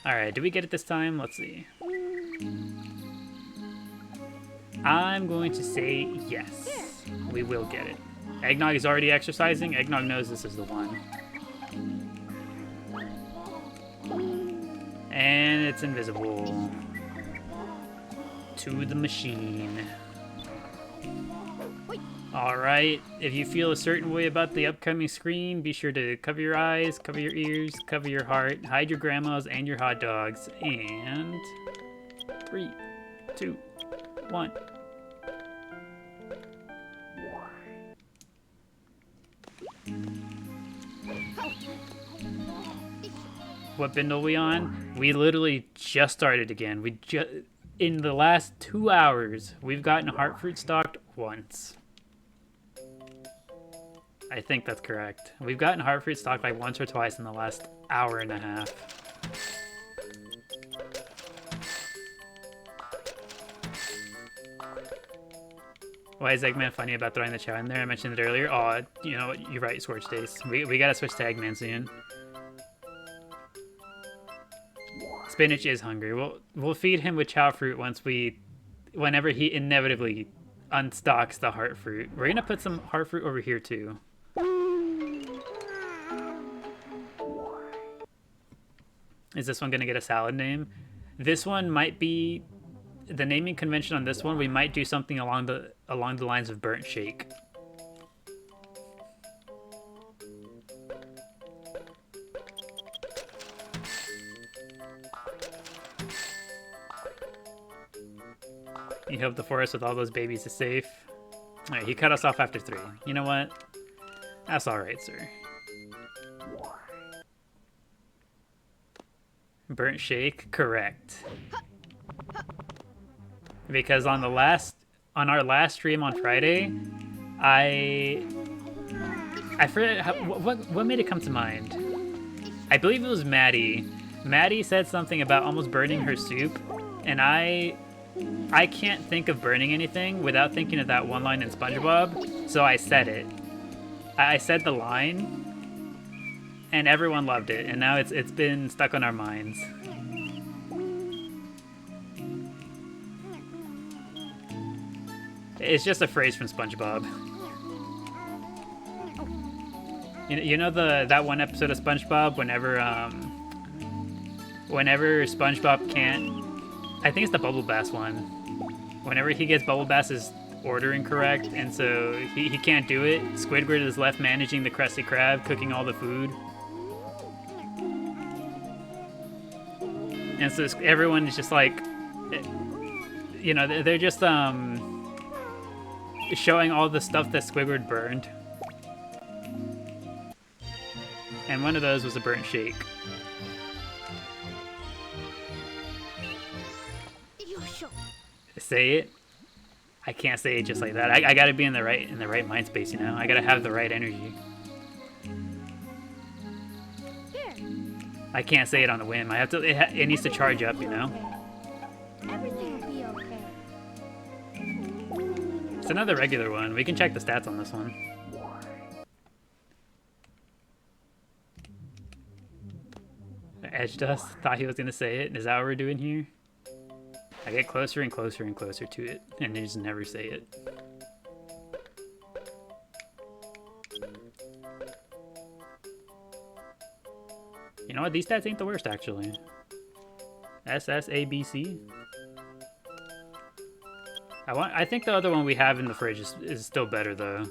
Alright, do we get it this time? Let's see. I'm going to say yes. We will get it. Eggnog is already exercising. Eggnog knows this is the one. And it's invisible. To the machine. Alright, if you feel a certain way about the upcoming screen, be sure to cover your eyes, cover your ears, cover your heart, hide your grandmas and your hot dogs, and 3, 2, 1. What bindle we on? We literally just started again. In the last 2 hours, we've gotten heart fruit stocked once. I think that's correct. We've gotten heart fruit stocked like once or twice in the last hour and a half. Why is Eggman funny about throwing the Chao in there? I mentioned it earlier. Oh, you know what? You're right, Scorch Days. We gotta switch to Eggman soon. Spinach is hungry. We'll feed him with Chao fruit whenever he inevitably unstocks the heart fruit. We're gonna put some heart fruit over here too. Is this one gonna get a salad name? This one might be the naming convention on this one. We might do something along the lines of burnt shake. You hope the forest with all those babies is safe. Alright, he cut us off after 3. You know what? That's alright, sir. Burnt shake? Correct. Because on our last stream on Friday, I forget what made it come to mind. I believe it was Maddie. Maddie said something about almost burning her soup, and I can't think of burning anything without thinking of that one line in SpongeBob, so I said it. I said the line, and everyone loved it, and now it's been stuck on our minds. It's just a phrase from SpongeBob. You know that one episode of SpongeBob whenever SpongeBob can't, I think it's the Bubble Bass one. Whenever he gets Bubble Bass's order incorrect, and so he can't do it, Squidward is left managing the Krusty Krab, cooking all the food. And so everyone is just like, you know, they're just showing all the stuff that Squidward burned. And one of those was a burnt shake. Say it. I can't say it just like that. I gotta be in the right mind space, you know. I gotta have the right energy. I can't say it on a whim. I have to. It needs to charge up, you know. Everything will be okay. It's another regular one. We can check the stats on this one. Edged us. Thought he was gonna say it. Is that what we're doing here? I get closer and closer and closer to it, and they just never say it. You know what? These stats ain't the worst, actually. SA2B. I think the other one we have in the fridge is still better, though.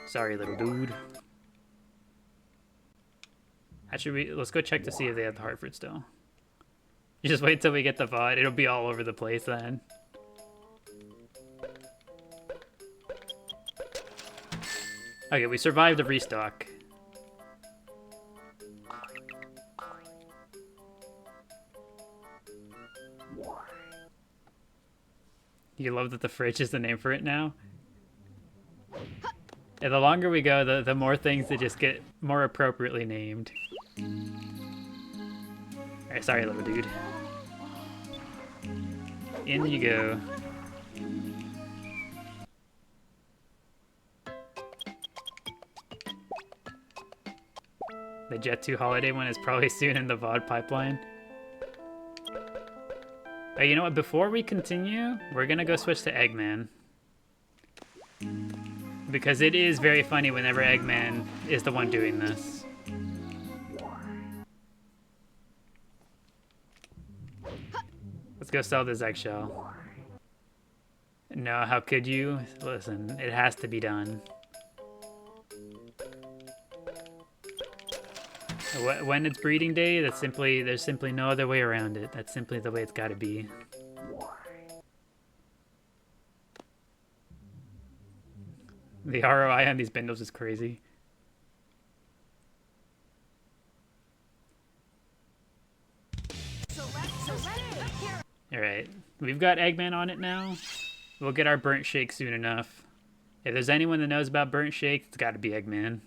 Sorry, little dude. Actually, let's go check to see if they have the heart fruit still. You just wait till we get the VOD. It'll be all over the place then. Okay, we survived a restock. You love that the fridge is the name for it now? Yeah, the longer we go, the more things that just get more appropriately named. Alright, sorry, little dude. In you go. The Jet 2 holiday one is probably soon in the VOD pipeline. Hey, you know what? Before we continue, we're gonna go switch to Eggman. Because it is very funny whenever Eggman is the one doing this. Let's go sell this eggshell. No, how could you? Listen, it has to be done. When it's breeding day, there's simply no other way around it. That's simply the way it's gotta be. The ROI on these bindles is crazy. Alright, we've got Eggman on it now. We'll get our burnt shake soon enough. If there's anyone that knows about burnt shake, it's gotta be Eggman.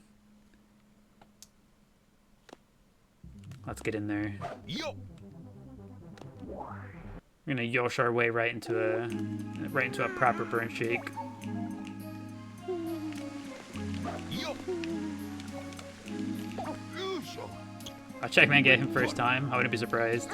Let's get in there. Yo. We're gonna yosh our way right into a proper burnt shake. Yo. I'll check man get him first time. I wouldn't be surprised.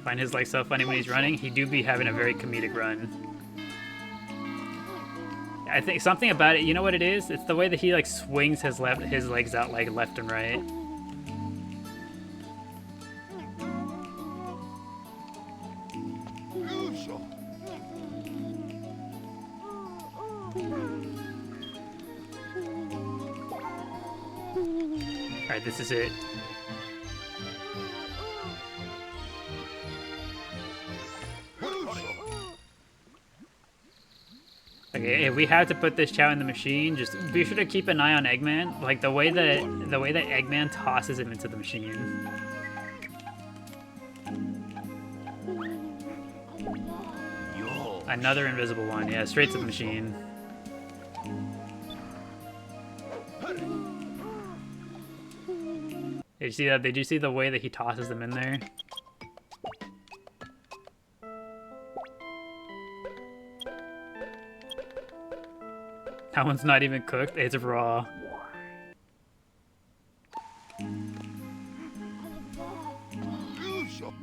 Find his like so funny when he's running. He do be having a very comedic run. I think something about it, you know what it is? It's the way that he like swings his legs out like left and right. Alright, this is it. Okay, if we have to put this Chao in the machine, just be sure to keep an eye on Eggman. Like the way that Eggman tosses him into the machine. Yo. Another invisible one, yeah, straight to the machine. Did you see that? Did you see the way that he tosses them in there? That one's not even cooked, it's raw.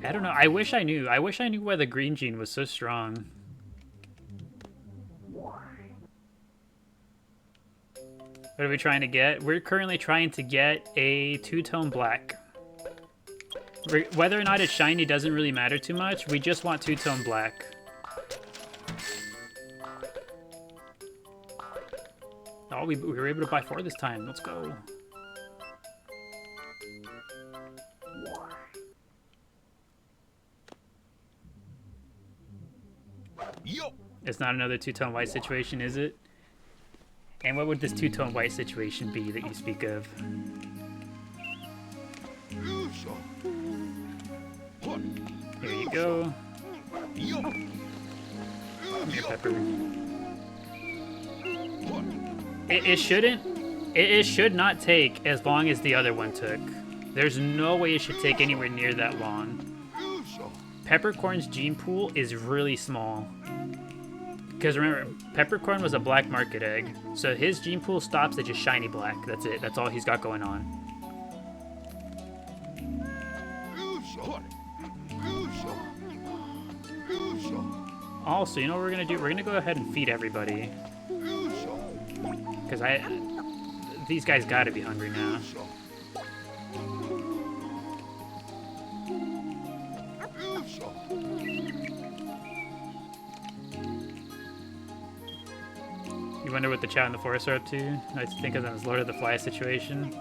I don't know, I wish I knew. I wish I knew why the green gene was so strong. What are we trying to get? We're currently trying to get a two-tone black. Whether or not it's shiny doesn't really matter too much. We just want two-tone black. Oh, we were able to buy 4 this time. Let's go. Yo. It's not another two-tone white situation, is it? And what would this two-tone white situation be that you speak of? Here you go. Come here, Pepper. It shouldn't. It should not take as long as the other one took. There's no way it should take anywhere near that long. Peppercorn's gene pool is really small. Because remember, Peppercorn was a black market egg, so his gene pool stops at just shiny black. That's it. That's all he's got going on. Also, you know what we're gonna do? We're gonna go ahead and feed everybody. Because these guys gotta be hungry now. You wonder what the Chao and the Forest are up to? I think of them as Lord of the Flies situation.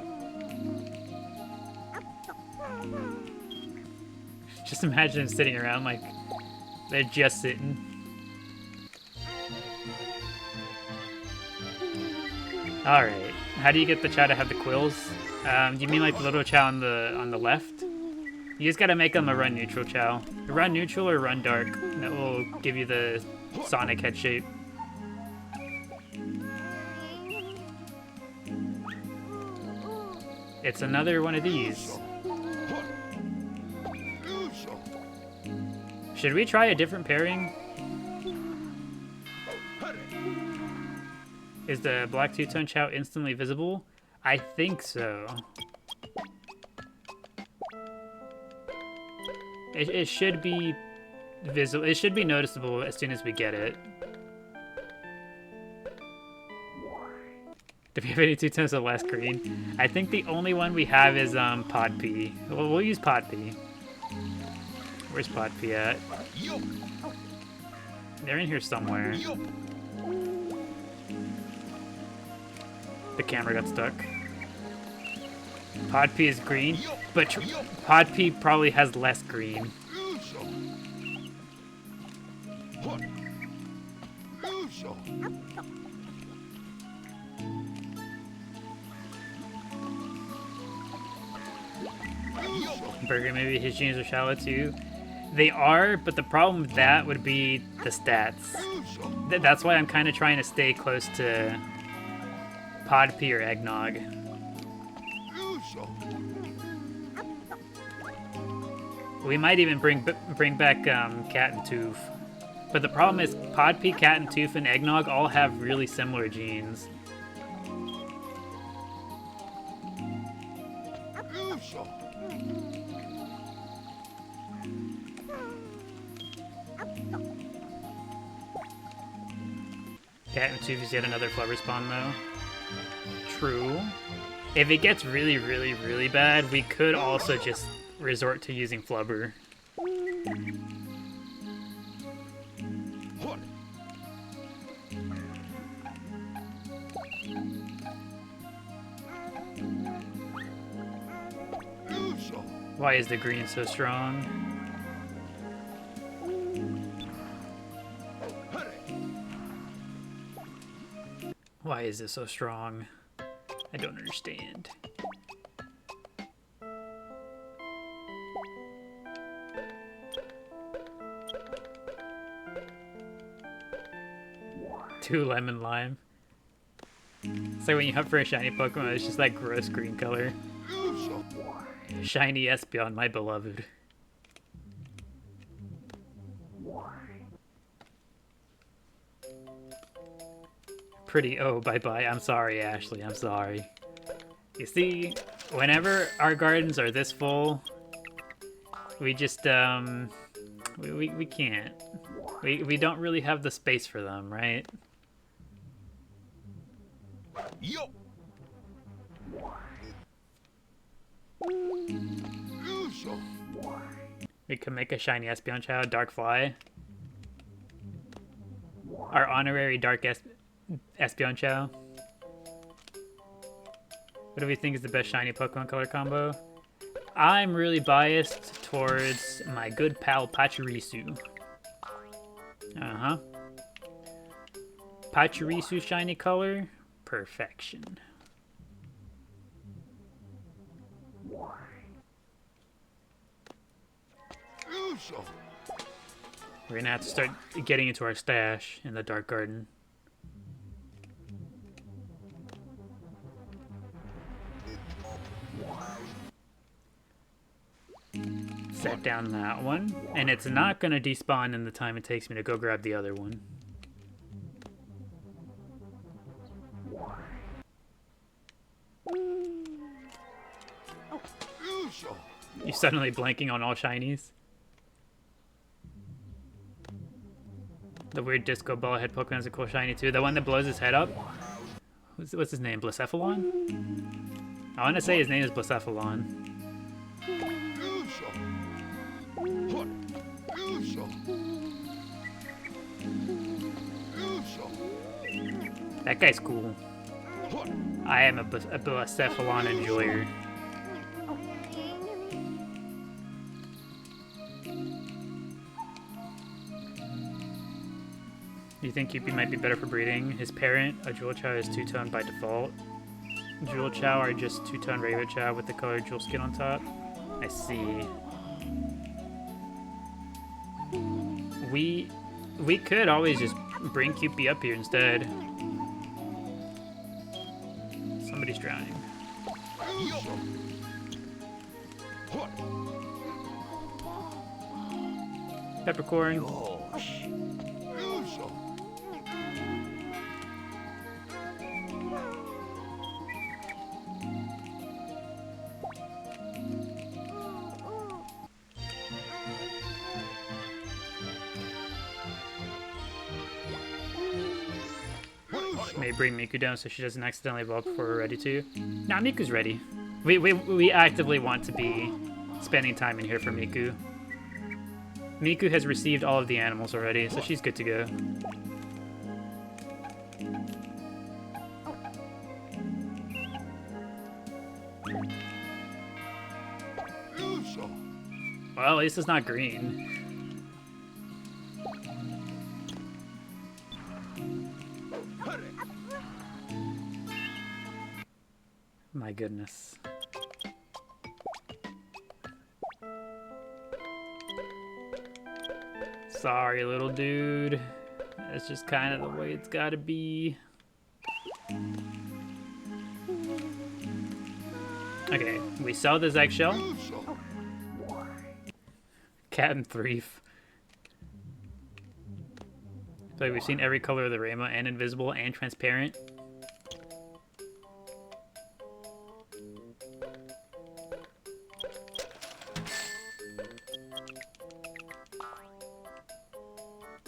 Just imagine them sitting around like they're just sitting. Alright, how do you get the Chao to have the quills? You mean like the little Chao on the left? You just gotta make them a run neutral Chao. Run neutral or run dark. That will give you the Sonic head shape. It's another one of these. Should we try a different pairing? Is the black two-tone Chao instantly visible? I think so. It should be visible. It should be noticeable as soon as we get it. Do we have any two-tones of less green? I think the only one we have is Pod P. We'll use Pod P. Where's Pod P at? They're in here somewhere. The camera got stuck. Pod P is green, but Pod P probably has less green. Burger, maybe his genes are shallow too. They are, but the problem with that would be the stats. That's why I'm kind of trying to stay close to Pod P or Eggnog. We might even bring back Cat and Tooth. But the problem is Pod P, Cat and Tooth, and Eggnog all have really similar genes. Cat and Tooth is yet another flubber spawn though. True. If it gets really, really, really bad, we could also just resort to using flubber. Why is the green so strong? Why is it so strong? I don't understand. Two lemon lime. It's like when you hunt for a shiny Pokemon, it's just that gross green color. Shiny Espeon, my beloved. Pretty, oh, bye-bye. I'm sorry, Ashley, I'm sorry. You see, whenever our gardens are this full, we just, we can't. We don't really have the space for them, right? Yo. We can make a shiny Espeon Chao, Dark Fly. Our honorary Dark Espeon Chao. What do we think is the best shiny Pokemon color combo? I'm really biased towards my good pal Pachirisu. Uh-huh. Pachirisu shiny color, perfection. We're gonna have to start getting into our stash in the Dark Garden. Set down that one, and it's not gonna despawn in the time it takes me to go grab the other one. You suddenly blanking on all shinies? The weird disco ball head Pokemon is a cool shiny too. The one that blows his head up? What's his name? Blacephalon? I want to say his name is Blacephalon. That guy's cool. I am a Blacephalon enjoyer. Do you think Cupid might be better for breeding? His parent, a Jewel Chao, is two-tone by default. Jewel Chao are just two-tone regular Chao with the colored jewel skin on top. I see. We could always just bring Cupid up here instead. Somebody's drowning. Peppercorn. May bring Miku down so she doesn't accidentally evolve before we're ready to. Nah, Miku's ready. We actively want to be spending time in here for Miku. Miku has received all of the animals already, so she's good to go. Well, at least it's not green. My goodness. Sorry, little dude. That's just kind of the way it's gotta be. Okay, we sell this eggshell. Cat and Threef. So like we've seen every color of the rainbow, and invisible and transparent.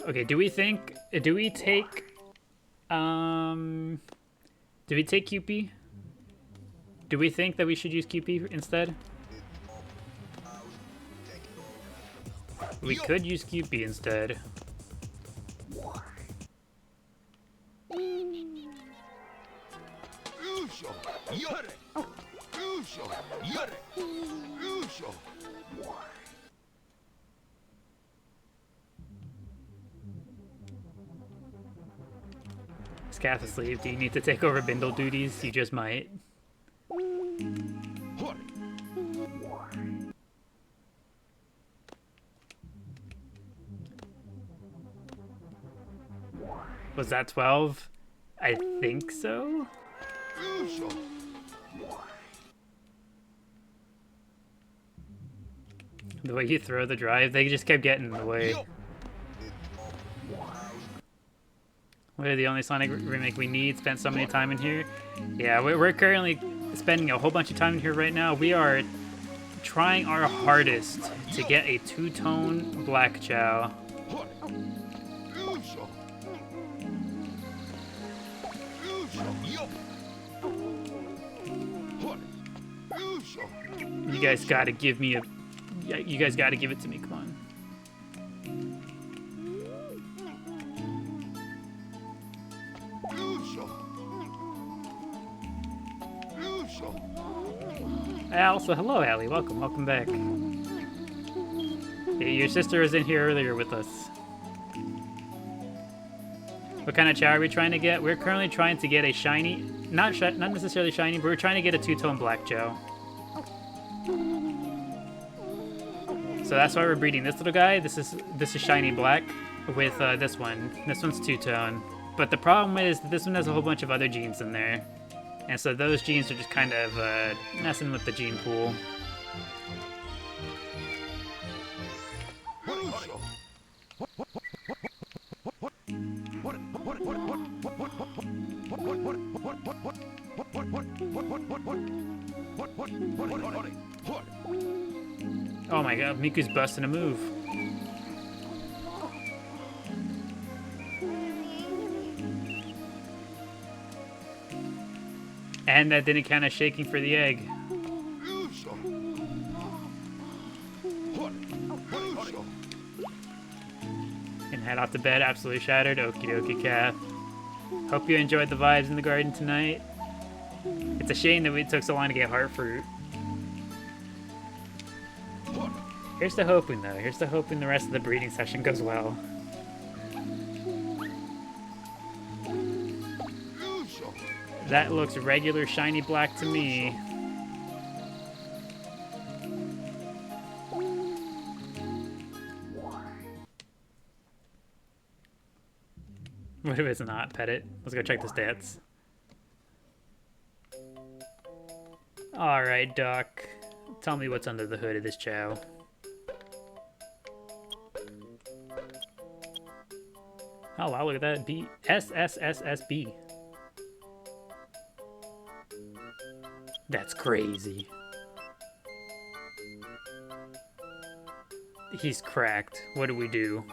Okay, do we take Do we take QP? Do we think that we should use QP instead? We could use QP instead. Scath asleep. Do you need to take over Bindle duties? You just might. Was that 12? I think so. The way you throw the drive, they just kept getting in the way. We're the only Sonic remake we need. Spent so many time in here. Yeah, we're currently spending a whole bunch of time in here right now. We are trying our hardest to get a two-tone black Chao. You guys gotta give me a... You guys gotta give it to me, come on. Also, hello, Allie. Welcome back. Your sister was in here earlier with us. What kind of Chao are we trying to get? We're currently trying to get a shiny, not necessarily shiny, but we're trying to get a two-tone black Chao. So that's why we're breeding this little guy. This is shiny black with this one. This one's two-tone. But the problem is that this one has a whole bunch of other genes in there. And so those genes are just kind of messing with the gene pool. Oh my god, Miku's busting a move. And that didn't count as shaking for the egg. And head off to bed, absolutely shattered. Okie dokie, Kath. Hope you enjoyed the vibes in the garden tonight. It's a shame that it took so long to get heart fruit. Here's to hoping, though. Here's to hoping the rest of the breeding session goes well. That looks regular shiny black to me. What if it's not? Pet it. Let's go check the stats. Alright, Doc. Tell me what's under the hood of this Chao. Oh wow, look at that. SSSSB. That's crazy. He's cracked. What do we do?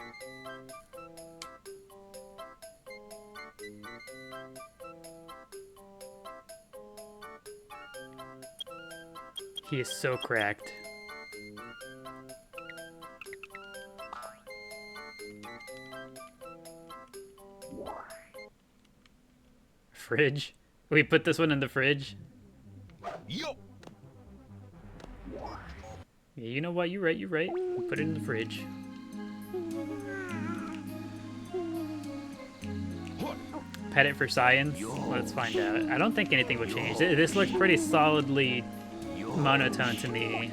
He is so cracked. Fridge? We put this one in the fridge? Yo. Yeah, you know what? You're right, you're right. We'll put it in the fridge. Pet it for science? Let's find out. I don't think anything will change. This looks pretty solidly monotone to me.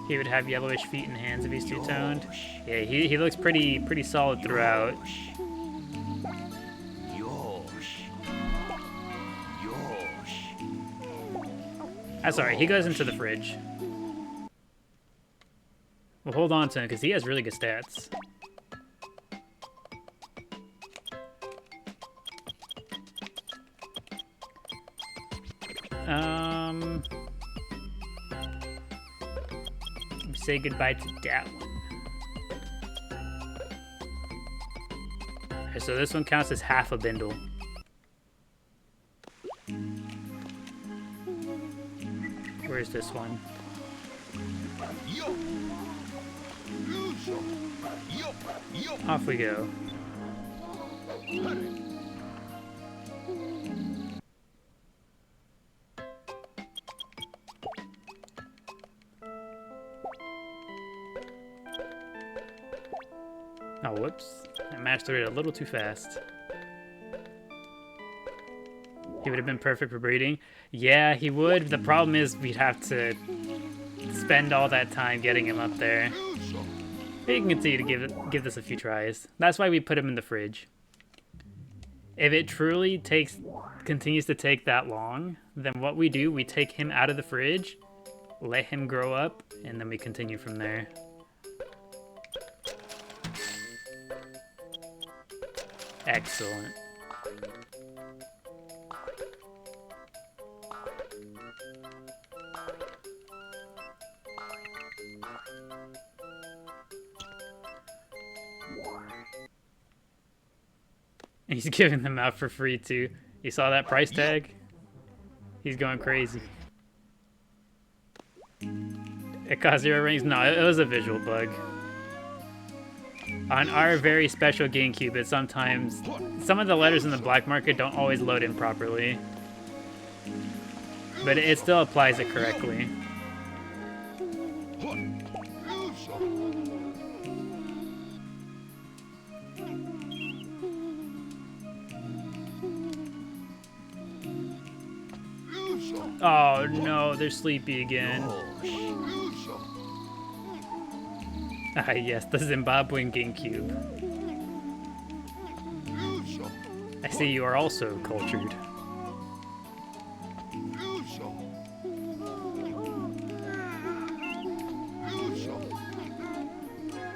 He would have yellowish feet and hands if he's two-toned. Yeah, he looks pretty solid throughout. That's alright, he goes into the fridge. We'll hold on to him because he has really good stats. say goodbye to that one. Okay, so this one counts as half a bindle. Where's this one? Yo. Yo. Yo. Off we go. Oh, whoops. I mashed through it a little too fast. He would have been perfect for breeding. Yeah, he would. The problem is we'd have to spend all that time getting him up there. We can continue to give this a few tries. That's why we put him in the fridge. If it truly continues to take that long, then what we do, we take him out of the fridge, let him grow up, and then we continue from there. Excellent. He's giving them out for free too. You saw that price tag? He's going crazy. It cost 0 rings? No, it was a visual bug. On our very special GameCube, it sometimes... Some of the letters in the black market don't always load in properly. But it still applies it correctly. Oh no, they're sleepy again. Ah yes, the Zimbabwean GameCube. I see you are also cultured.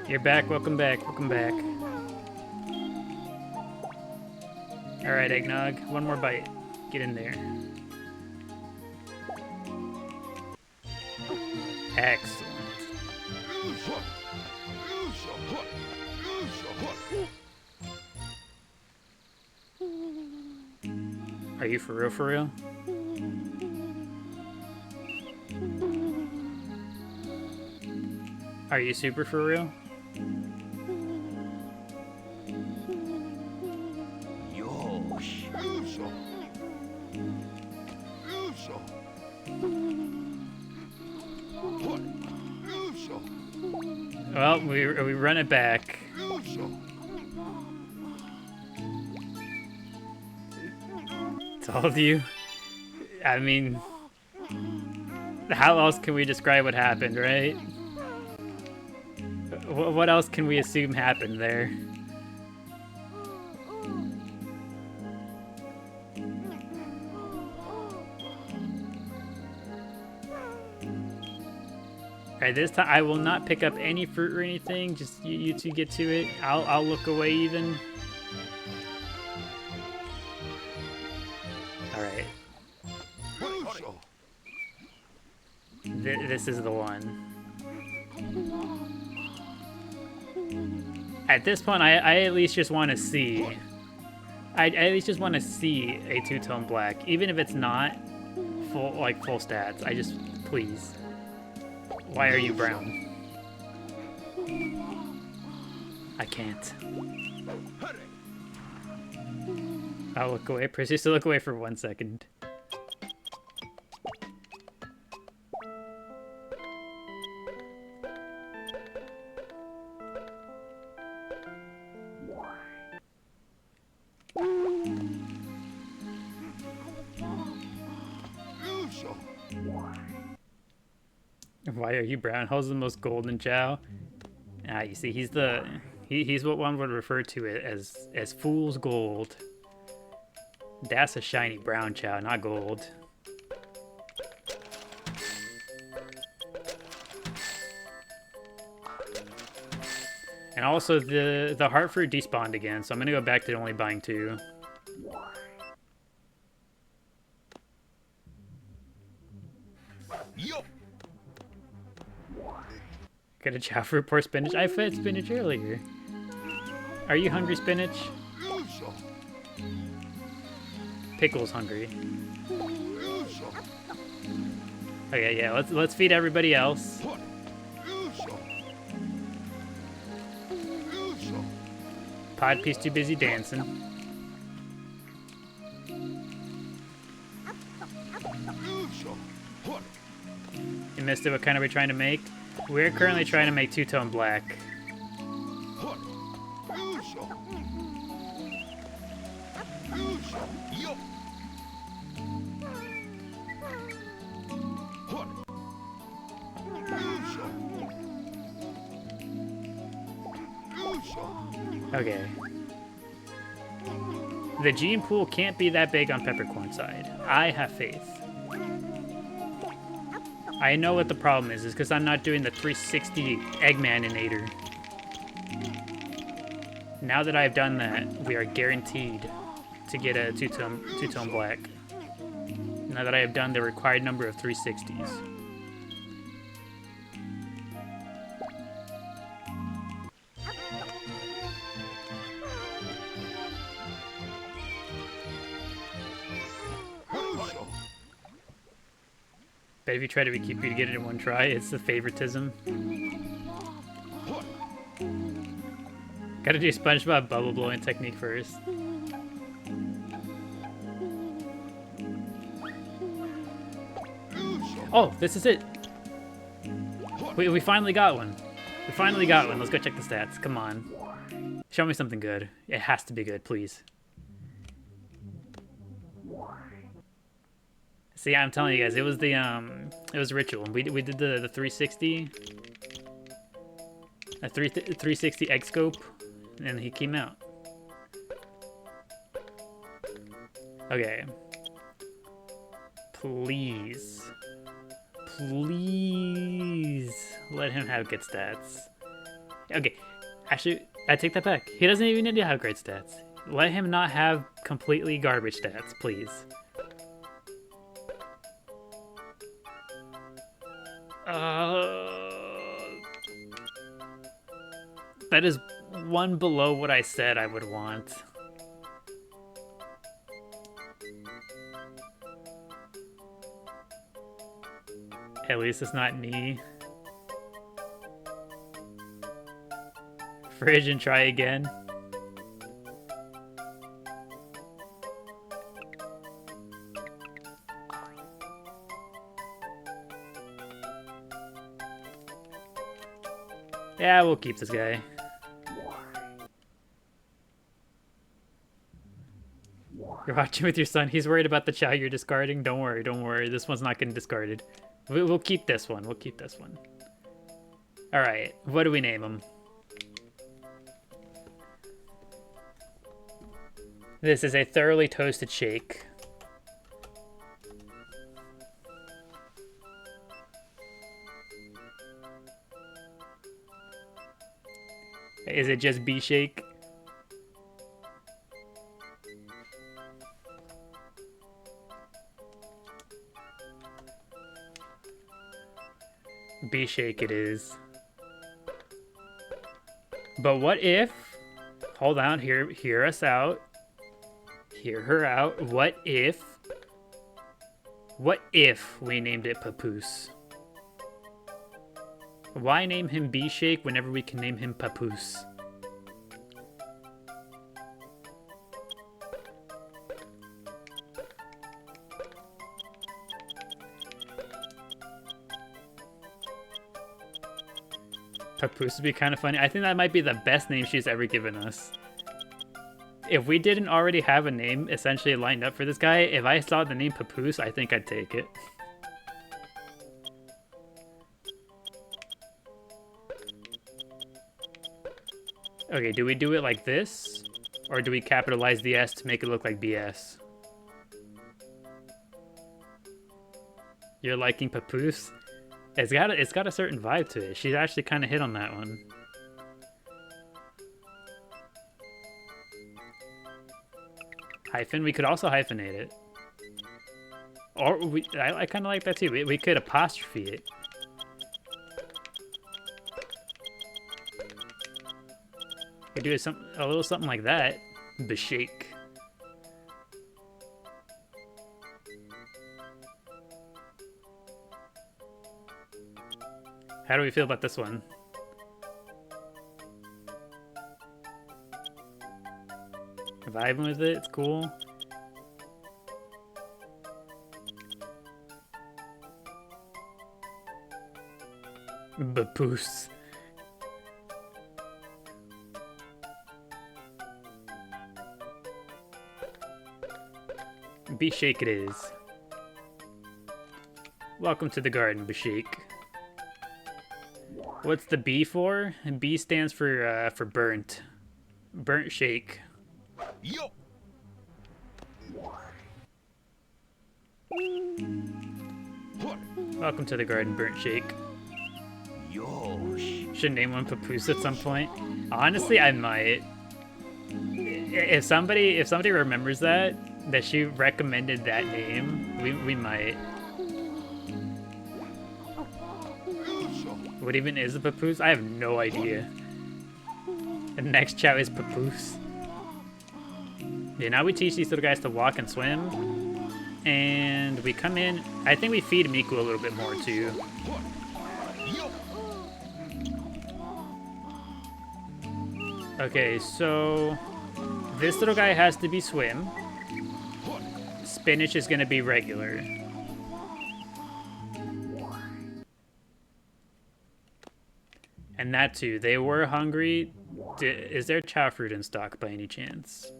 You're back, welcome back, welcome back. Alright, Eggnog, one more bite. Get in there. Excellent. Are you for real, for real? Are you super for real? Well, we run it back. Told you. I mean, how else can we describe what happened, right? What else can we assume happened there? Alright, this time I will not pick up any fruit or anything. Just you two get to it. I'll look away even. Alright. This is the one. At this point, I at least just want to see. I at least just want to see a two-tone black, even if it's not full stats. I just, please. Why are you brown? I can't. I'll look away. Proceed to look away for 1 second. Why are you brown? How's the most golden Chao? Ah, you see, he's what one would refer to it as fool's gold. That's a shiny brown Chao, not gold. And also the heart fruit despawned again, so I'm gonna go back to only buying 2. Yo. Get a chow fruit, pour spinach. I fed spinach earlier. Are you hungry, spinach? Pickle's hungry. Okay, yeah, let's feed everybody else. Podpiece too busy dancing. You missed it. What kind are we trying to make? We're currently trying to make two-tone black. Okay. The gene pool can't be that big on peppercorn side. I have faith. I know what the problem is because I'm not doing the 360 Eggmaninator. Now that I've done that, we are guaranteed to get a two-tone black. Now that I have done the required number of 360s. But if you try to keep you to get it in one try, it's the favoritism. Gotta do SpongeBob bubble blowing technique first. Oh, this is it. We finally got one. We finally got one. Let's go check the stats. Come on. Show me something good. It has to be good, please. See, I'm telling you guys, it was Ritual. We did the 360, a 360 egg scope, and he came out. Okay. Please let him have good stats. Okay, actually, I take that back. He doesn't even need to have great stats. Let him not have completely garbage stats, please. That is one below what I said I would want. At least it's not knee. Fridge and try again. Yeah, we'll keep this guy. You're watching with your son. He's worried about the chow you're discarding. Don't worry, don't worry. This one's not getting discarded. We'll keep this one. We'll keep this one. All right. What do we name him? This is a thoroughly toasted shake. Is it just B shake? B shake it is. But what if, hold on, hear us out. Hear her out. What if we named it Papoose? Why name him B shake whenever we can name him Papoose? Papoose would be kind of funny. I think that might be the best name she's ever given us. If we didn't already have a name essentially lined up for this guy, if I saw the name Papoose, I think I'd take it. Okay, do we do it like this? Or do we capitalize the S to make it look like BS? You're liking Papoose? It's got a certain vibe to it. She's actually kind of hit on that one. Hyphen, we could also hyphenate it. Or I kind of like that too. We could apostrophe it. We do a little something like that. Bashake. How do we feel about this one? Vibing with it, it's cool. Bapoose. Bashake it is. Welcome to the garden, Bashake. What's the B for? B stands for burnt. Burnt shake. Yo. Welcome to the garden, burnt shake. Yosh. Should name one Papoose at some point. Honestly, I might. If somebody remembers that she recommended that name, we might. What even is a Papoose? I have no idea. The next Chao is Papoose. Yeah, now we teach these little guys to walk and swim. And we come in, I think we feed Miku a little bit more too. Okay, so this little guy has to be swim. Spinach is gonna be regular. And that too, they were hungry. Is there Chao fruit in stock by any chance?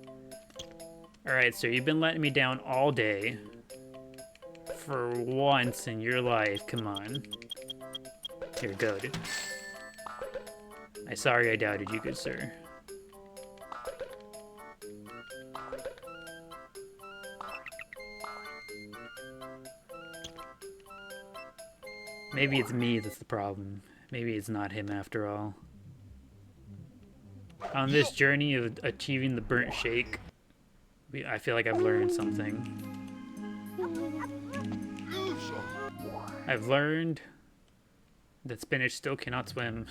Alright, so you've been letting me down all day. For once in your life, come on. Here, go, dude. I'm sorry I doubted you, good sir. Maybe it's me that's the problem. Maybe it's not him after all. On this journey of achieving the burnt shake, I feel like I've learned something. I've learned that spinach still cannot swim.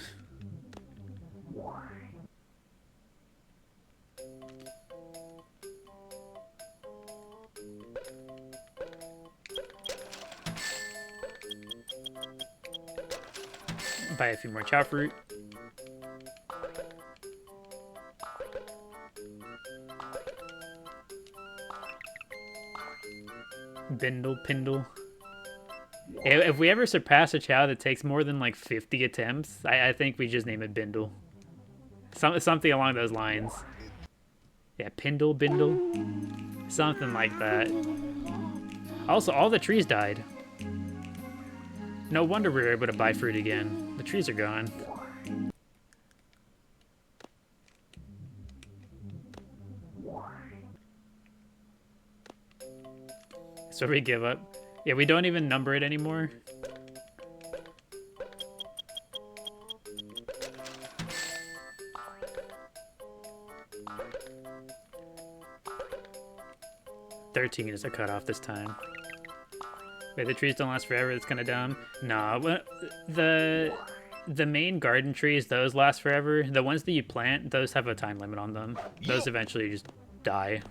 Buy a few more Chao fruit. Bindle, Pindle. If we ever surpass a Chao that takes more than like 50 attempts, I think we just name it Bindle. Something along those lines. Yeah, Pindle, Bindle. Something like that. Also, all the trees died. No wonder we were able to buy fruit again. The trees are gone. So we give up. Yeah, we don't even number it anymore. $13 is a cutoff this time. Wait, the trees don't last forever, that's kind of dumb. Nah, the main garden trees, those last forever. The ones that you plant, those have a time limit on them. Those eventually just die.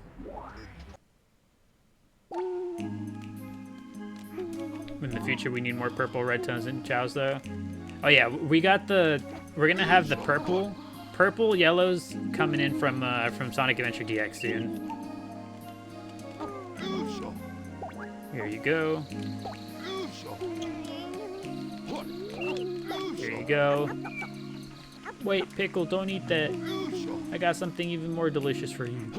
In the future, we need more purple red tones in Chaos, though. Oh yeah, we're gonna have the purple yellows coming in from Sonic Adventure DX soon. Here you go. Here you go. Wait, Pickle, don't eat that. I got something even more delicious for you.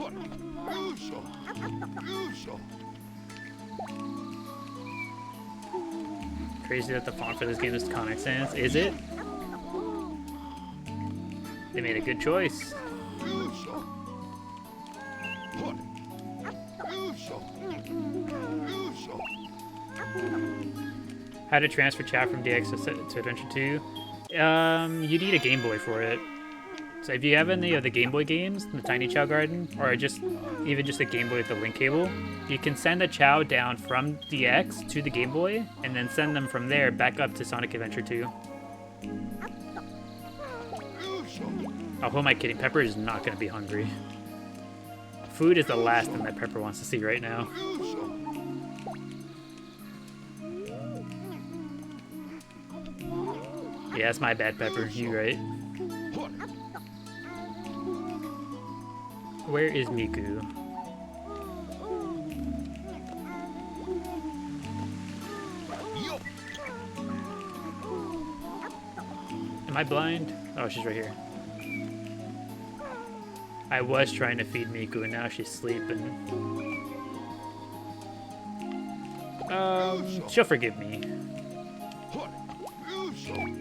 Crazy that the font for this game is Comic Sans. Is it? They made a good choice. How to transfer chat from DX to Adventure 2? You need a Game Boy for it. So if you have any of the Game Boy games, the Tiny Chao Garden, or even just a Game Boy with the link cable, you can send a Chao down from DX to the Game Boy, and then send them from there back up to Sonic Adventure 2. Oh, who am I kidding? Pepper is not gonna be hungry. Food is the last thing that Pepper wants to see right now. Yeah, that's my bad, Pepper. You right. Where is Miku? Am I blind? Oh, she's right here. I was trying to feed Miku and now she's sleeping. She'll forgive me.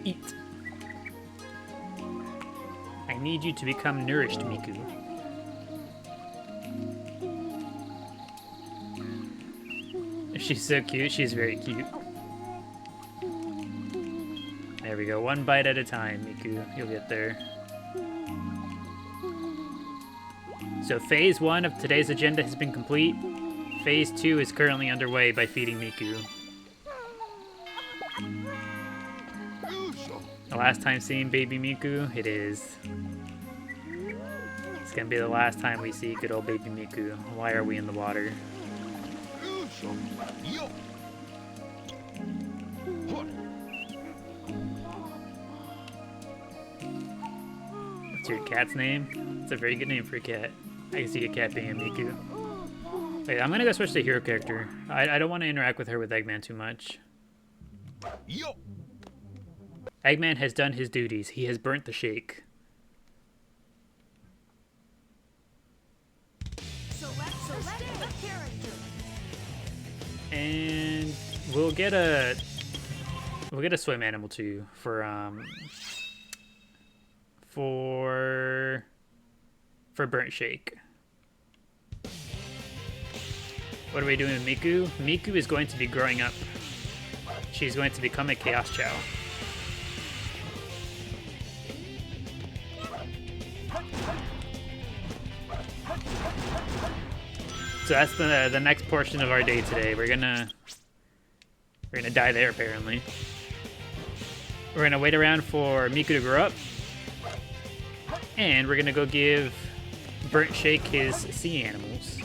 Eat. I need you to become nourished, Miku. She's so cute. She's very cute. There we go. One bite at a time, Miku. You'll get there. So phase 1 of today's agenda has been complete. Phase 2 is currently underway by feeding Miku. The last time seeing baby Miku, it is. It's gonna be the last time we see good old baby Miku. Why are we in the water? What's your cat's name? It's a very good name for a cat. I can see a cat being a Miku. Wait, I'm gonna go switch to hero character. I don't want to interact with her with Eggman too much. Eggman has done his duties. He has burnt the shake. Select a character. And we'll get a swim animal too for burnt shake. What are we doing with Miku? Miku is going to be growing up. She's going to become a Chaos Chao. So that's the next portion of our day today. We're gonna die there apparently. We're gonna wait around for Miku to grow up, and we're gonna go give Burnt Shake his sea animals.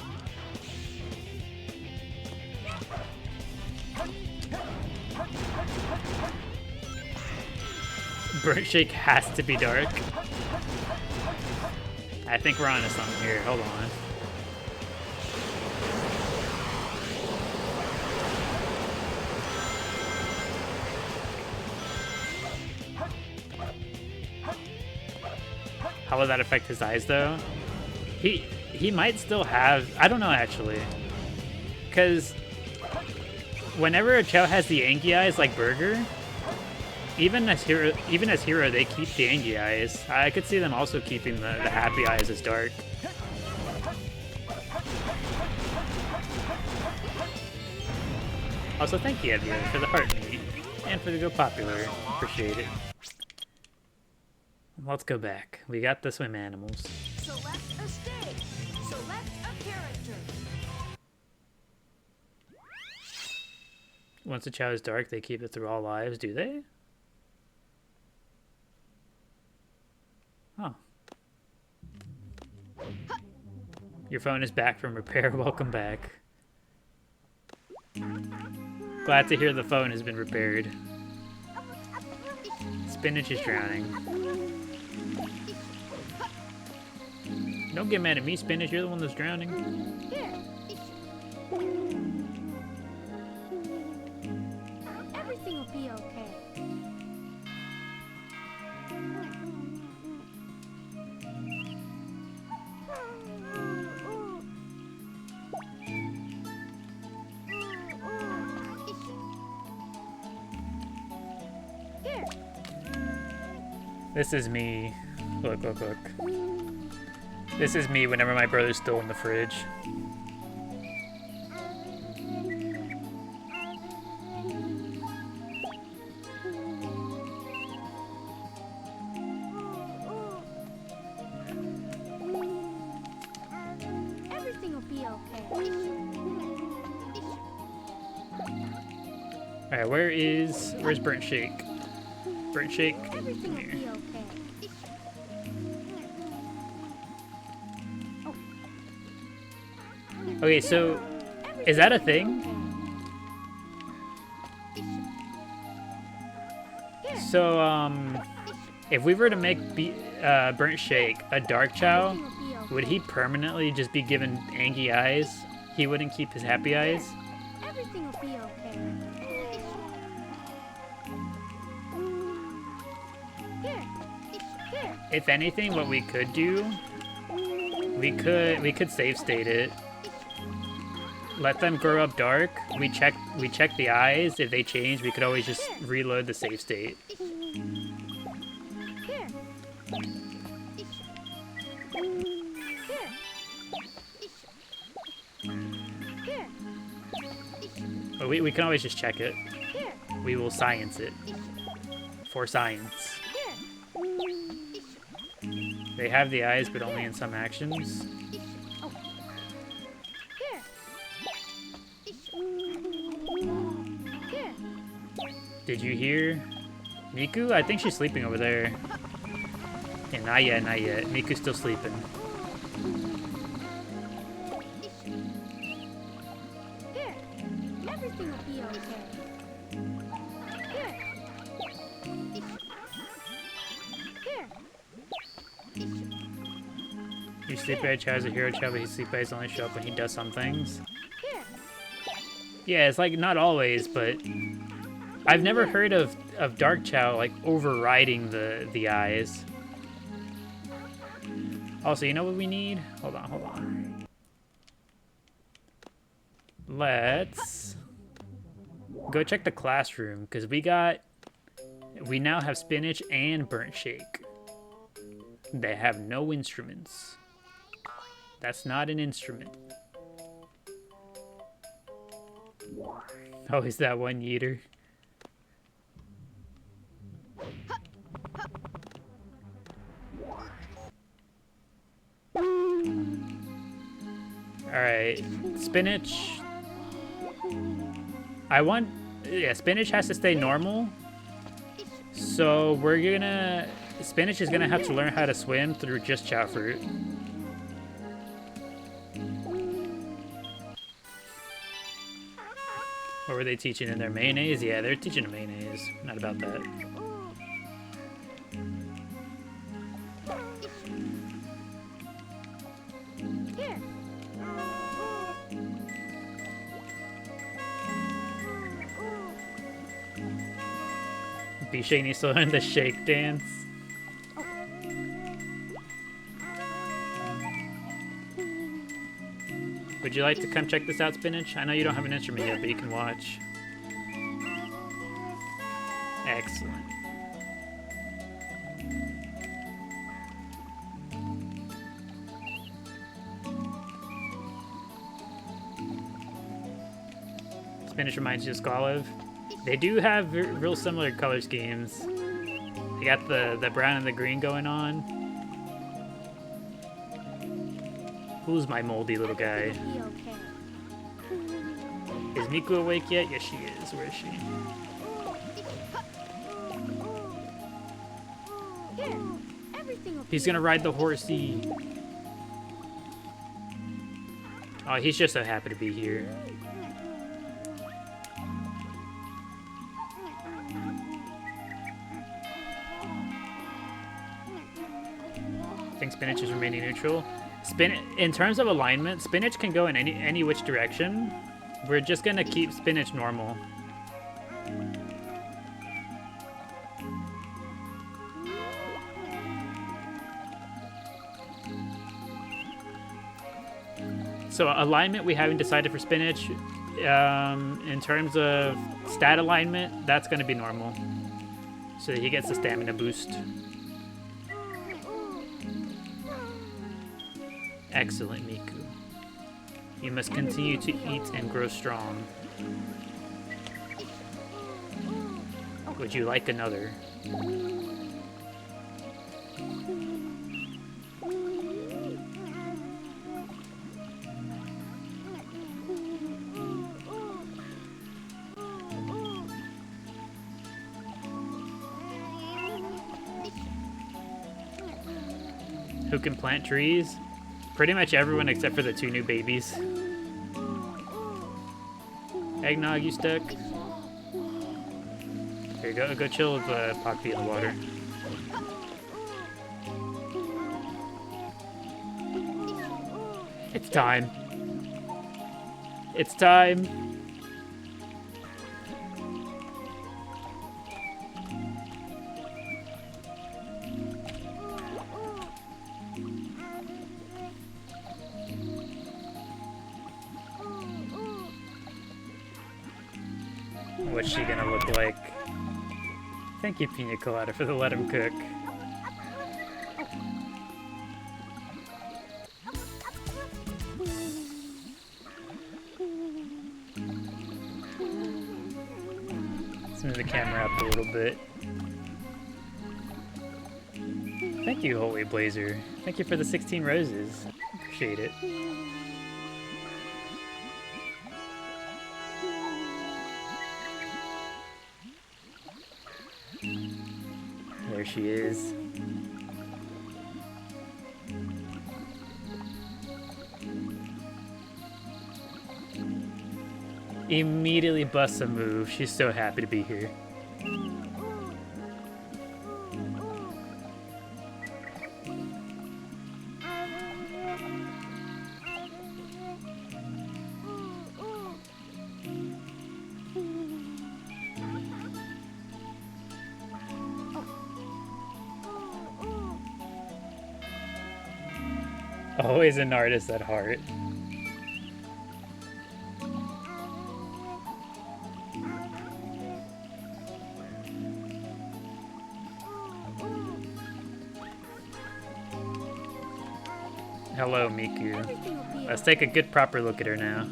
Burnt Shake has to be dark. I think we're onto something here. Hold on. How will that affect his eyes, though? He might still have... I don't know, actually. Because whenever a Chao has the Angie eyes, like Burger, even as Hero, they keep the Angie eyes. I could see them also keeping the happy eyes as dark. Also, thank you, Evia, for the heart meat. And for the Go Popular. Appreciate it. Let's go back. We got the swim animals. Select a stage. Select a character. Once a Chao is dark, they keep it through all lives, do they? Oh. Your phone is back from repair. Welcome back. Glad to hear the phone has been repaired. Spinach is drowning. Don't get mad at me, Spinach. You're the one that's drowning. Here. Everything will be okay. Here. This is me. Look, look, look. This is me whenever my brother's still in the fridge. Everything will be okay. Alright, where's Burnt Shake? Burnt Shake? Everything Come will here. be okay. Okay, so is that a thing? So, if we were to make Burnt Shake a dark Chao, would he permanently just be given angry eyes? He wouldn't keep his happy eyes? Everything will be okay. Here. Here. If anything, what we could do, we could save state it. Let them grow up dark. We check the eyes. If they change, we could always just reload the save state. Here. Here. But we can always just check it. Here. We will science it. For science. They have the eyes, but only in some actions. Here. Here. Did you hear? Miku? I think she's sleeping over there. Yeah, not yet, not yet. Miku's still sleeping. Here. Everything will be okay. Here. Here. Your sleep badge has a hero Chao, but his sleep badge only show up when he does some things. Here. Yeah, it's like not always, but I've never heard of Dark Chao like overriding the eyes. Also, you know what we need? Hold on. Let's go check the classroom, because we now have Spinach and Burnt Shake. They have no instruments. That's not an instrument. Oh, is that one yeeter? Alright, Spinach. Spinach has to stay normal. So Spinach is gonna have to learn how to swim through just Chao Fruit. What were they teaching in their mayonnaise? Yeah, they're teaching a mayonnaise. Not about that. Here. Bishay needs to learn the shake dance. Would you like to come check this out, Spinach? I know you don't have an instrument yet, but you can watch. Excellent. Spinach reminds you of Skoliv. They do have real similar color schemes. They got the brown and the green going on. Who's my moldy little guy? Be okay. Is Miku awake yet? Yes, she is. Where is she? Here. Everything will He's gonna ride the horsey. Oh, he's just so happy to be here. I think Spinach is remaining neutral. In terms of alignment, Spinach can go in any which direction. We're just gonna keep Spinach normal. So alignment, we haven't decided for Spinach. In terms of stat alignment, that's gonna be normal. So that he gets the stamina boost. Excellent, Miku. You must continue to eat and grow strong. Would you like another? Who can plant trees? Pretty much everyone except for the two new babies. Eggnog, you stuck? Here, go chill with Poppy in the water. It's time. It's time. What's she gonna look like? Thank you, Pina Colada, for the let him cook. Let's move the camera up a little bit. Thank you, Holy Blazer. Thank you for the 16 roses. Appreciate it. There she is. Immediately busts a move. She's so happy to be here. Always an artist at heart. Hello, Miku. Let's take a good proper look at her now.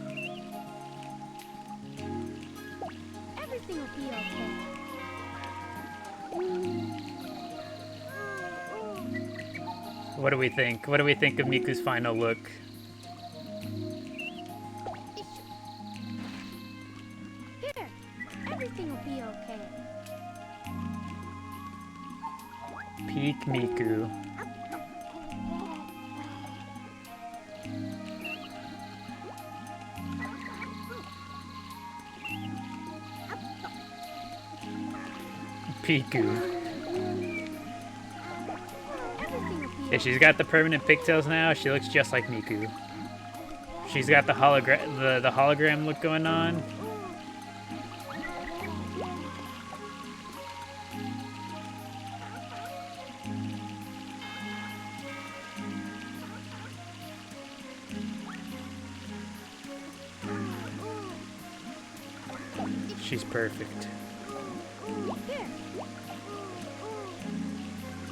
Everything will be okay. What do we think? What do we think of Miku's final look? Here, everything will be okay. Peak Miku. Piku. Yeah, she's got the permanent pigtails now. She looks just like Miku. She's got the hologram look going on. She's perfect.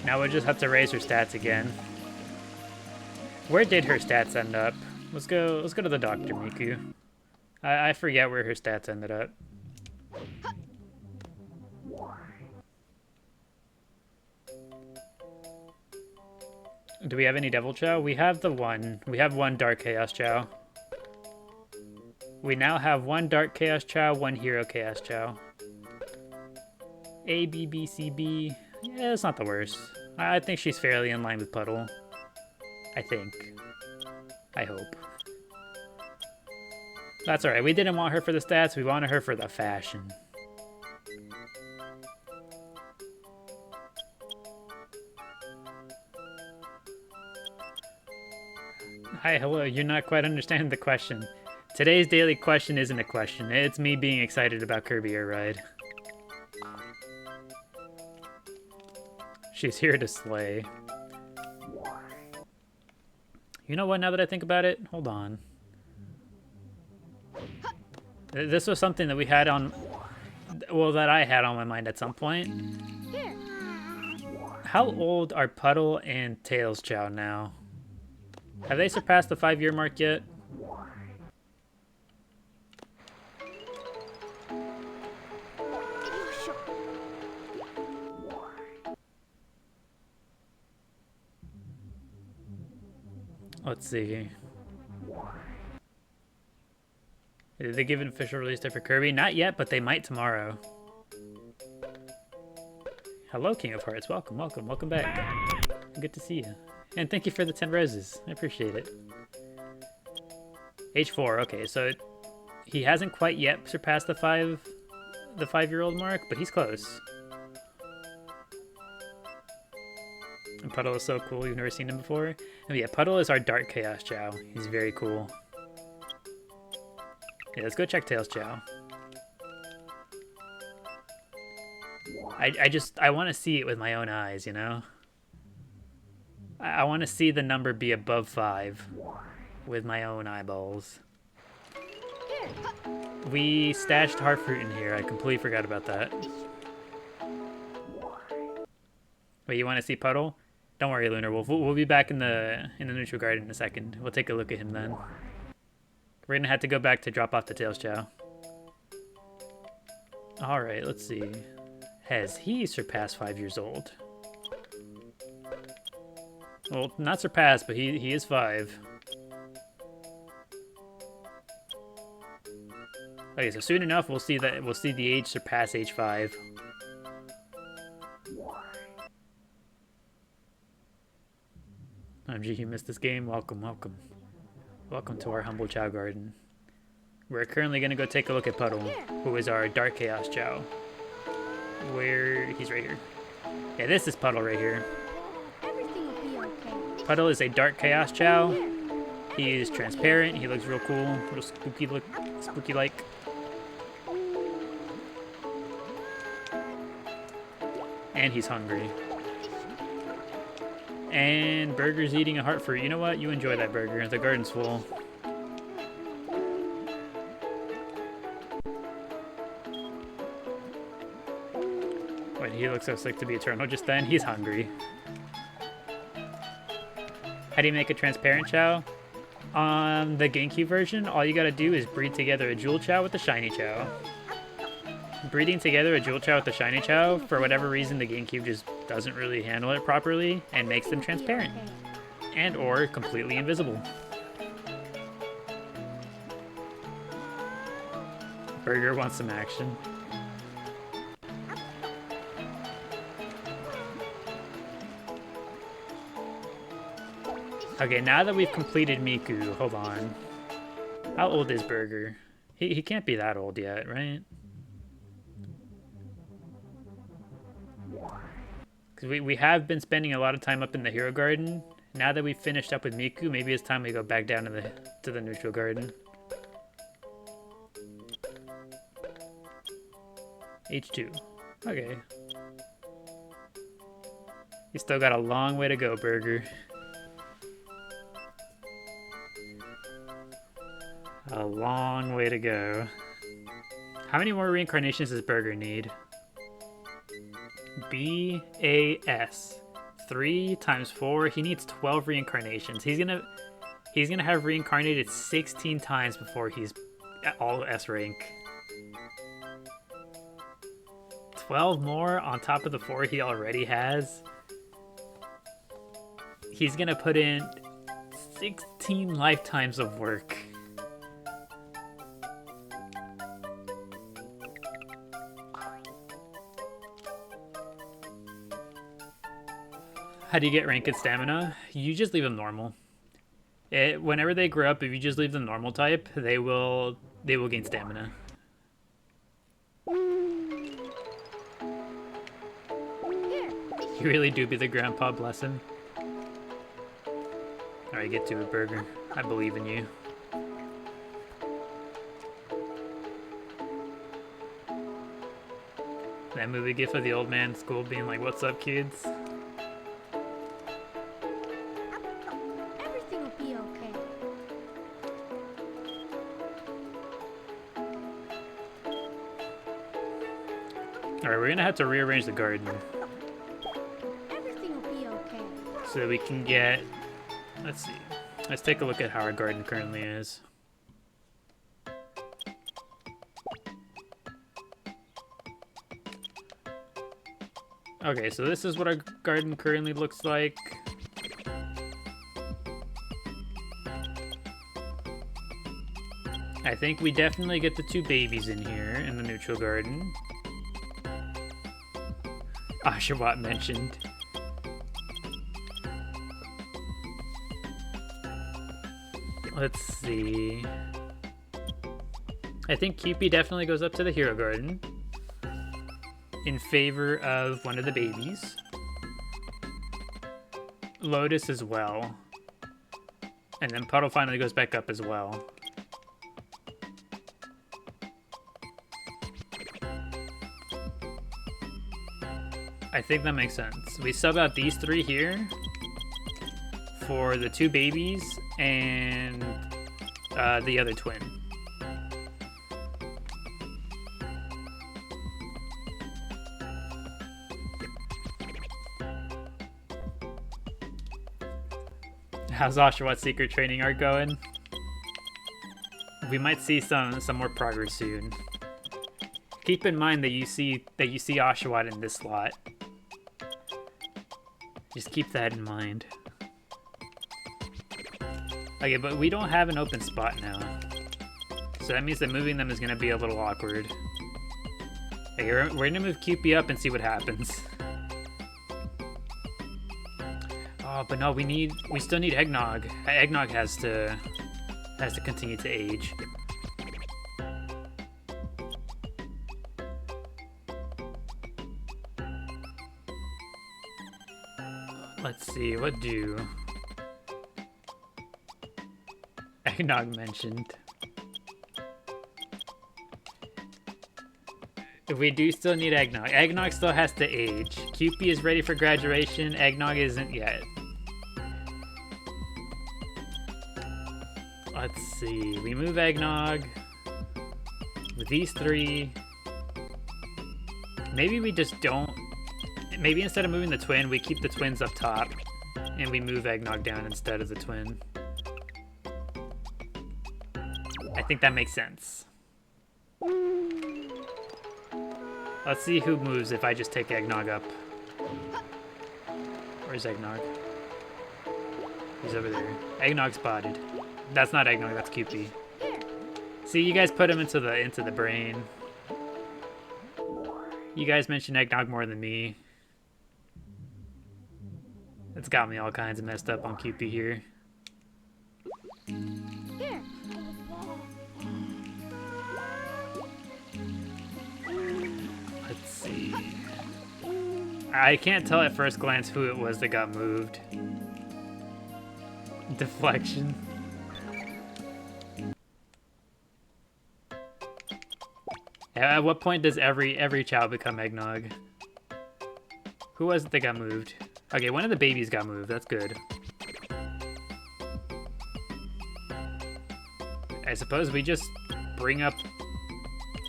Now we'll just have to raise her stats again. Where did her stats end up? Let's go to the doctor, Miku. I forget where her stats ended up. Do we have any Devil Chao? We have one Dark Chaos Chao. We now have one Dark Chaos Chao, one Hero Chaos Chao. A, B, B, C, B. Yeah, it's not the worst. I think she's fairly in line with Puddle. I think. I hope. That's alright. We didn't want her for the stats. We wanted her for the fashion. Hi, hello. You're not quite understanding the question. Today's daily question isn't a question. It's me being excited about Kirby Air Ride. She's here to slay. You know what, now that I think about it? Hold on. This was something that we had on... Well, that I had on my mind at some point. How old are Puddle and Tails Chao now? Have they surpassed the 5-year mark yet? Let's see. Did they give an official release date for Kirby? Not yet, but they might tomorrow. Hello, King of Hearts. Welcome, welcome, welcome back. Good to see you. And thank you for the 10 roses. I appreciate it. H4, okay, so He hasn't quite yet surpassed the 5-year-old mark, but he's close. And Puddle is so cool. You've never seen him before. And yeah, Puddle is our Dark Chaos Chao. He's very cool. Yeah, let's go check Tails Chao. I want to see it with my own eyes, you know? I want to see the number be above 5 with my own eyeballs. We stashed Heartfruit in here. I completely forgot about that. Wait, you want to see Puddle? Don't worry, Lunar Wolf. We'll be back in the neutral garden in a second. We'll take a look at him then. We're gonna have to go back to drop off the Tails Chao. All right, let's see. Has he surpassed 5 years old? Well, not surpassed, but he is 5. Okay, so soon enough we'll see the age surpass age 5. OMG, you missed this game? Welcome, welcome. Welcome to our humble Chao garden. We're currently gonna go take a look at Puddle, who is our Dark Chaos Chao. Where he's right here. Yeah, this is Puddle right here. Everything will be okay. Puddle is a Dark Chaos Chao. He is transparent. He looks real cool, real spooky like. And he's hungry. And Burger's eating a Heartfruit. You know what? You enjoy that burger. The garden's full. Wait, he looks so sick to be eternal just then. He's hungry. How do you make a transparent Chao? On the GameCube version, all you gotta do is breed together a Jewel Chao with a Shiny Chao. Breeding together a Jewel Chao with a Shiny Chao, for whatever reason, the GameCube just doesn't really handle it properly and makes them transparent. And or completely invisible. Burger wants some action. Okay, now that we've completed Miku, hold on. How old is Burger? He can't be that old yet, right? Because we have been spending a lot of time up in the Hero Garden. Now that we've finished up with Miku, maybe it's time we go back down to the neutral garden. H2. Okay. You still got a long way to go, Burger. A long way to go. How many more reincarnations does Burger need? BAS. 3 times 4. He needs 12 reincarnations. He's gonna have reincarnated 16 times before he's at all S rank. 12 more on top of the 4 he already has. He's gonna put in 16 lifetimes of work. How do you get rank in stamina? You just leave them normal. Whenever they grow up, if you just leave them normal type, they will gain stamina. You really do be the grandpa, bless him. Alright, get to it, Burger. I believe in you. That movie gif of the old man in school being like, "What's up, kids?" Everything will be okay. Alright, we're gonna have to rearrange the garden Everything will be okay. so that we can get... Let's see. Let's take a look at how our garden currently is. Okay, so this is what our garden currently looks like. I think we definitely get the 2 babies in here in the neutral garden. Ashawat mentioned. Let's see. I think Cupid definitely goes up to the Hero Garden in favor of one of the babies. Lotus as well. And then Puddle finally goes back up as well. I think that makes sense. We sub out these three here for the two babies and the other twin. How's Oshawa's secret training arc going? We might see some more progress soon. Keep in mind that you see Oshawott in this slot. Just keep that in mind. Okay, but we don't have an open spot now. So that means that moving them is going to be a little awkward. Okay, we're going to move Cupid up and see what happens. Oh, but no, we still need Eggnog. Eggnog has to continue to age. Let's see, what do Eggnog mentioned? If we do still need Eggnog. Eggnog still has to age. Cupid is ready for graduation. Eggnog isn't yet. Let's see. We move Eggnog with these three. Maybe we just don't. Maybe instead of moving the twin, we keep the twins up top and we move Eggnog down instead of the twin. I think that makes sense. Let's see who moves if I just take Eggnog up. Where's Eggnog? He's over there. Eggnog spotted. That's not Eggnog, that's Cupid. See, you guys put him into the brain. You guys mentioned Eggnog more than me. It's got me all kinds of messed up on Cupid here. Here. Let's see. I can't tell at first glance who it was that got moved. Deflection. At what point does every Chao become Eggnog? Who was it that got moved? Okay, one of the babies got moved. That's good. I suppose we just bring up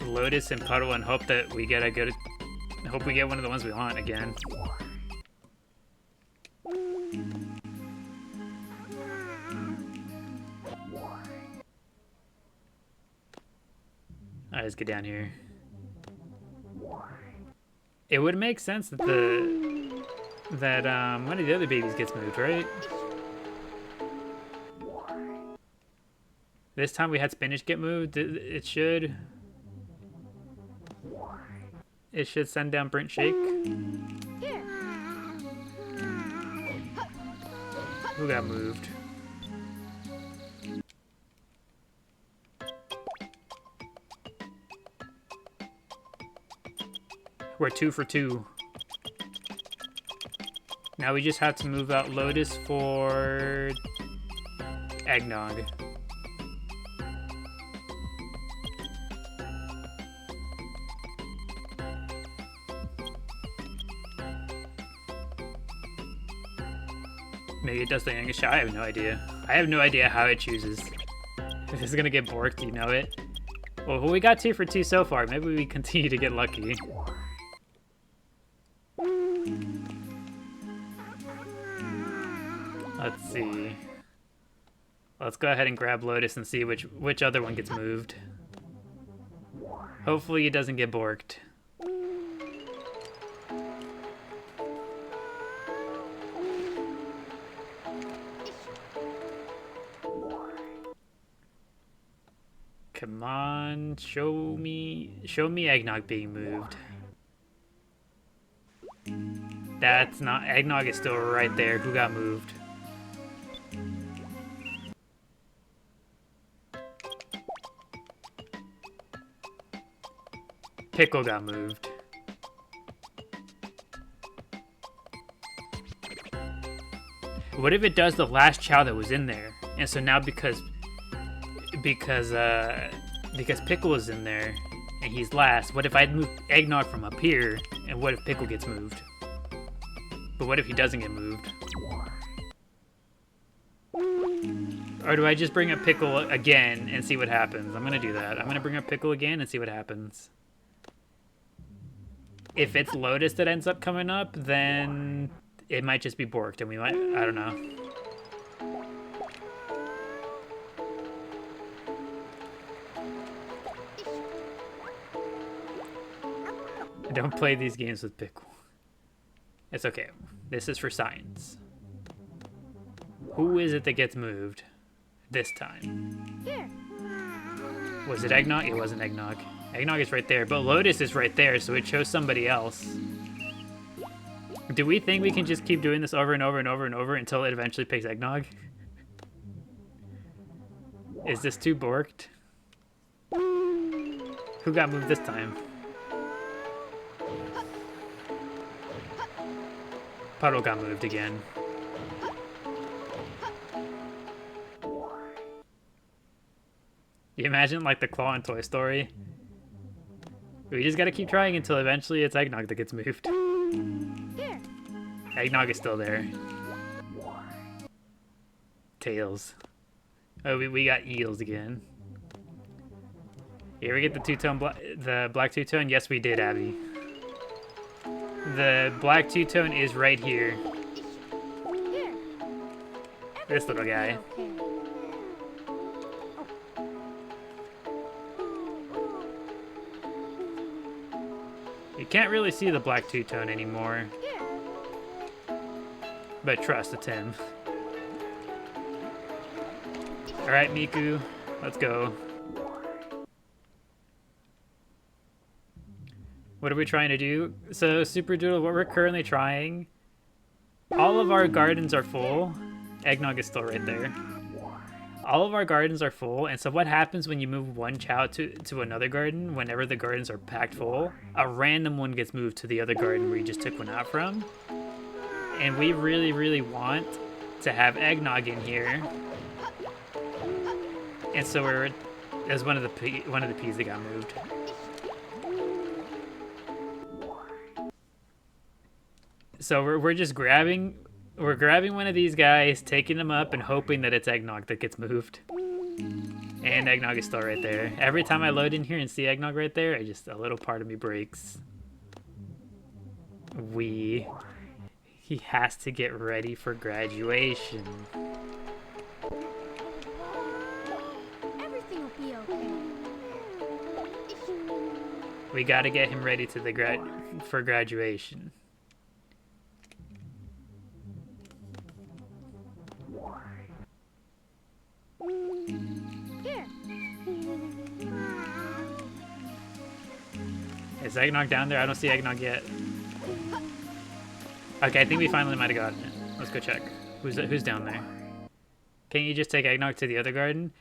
Lotus and Puddle and hope that we get hope we get one of the ones we want again. Alright, let's get down here. It would make sense that one of the other babies gets moved, right? This time we had Spinach get moved. It should send down Brent Shake. Here. Who got moved? We're 2 for 2. Now we just have to move out Lotus for Eggnog. Maybe it does the youngest Chao. I have no idea. I have no idea how it chooses. If this is gonna get borked, you know it. Well, we got 2 for 2 so far. Maybe we continue to get lucky. Let's see. Let's go ahead and grab Lotus and see which other one gets moved. Hopefully it doesn't get borked. Come on, show me Eggnog being moved. That's not, Eggnog is still right there. Who got moved? Pickle got moved. What if it does the last Chao that was in there? And so now because Pickle is in there and he's last, what if I move Eggnog from up here, and what if Pickle gets moved? But what if he doesn't get moved? Or do I just bring up Pickle again and see what happens? I'm gonna do that. I'm gonna bring up Pickle again and see what happens. If it's Lotus that ends up coming up, then it might just be borked, and we might, I don't know. Don't play these games with Pickle. It's okay. This is for science. Who is it that gets moved this time? Here. Was it Eggnog? It wasn't Eggnog. Eggnog is right there, but Lotus is right there, so it chose somebody else. Do we think we can just keep doing this over and over and over and over until it eventually picks Eggnog? Is this too borked? Who got moved this time? Puddle got moved again. You imagine like the claw in Toy Story? We just gotta keep trying until eventually it's Eggnog that gets moved. Here. Eggnog is still there. Tails. Oh, we got eels again. Here we get the the black two-tone. Yes, we did, Abby. The black two-tone is right here. Here. This little guy. Okay. You can't really see the black two-tone anymore. Here. But trust, it's him. Alright, Miku. Let's go. What are we trying to do? So, Super Doodle, what we're currently trying... All of our gardens are full. Eggnog is still right there. All of our gardens are full, and so what happens when you move one Chao to another garden, whenever the gardens are packed full, a random one gets moved to the other garden where you just took one out from. And we really, really want to have Eggnog in here. And so there's one of the peas that got moved. So we're just grabbing one of these guys, taking them up, and hoping that it's Eggnog that gets moved. And Eggnog is still right there. Every time I load in here and see Eggnog right there, a little part of me breaks. He has to get ready for graduation. Everything will be okay. We gotta get him ready to for graduation. Here. Is Eggnog down there? I don't see Eggnog yet. Okay, I think we finally might have gotten it. Let's go check. Who's down there? Can't you just take Eggnog to the other garden?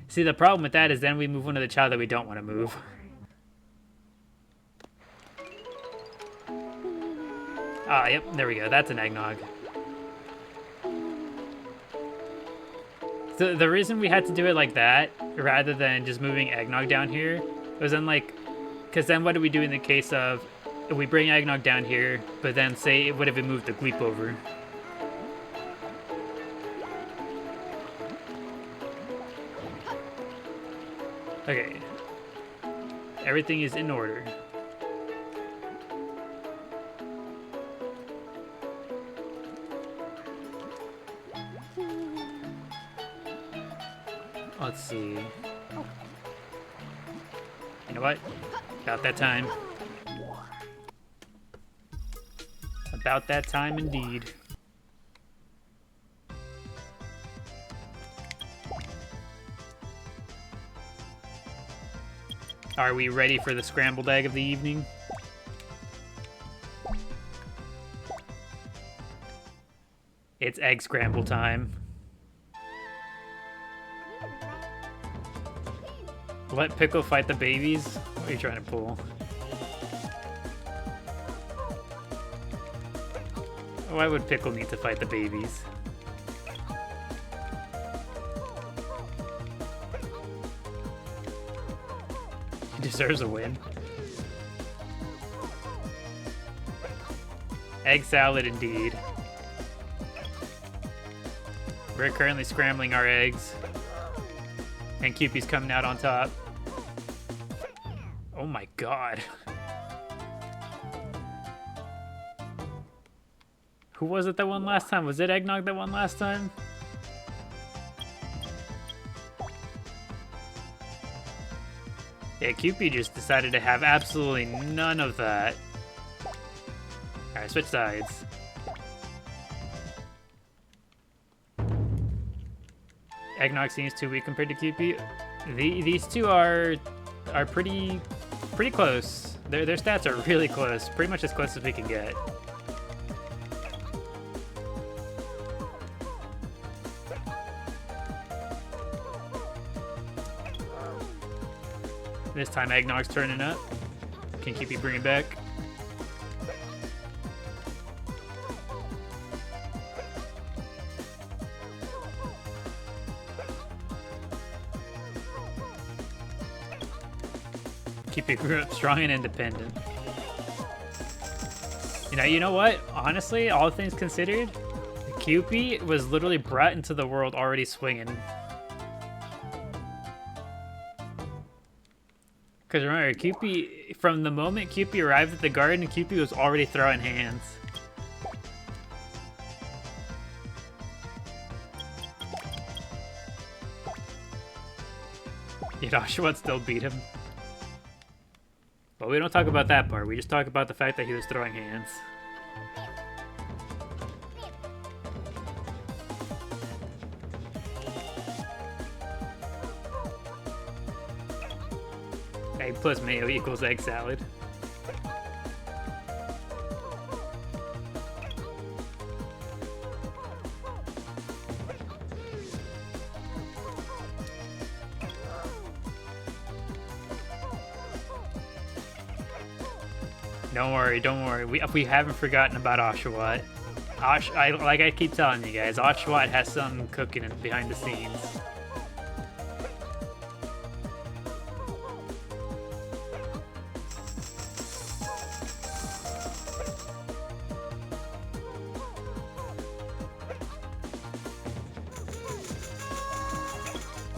See, the problem with that is then we move one of the Chao that we don't want to move. Ah, yep, there we go. That's an Eggnog. So the reason we had to do it like that, rather than just moving Eggnog down here, was then like, because then what do we do in the case of, we bring Eggnog down here, but then say, what if we moved the Gleep over? Okay. Everything is in order. Let's see. You know what? About that time. About that time indeed. Are we ready for the scrambled egg of the evening? It's egg scramble time. Let Pickle fight the babies? What are you trying to pull? Why would Pickle need to fight the babies? He deserves a win. Egg salad indeed. We're currently scrambling our eggs. And Cupid's coming out on top. Oh my god. Who was it that won last time? Was it Eggnog that won last time? Yeah, Cupid just decided to have absolutely none of that. Alright, switch sides. Eggnog seems too weak compared to Cupid. These two are pretty close. Their stats are really close, pretty much as close as we can get. This time Eggnog's turning up. Can Cupid bring it back? Cupid grew up strong and independent. You know what? Honestly, all things considered, Cupid was literally brought into the world already swinging. Because remember, Cupid, from the moment Cupid arrived at the garden, Cupid was already throwing hands. Yet Oshawott still beat him. But we don't talk about that part, we just talk about the fact that he was throwing hands. Egg plus mayo equals egg salad. Don't worry. We haven't forgotten about Oshawott. Like I keep telling you guys, Oshawott has some cooking behind the scenes.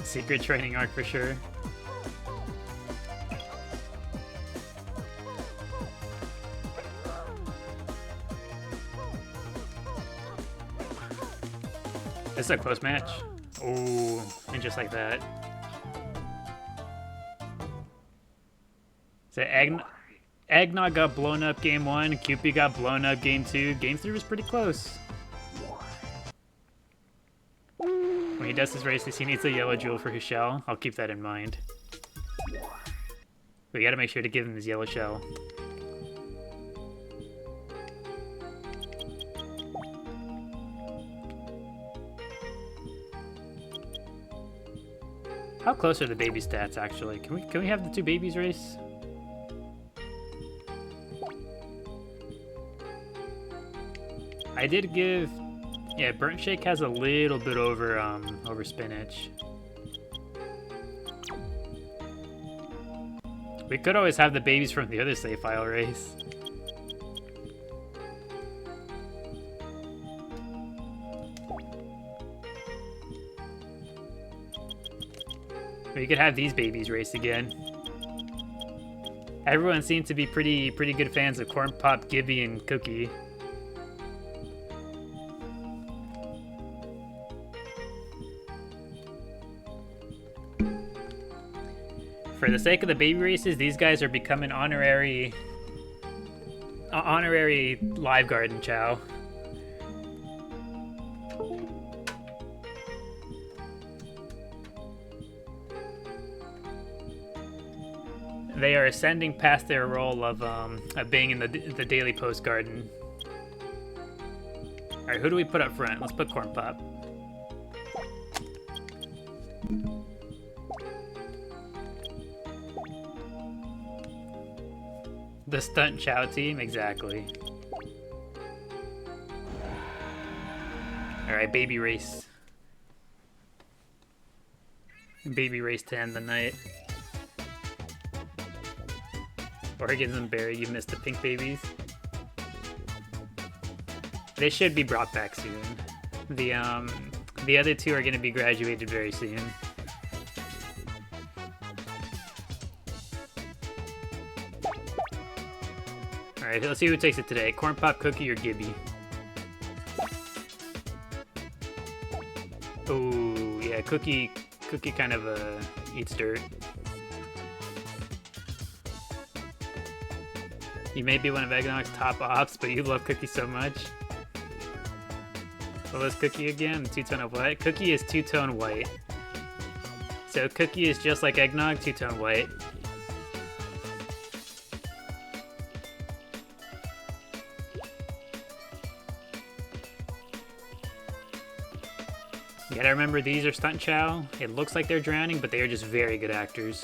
Secret training arc for sure. This is a close match. Ooh, and just like that. So Eggnog got blown up game 1, Cupid got blown up game 2. Game 3 was pretty close. When he does his races, he needs a yellow jewel for his shell. I'll keep that in mind. We gotta make sure to give him his yellow shell. How close are the baby stats actually? Can we have the two babies race? I did give, yeah, Burnt Shake has a little bit over over Spinach. We could always have the babies from the other save file race. We could have these babies race again. Everyone seems to be pretty good fans of Corn Pop, Gibby, and Cookie. For the sake of the baby races, these guys are becoming honorary live garden Chao. They are ascending past their role of being in the daily post garden. All right, who do we put up front? Let's put Corn Pop. The stunt Chao team, exactly. Alright, baby race. Baby race to end the night. Oregon's and Barry, you missed the pink babies. They should be brought back soon. The other two are gonna be graduated very soon. Alright, let's see who takes it today. Corn Pop, Cookie, or Gibby? Oh, yeah, Cookie kind of eats dirt. You may be one of Eggnog's top ops, but you love Cookie so much. What was Cookie again? Two-tone of what? Cookie is two-tone white. So Cookie is just like Eggnog, two-tone white. You gotta remember, these are stunt Chao. It looks like they're drowning, but they are just very good actors.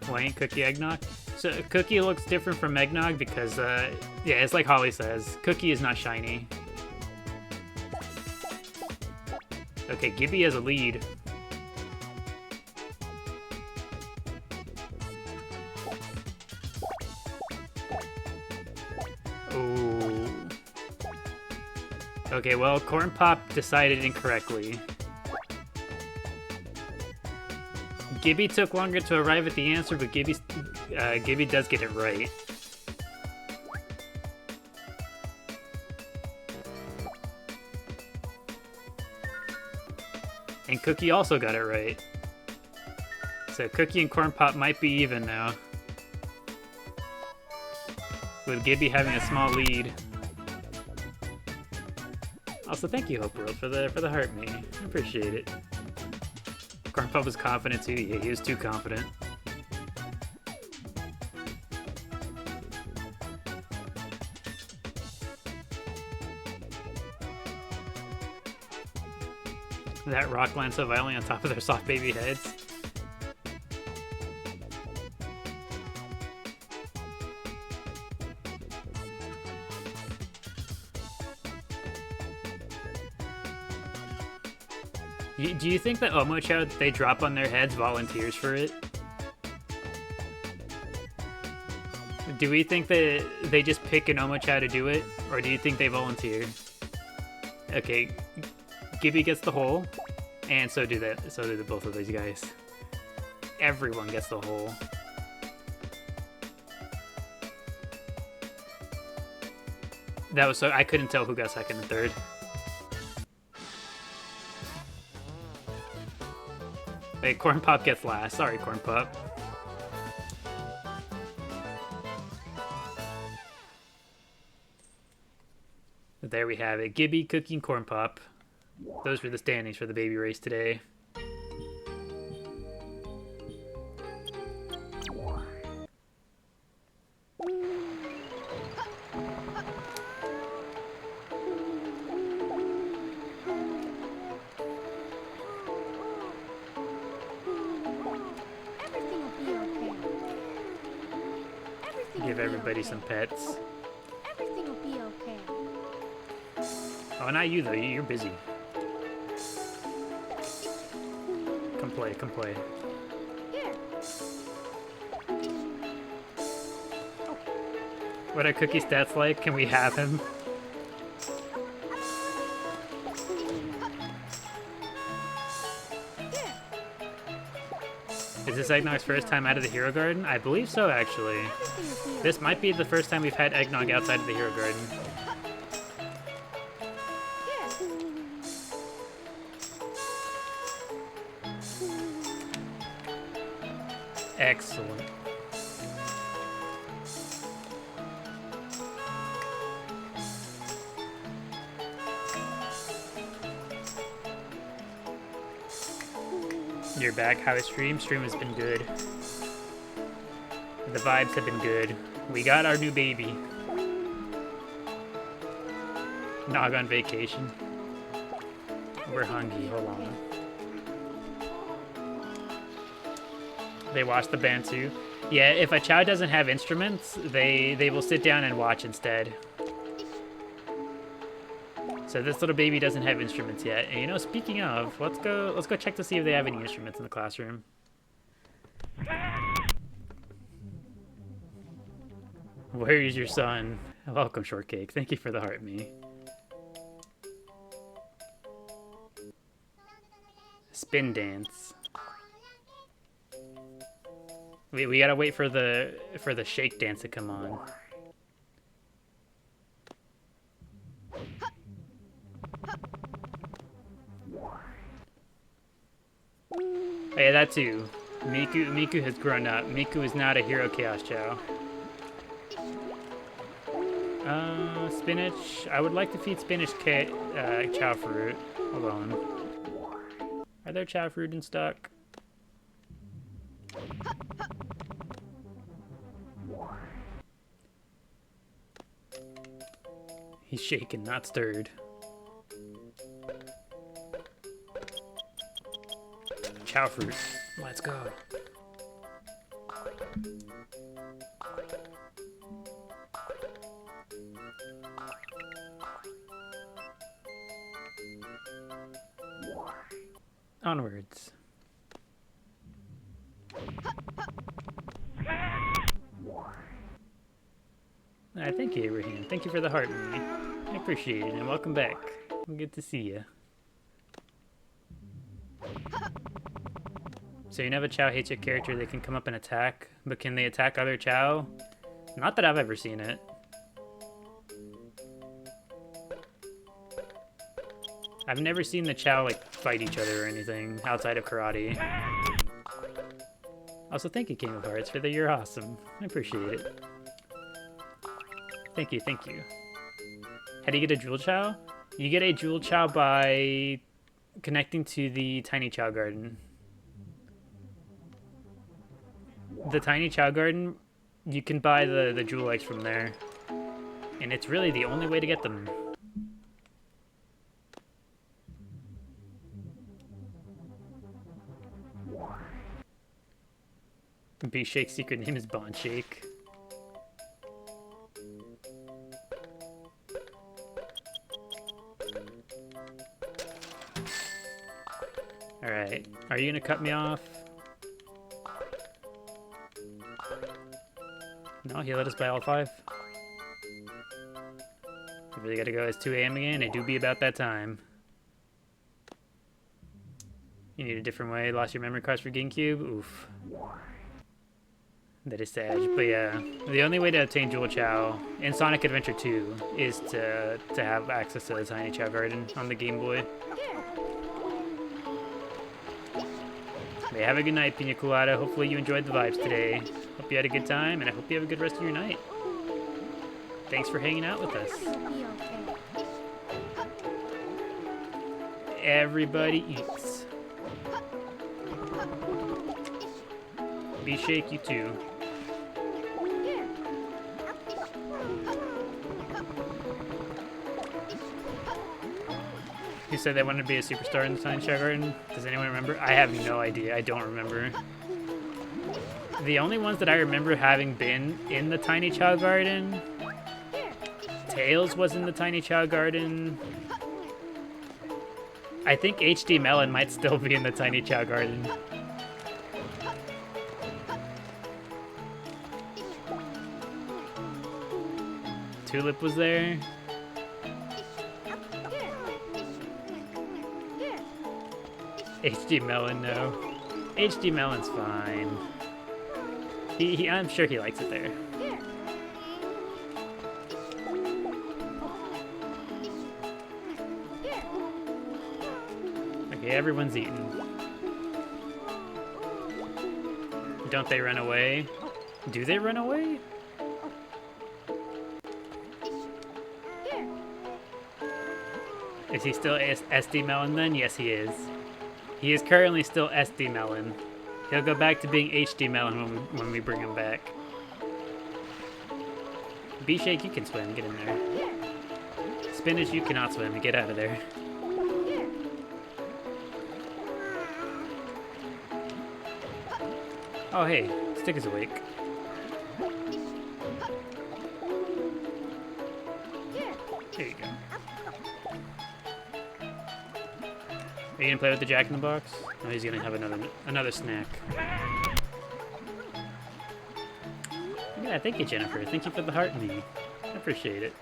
White Cookie Eggnog. So Cookie looks different from Eggnog because, yeah, it's like Holly says. Cookie is not shiny. Okay, Gibby has a lead. Ooh. Okay, well, Corn Pop decided incorrectly. Gibby took longer to arrive at the answer, but Gibby does get it right. And Cookie also got it right. So Cookie and Corn Pop might be even now, with Gibby having a small lead. Also, thank you, Hope World, for the heart me. I appreciate it. Corn Pop was confident too. Yeah, he was too confident. That rock lands so violently on top of their soft baby heads. Do you think that Omochao that they drop on their heads volunteers for it? Do we think that they just pick an Omochao to do it? Or do you think they volunteer? Okay, Gibby gets the hole, and so do the both of these guys. Everyone gets the hole. That was so I couldn't tell who got second and third. Hey, Corn Pop gets last. Sorry, Corn Pop. But there we have it. Gibby, Cookie, and Corn Pop. Those were the standings for the baby race today. Everything will be okay. Everything Give will be everybody okay. some pets. Everything will be okay. Oh, not you though. You're busy. Come play, come play. Here. What are Cookie stats like? Can we have him? Is this Eggnog's first time out of the Hero Garden? I believe so, actually. Everything will be This might be the first time we've had Eggnog outside of the Hero Garden. Here. Excellent. You're back. How is stream? Stream has been good. The vibes have been good. We got our new baby. Nog on vacation. We're hungry. Hold on. They watch the band too. Yeah, if a Chao doesn't have instruments, they will sit down and watch instead. So this little baby doesn't have instruments yet. And you know, speaking of, let's go check to see if they have any instruments in the classroom. Where is your son? Welcome, Shortcake. Thank you for the heart, me. Spin dance. We gotta wait for the shake dance to come on. Oh, yeah, that too. Miku has grown up. Miku is not a hero chaos Chao. Spinach. I would like to feed spinach Chao fruit. Hold on. Are there Chao fruit in stock? He's shaken, not stirred. Chao fruit. Let's go. Onwards. Thank you, Abraham. Thank you for the heart, man. I appreciate it, and welcome back. Good to see you. So you know if a Chao hates your character, they can come up and attack, but can they attack other Chao? Not that I've ever seen it. I've never seen the Chao like fight each other or anything outside of karate. Also, thank you, King of Hearts, for the you're awesome. I appreciate it. Thank you, thank you. How do you get a Jewel Chao? You get a Jewel Chao by connecting to the Tiny Chao Garden. The Tiny Chao Garden, you can buy the Jewel Eggs from there. And it's really the only way to get them. B-Shake's secret name is Bond Shake. Alright, are you gonna cut me off? No, he let us buy all 5. We really gotta go. It's 2 AM again. It do be about that time. You need a different way. Lost your memory cards for GameCube? Oof. That is sad. But yeah, the only way to obtain Jewel Chao in Sonic Adventure 2 is to have access to the Tiny Chao Garden on the Game Boy. But have a good night, Pina Colada. Hopefully you enjoyed the vibes today. Hope you had a good time, and I hope you have a good rest of your night. Thanks for hanging out with us. Everything will be okay. Everybody eats. Be shake, you too. Here. Who said they wanted to be a superstar in the Tiny Chao Garden? Does anyone remember? I have no idea. I don't remember. The only ones that I remember having been in the Tiny Chao Garden, Tails was in the Tiny Chao Garden. I think HD Melon might still be in the Tiny Chao Garden. Tulip was there. HD Melon, no. HD Melon's fine. I'm sure he likes it there. Okay, everyone's eating. Don't they run away? Do they run away? Is he still SD Melon then? Yes, he is. He is currently still SD Melon. He'll go back to being HD Melon when we bring him back. B-Shake, you can swim. Get in there. Spinach, you cannot swim. Get out of there. Here. Oh, hey. Stick is awake. Here. There you go. Are you gonna play with the Jack in the Box? Oh, he's gonna have another snack. Yeah, thank you, Jennifer. Thank you for the heart me. I appreciate it.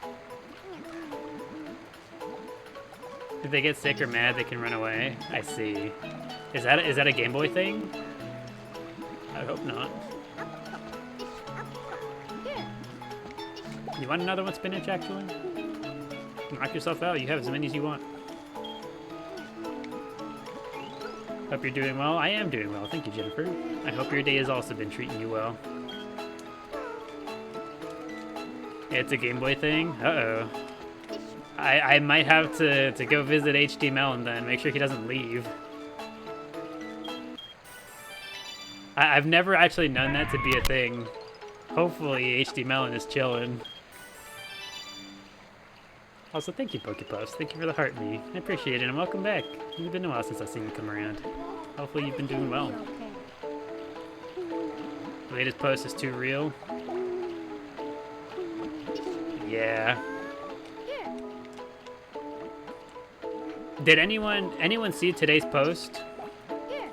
If they get sick or mad, they can run away. I see. Is that a Game Boy thing? I hope not. Here. You want another one, Spinach, actually? Knock yourself out. You have as many as you want. Hope you're doing well. I am doing well. Thank you, Jennifer. I hope your day has also been treating you well. It's a Game Boy thing? Uh-oh. I might have to go visit HD Melon then. Make sure he doesn't leave. I've never actually known that to be a thing. Hopefully HD Melon is chilling. Also, thank you, Pokepuffs. Thank you for the heart me. I appreciate it, and welcome back. It's been a while since I've seen you come around. Hopefully you've been doing well. Okay. Latest post is too real. Yeah. Here. Did anyone see today's post? Here.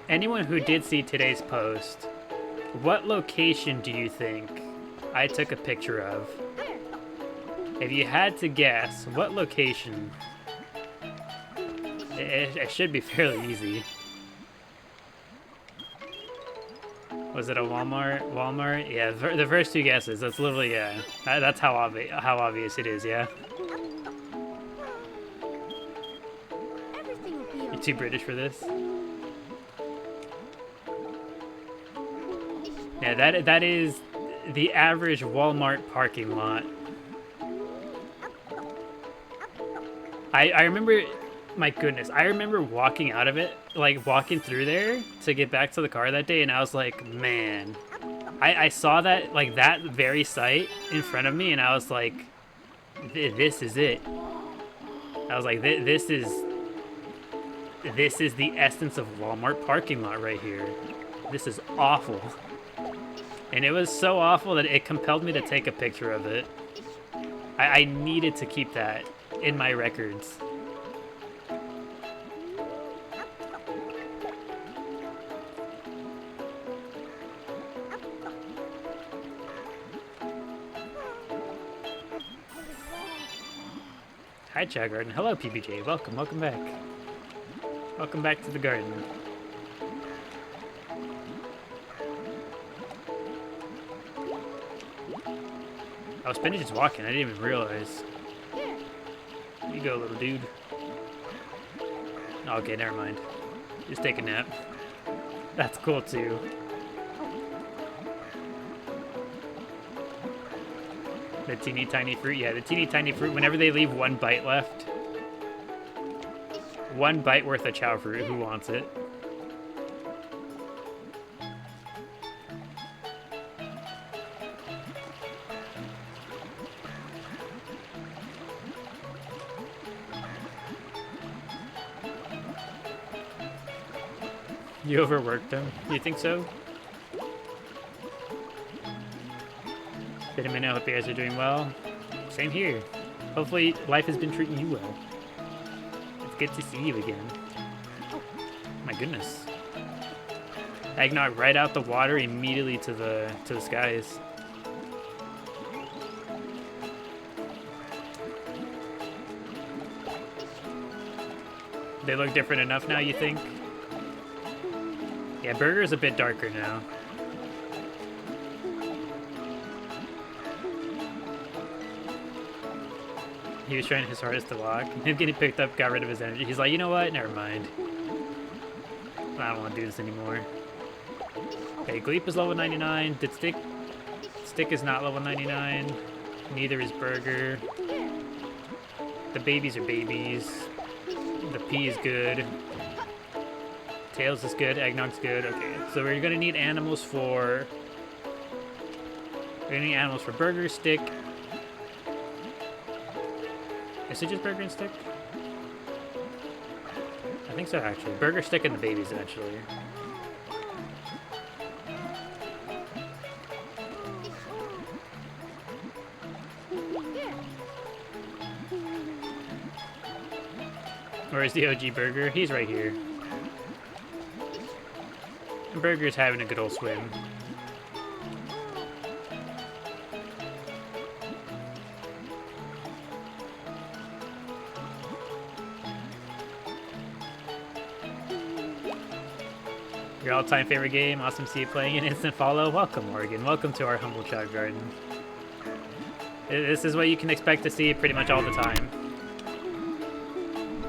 Anyone who did see today's post, what location do you think I took a picture of? Here. If you had to guess, what location? It should be fairly easy. Was it a Walmart? Walmart? Yeah, the first two guesses. That's literally, yeah. That's how obvious it is, yeah. Everything will be okay. You're too British for this? Yeah, that is the average Walmart parking lot. I remember, my goodness, I remember walking out of it, like walking through there to get back to the car that day, and I was like, man, I saw that, like that very site in front of me, and I was like, this is it. I was like, this is the essence of Walmart parking lot right here. This is awful. And it was so awful that it compelled me to take a picture of it. I needed to keep that in my records. Hi, ChaoGarden. Hello, PBJ. Welcome back. Welcome back to the garden. Oh, Spinach is walking. I didn't even realize. Here. You go, little dude. Okay, never mind. Just take a nap. That's cool, too. The teeny tiny fruit. Yeah, the teeny tiny fruit. Whenever they leave one bite left. One bite worth of Chao fruit. Who wants it? You overworked him? You think so? Let me know. Hope you guys are doing well. Same here. Hopefully life has been treating you well. It's good to see you again. Oh, my goodness. Eggnog right out the water immediately to the skies. They look different enough now, you think? Yeah, Burger's a bit darker now. He was trying his hardest to walk. Him getting picked up got rid of his energy. He's like, you know what? Never mind. I don't want to do this anymore. Okay, Gleep is level 99. Did Stick? Stick is not level 99. Neither is Burger. The babies are babies. The P is good. Tails is good. Eggnog's good. Okay, so we're gonna need animals for. We're gonna need animals for burger, stick. Is it just burger and stick? I think so, actually. Burger, stick, and the babies eventually. Where's the OG Burger? He's right here. And Burger's having a good old swim. Your all-time favorite game? Awesome to see you playing an instant follow. Welcome, Morgan. Welcome to our humble Chao Garden. This is what you can expect to see pretty much all the time.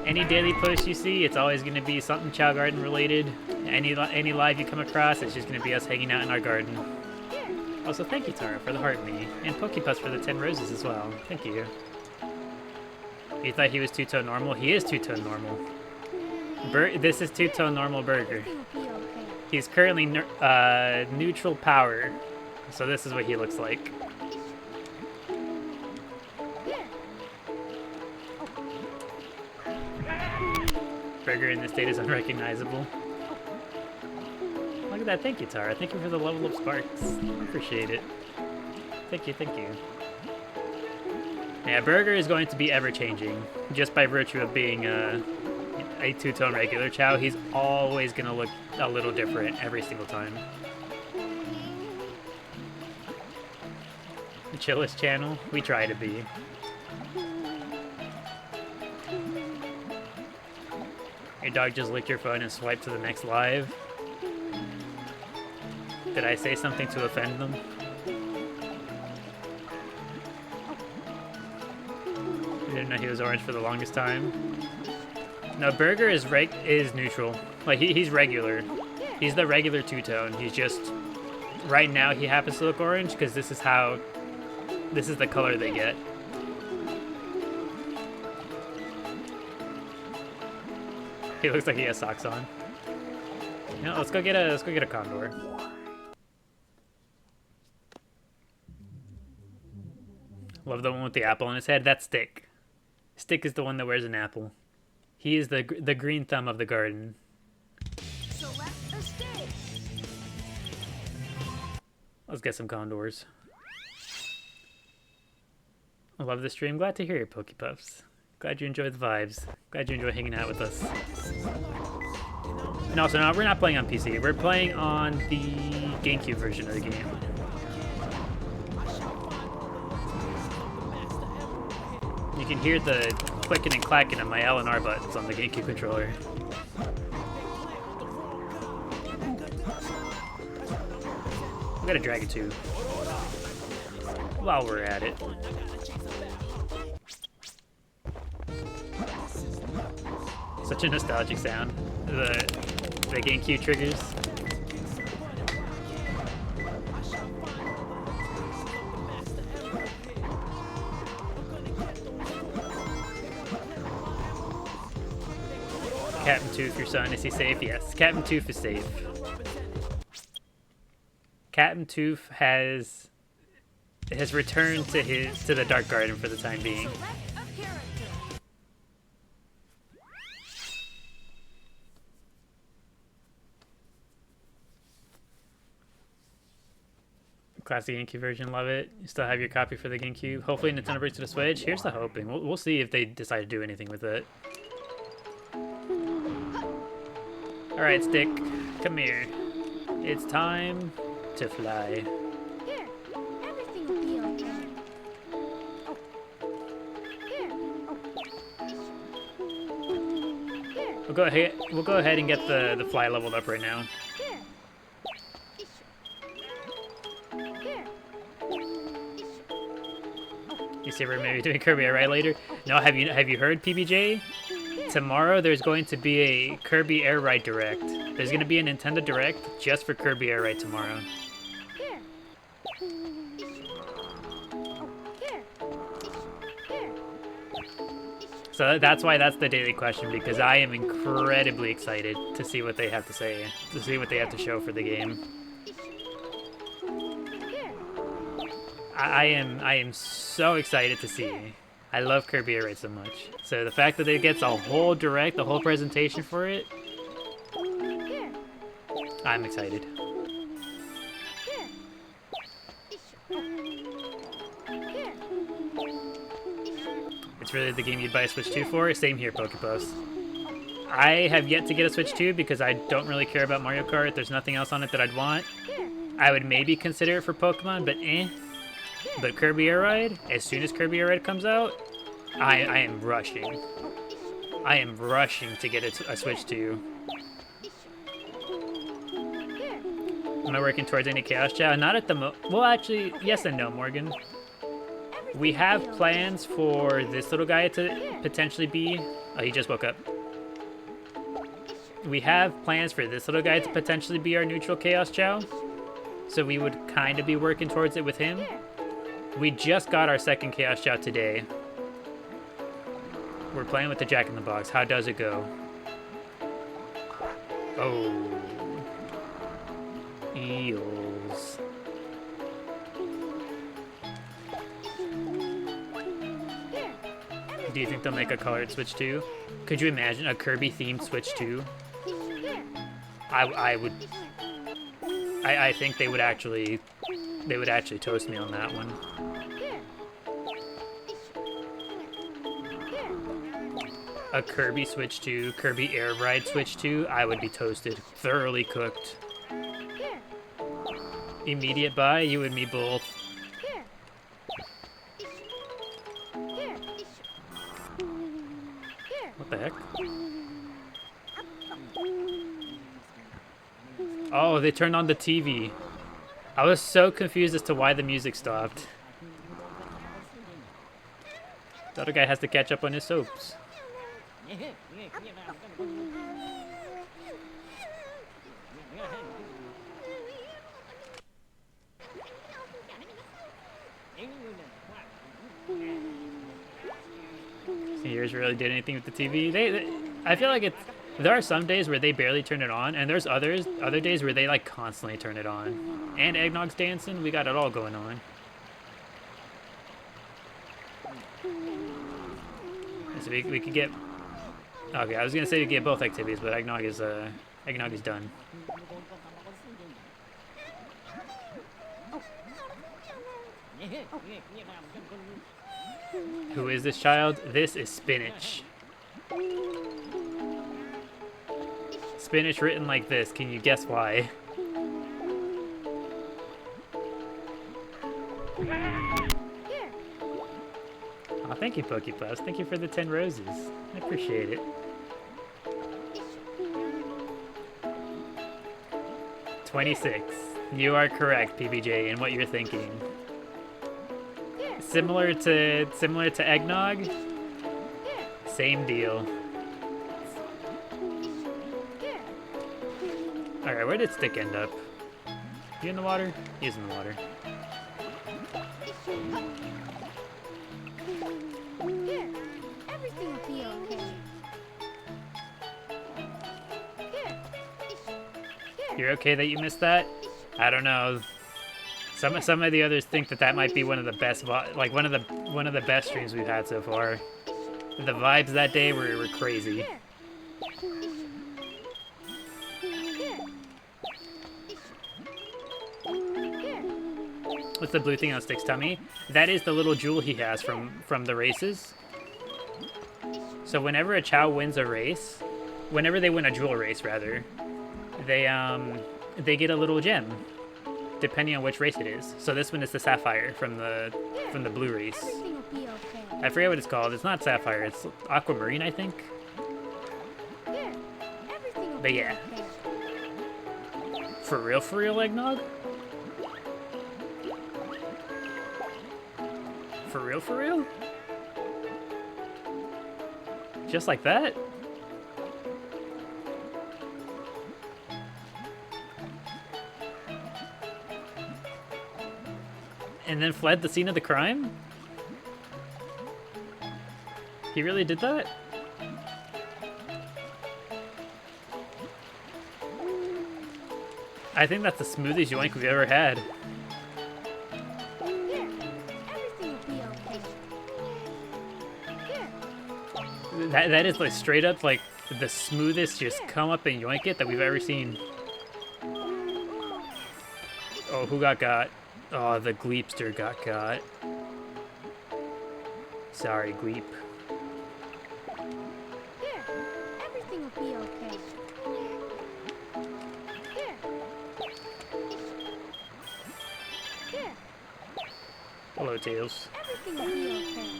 Any daily post you see, it's always going to be something Chao Garden related. Any live you come across, it's just going to be us hanging out in our garden. Also, thank you, Tara, for the heart me. And Pokepuss for the 10 roses as well. Thank you. You thought he was two-tone normal? He is two-tone normal. This is two-tone normal Burger. Everything will be okay. He's currently neutral power, so this is what he looks like. Burger in this state is unrecognizable. Look at that, thank you, Tara. Thank you for the level of sparks. Appreciate it. Thank you, thank you. Yeah, Burger is going to be ever-changing, just by virtue of being a two-tone regular Chao. He's always going to look a little different every single time. The chillest channel? We try to be. Your dog just licked your phone and swiped to the next live. Did I say something to offend them? I didn't know he was orange for the longest time. No, Burger is neutral. Like he's regular. He's the regular two-tone. He's just right now he happens to look orange because this is the color they get. He looks like he has socks on. No, let's go get a condor. Love the one with the apple on his head. That's Stick. Stick is the one that wears an apple. He is the green thumb of the garden. Select a stage. Let's get some condors. I love the stream. Glad to hear you, Pokepuffs. Glad you enjoy the vibes. Glad you enjoy hanging out with us. And also, no, we're not playing on PC. We're playing on the GameCube version of the game. You can hear the clicking and clacking of my L and R buttons on the GameCube controller. We got a Dragon 2. While we're at it. Such a nostalgic sound. The GameCube triggers. Captain Tooth, your son, is he safe? Yes, Captain Tooth is safe. Captain Tooth has returned to the Dark Garden for the time being. Select a character. Classic GameCube version, love it. You still have your copy for the GameCube. Hopefully Nintendo brings to the Switch. Here's the hoping. We'll see if they decide to do anything with it. Alright, Stick. Come here. It's time to fly. Here, everything will be okay. Oh. Here. Oh. Here. We'll go ahead and get the fly leveled up right now. Here. Here. You say we're maybe doing Kirby Air Ride later? No, have you heard, PBJ? Tomorrow there's going to be a Kirby Air Ride Direct. There's going to be a Nintendo Direct just for Kirby Air Ride tomorrow. Here. So that's why that's the daily question, because I am incredibly excited to see what they have to say, to see what they have to show for the game. I am so excited to see. I love Kirby Air Raid so much. So the fact that it gets a whole direct, the whole presentation for it, I'm excited. It's really the game you'd buy a Switch 2 for? Same here, Pokepuffs. I have yet to get a Switch 2 because I don't really care about Mario Kart. There's nothing else on it that I'd want. I would maybe consider it for Pokemon, but eh. But Kirby Air Ride, as soon as Kirby Air Ride comes out, I am rushing. I am rushing to get a Switch 2. Am I working towards any Chaos Chow? Not at the well, actually, yes and no, Morgan. We have plans for this little guy to potentially be... Oh, he just woke up. We have plans for this little guy to potentially be our neutral Chaos Chow. So we would kind of be working towards it with him. We just got our second Chaos Chow today. We're playing with the Jack-in-the-Box. How does it go? Oh. Eels. Do you think they'll make a colored Switch 2? Could you imagine a Kirby-themed Switch 2? I would... I think they would actually toast me on that one. A Kirby Switch 2, Kirby Air Ride Switch 2, I would be toasted. Thoroughly cooked. Immediate buy, you and me both. What the heck? Oh, they turned on the TV. I was so confused as to why the music stopped. The other guy has to catch up on his soaps. Seniors really did anything with the TV. I feel like there are some days where they barely turn it on, and there's other days where they like constantly turn it on. And Eggnog's dancing. We got it all going on. So we could get. Okay, I was gonna say we get both activities, but Eggnog is done. Who is this child? This is Spinach. Spinach written like this. Can you guess why? Oh, thank you, Pokepuffs. Thank you for the 10 roses. I appreciate it. 26. You are correct, PBJ, in what you're thinking. Similar to Eggnog. Same deal. Alright, where did Stick end up? You in the water? He's in the water. Everything will be okay. You're okay that you missed that? I don't know. Some of the others think that might be one of the best, like one of the best streams we've had so far. The vibes that day were crazy. What's the blue thing on Stick's tummy? That is the little jewel he has from the races. So whenever a Chao wins a race, whenever they win a jewel race rather, they get a little gem, depending on which race it is. So this one is the Sapphire from the blue race. Everything will be okay. I forget what it's called. It's not Sapphire. It's Aquamarine, I think. Everything will But be yeah. okay. For real, Eggnog? For real? Just like that? And then fled the scene of the crime? He really did that? I think that's the smoothest yoink we've ever had. Here, everything will be okay. Here, That is like straight up like the smoothest just come up and yoink it that we've ever seen. Oh, who got? Oh, the Gleepster got. Sorry, Gleep. here, everything will be okay. Here. Here, Hello, Tails. everything will be okay.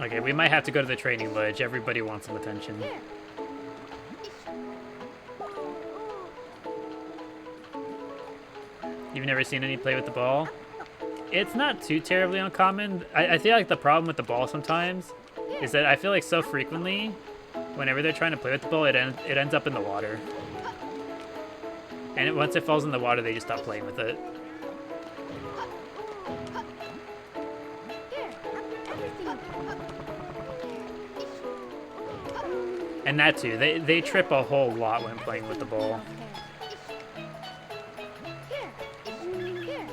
Okay, we might have to go to the training ledge. Everybody wants some attention. Here. You've never seen any play with the ball? It's not too terribly uncommon. I feel like the problem with the ball sometimes is that I feel like so frequently, whenever they're trying to play with the ball, it ends up in the water. And once it falls in the water, they just stop playing with it. Here, everything will And that too, they trip a whole lot when playing with the ball. Here. Here. Here.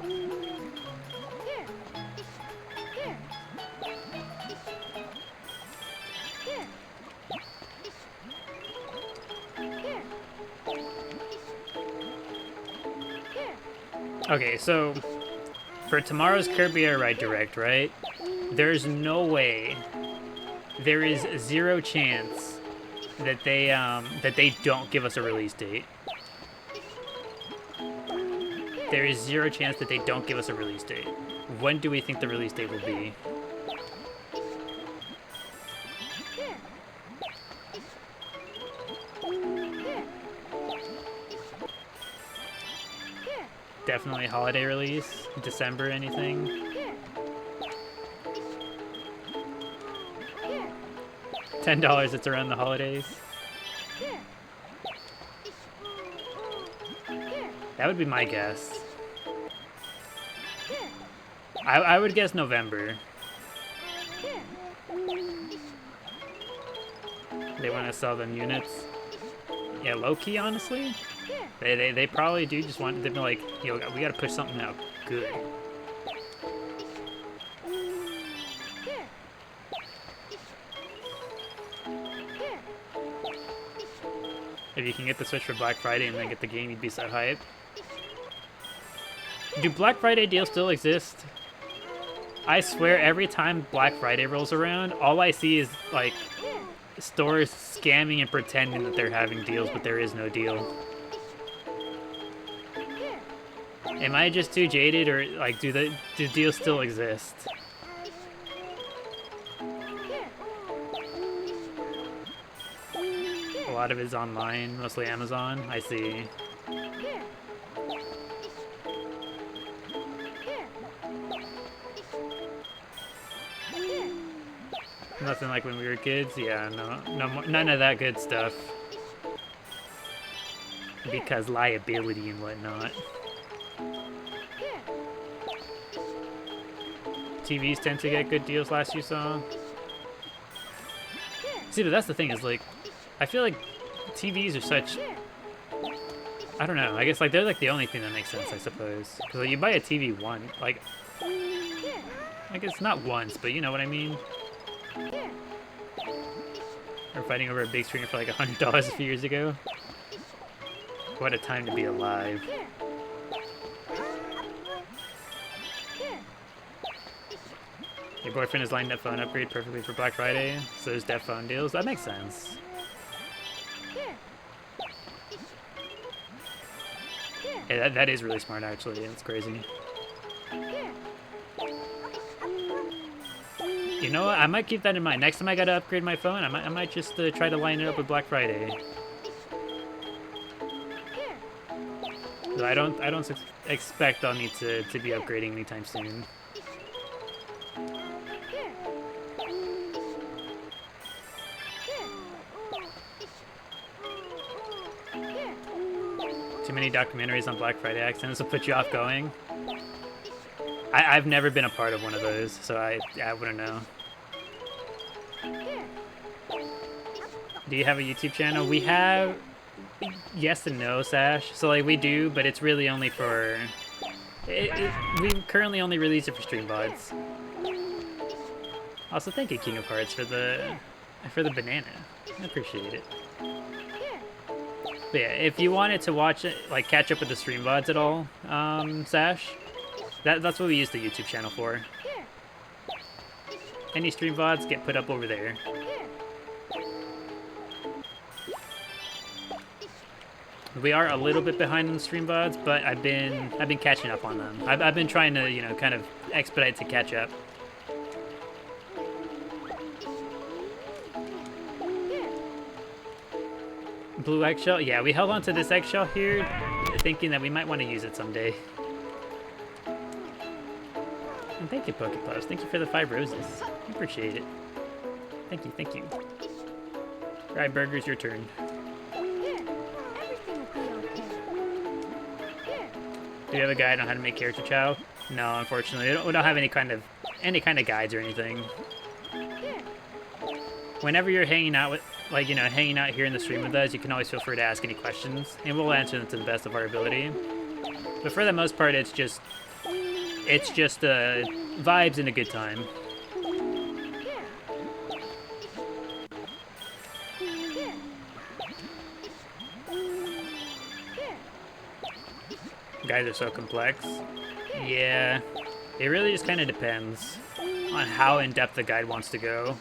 Here. Here. Here. Here. Okay, so for tomorrow's Kirby Air Ride Direct, right? There's no way, there is zero chance that they don't give us a release date. There is zero chance that they don't give us a release date. When do we think the release date will be? Here. Here. Here. Definitely holiday release? December, anything? Here. Here. $10, it's around the holidays. Here. Here. That would be my guess. Here. I would guess November. Here. They want to sell them units. Yeah, low-key, honestly. Here. They probably do just want, they've been like, yo, we gotta push something out good. Here. Here. If you can get the Switch for Black Friday and then get the game, you'd be so hyped. Do Black Friday deals still exist? I swear every time Black Friday rolls around, all I see is like stores scamming and pretending that they're having deals, but there is no deal. Am I just too jaded, or like do deals still exist? A lot of it's online, mostly Amazon. I see. Here. Here. Here. Nothing like when we were kids. Yeah, none of that good stuff. Because liability and whatnot. Here. TVs tend to get good deals last you saw. See, but that's the thing is like, I feel like TVs are such, I don't know, I guess like they're like the only thing that makes sense, I suppose. Because like, you buy a TV like, I guess not once, but you know what I mean? We're fighting over a big screen for like $100 a few years ago. What a time to be alive. Your boyfriend has lined up phone upgrade perfectly for Black Friday, so there's deaf phone deals. That makes sense. Yeah, that is really smart, actually. It's crazy. You know what? I might keep that in mind. Next time I gotta upgrade my phone, I might just try to line it up with Black Friday. So I don't expect I'll need to be upgrading anytime soon. Too many documentaries on Black Friday accidents will put you off going. I've never been a part of one of those, so I wouldn't know. Do you have a YouTube channel? We have yes and no, Sash. So like we do, but it's really only for. We currently only release it for stream VODs. Also, thank you, King of Hearts, for the banana. I appreciate it. But yeah, if you wanted to watch it, like catch up with the stream VODs at all, Sash, that's what we use the YouTube channel for. Any stream VODs get put up over there. We are a little bit behind on the stream VODs, but I've been catching up on them. I've been trying to, you know, kind of expedite to catch up. Blue eggshell? Yeah, we held on to this eggshell here, thinking that we might want to use it someday. And thank you, Pokepuffs. Thank you for the 5 roses. I appreciate it. Thank you, thank you. Alright, Burgers, your turn. Do you have a guide on how to make character Chao? No, unfortunately. We don't have any kind of guides or anything. Whenever you're hanging out with, like, you know, hanging out here in the stream with us, you can always feel free to ask any questions, and we'll answer them to the best of our ability. But for the most part, it's just vibes and a good time. Guys are so complex. Yeah, it really just kind of depends on how in-depth the guide wants to go.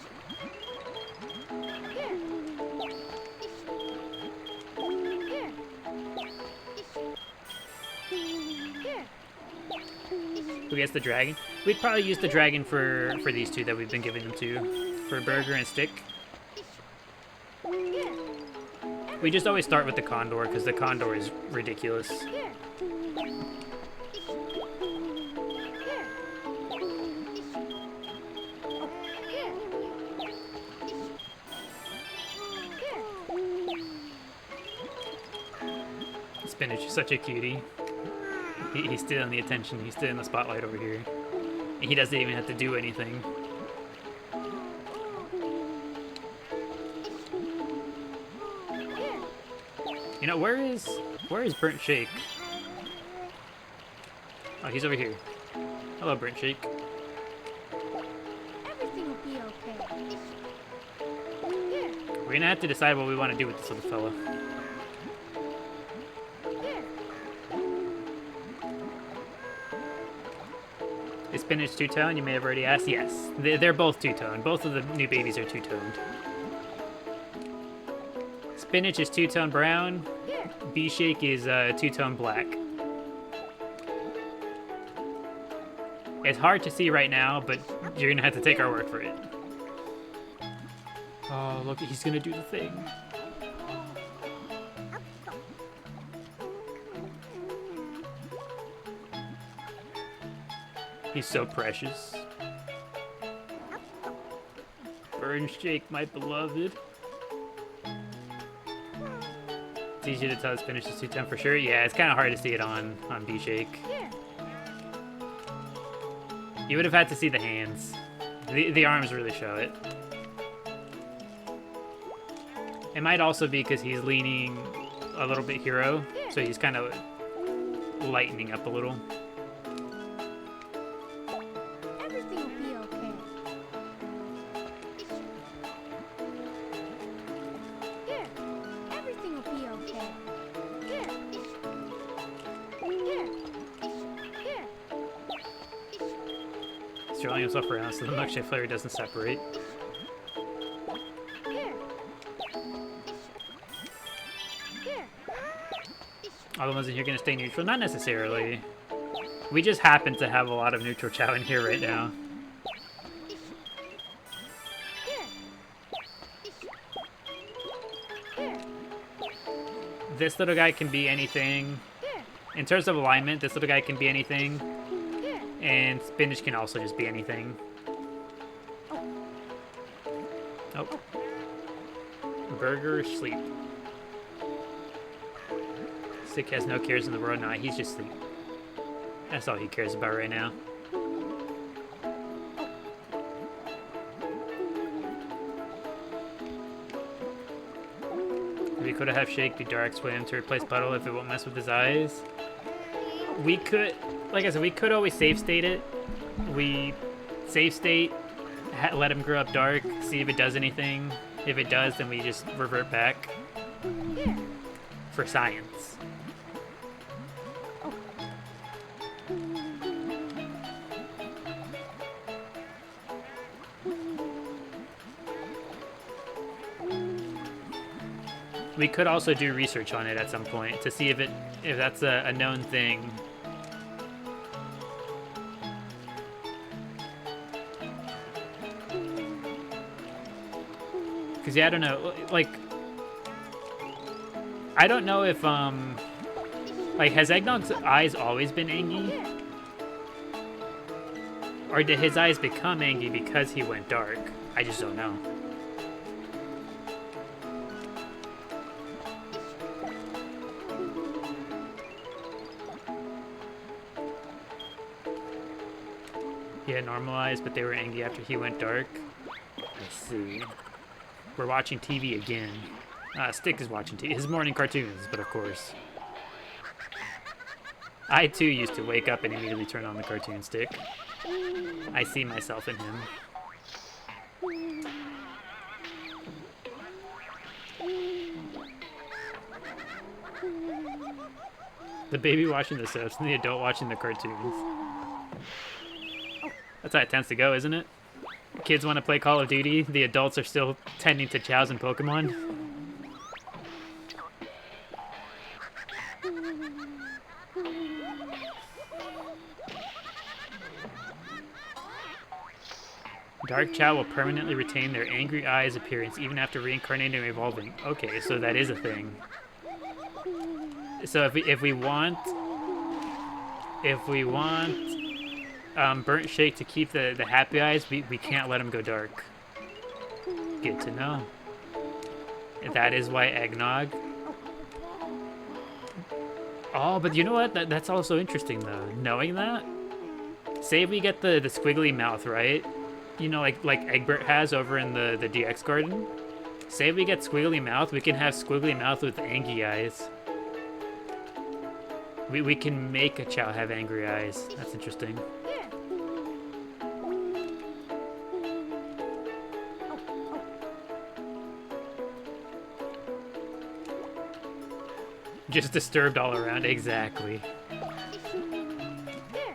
Who gets the dragon? We'd probably use the dragon for these two that we've been giving them to, for Burger and Stick. We just always start with the Condor because the Condor is ridiculous. Spinach is such a cutie. He's still in the attention. He's still in the spotlight over here. He doesn't even have to do anything. You know, where is Burnt Shake? Oh, he's over here. Hello, Burnt Shake. Everything will be okay. We're gonna have to decide what we want to do with this little fella. Is Spinach two-tone? You may have already asked. Yes, they're both two-tone. Both of the new babies are two-toned. Spinach is two-tone brown. B-Shake is two-tone black. It's hard to see right now, but you're gonna have to take our word for it. Oh, look, he's gonna do the thing. He's so precious. Burn Shake, my beloved. It's easy to tell that Spinach is 210 for sure. Yeah, it's kind of hard to see it on B-Shake. You would have had to see the hands. The arms really show it. It might also be because he's leaning a little bit hero, so he's kind of lightening up a little. Everything will be okay. Everything will be okay. He's drawing himself around so the milkshake flavor doesn't separate. All the ones in here gonna stay neutral? Not necessarily. We just happen to have a lot of neutral Chao in here right now. This little guy can be anything. In terms of alignment, this little guy can be anything. And Spinach can also just be anything. Oh. Burger, sleep. Stick has no cares in the world. Nah, he's just sleep. That's all he cares about right now. could have Shake do Dark Swim to replace Puddle if it won't mess with his eyes. We could, like I said, we could always save state it. We save state, let him grow up dark, see if it does anything. If it does, then we just revert back for science. We could also do research on it at some point to see if that's a known thing. Cause yeah, I don't know. Like, I don't know if like, has Eggnog's eyes always been angry, or did his eyes become angry because he went dark? I just don't know. He had normalized, but they were angry after he went dark. Let's see. We're watching TV again. Stick is watching TV. His morning cartoons, but of course. I too used to wake up and immediately turn on the cartoon Stick. I see myself in him. The baby watching the soaps and the adult watching the cartoons. That's how it tends to go, isn't it? Kids want to play Call of Duty, the adults are still tending to Chaos and Pokemon. Dark Chao will permanently retain their angry eyes appearance even after reincarnating and evolving. Okay, so that is a thing. So if we want Burnt Shake to keep the happy eyes, we can't let him go dark. Good to know. That is why Eggnog. Oh, but you know what? That's also interesting though. Knowing that, say we get the squiggly mouth, right? You know, like Egbert has over in the DX garden. Say we get squiggly mouth, we can have squiggly mouth with angry eyes. We can make a Chao have angry eyes. That's interesting. Just disturbed all around, exactly.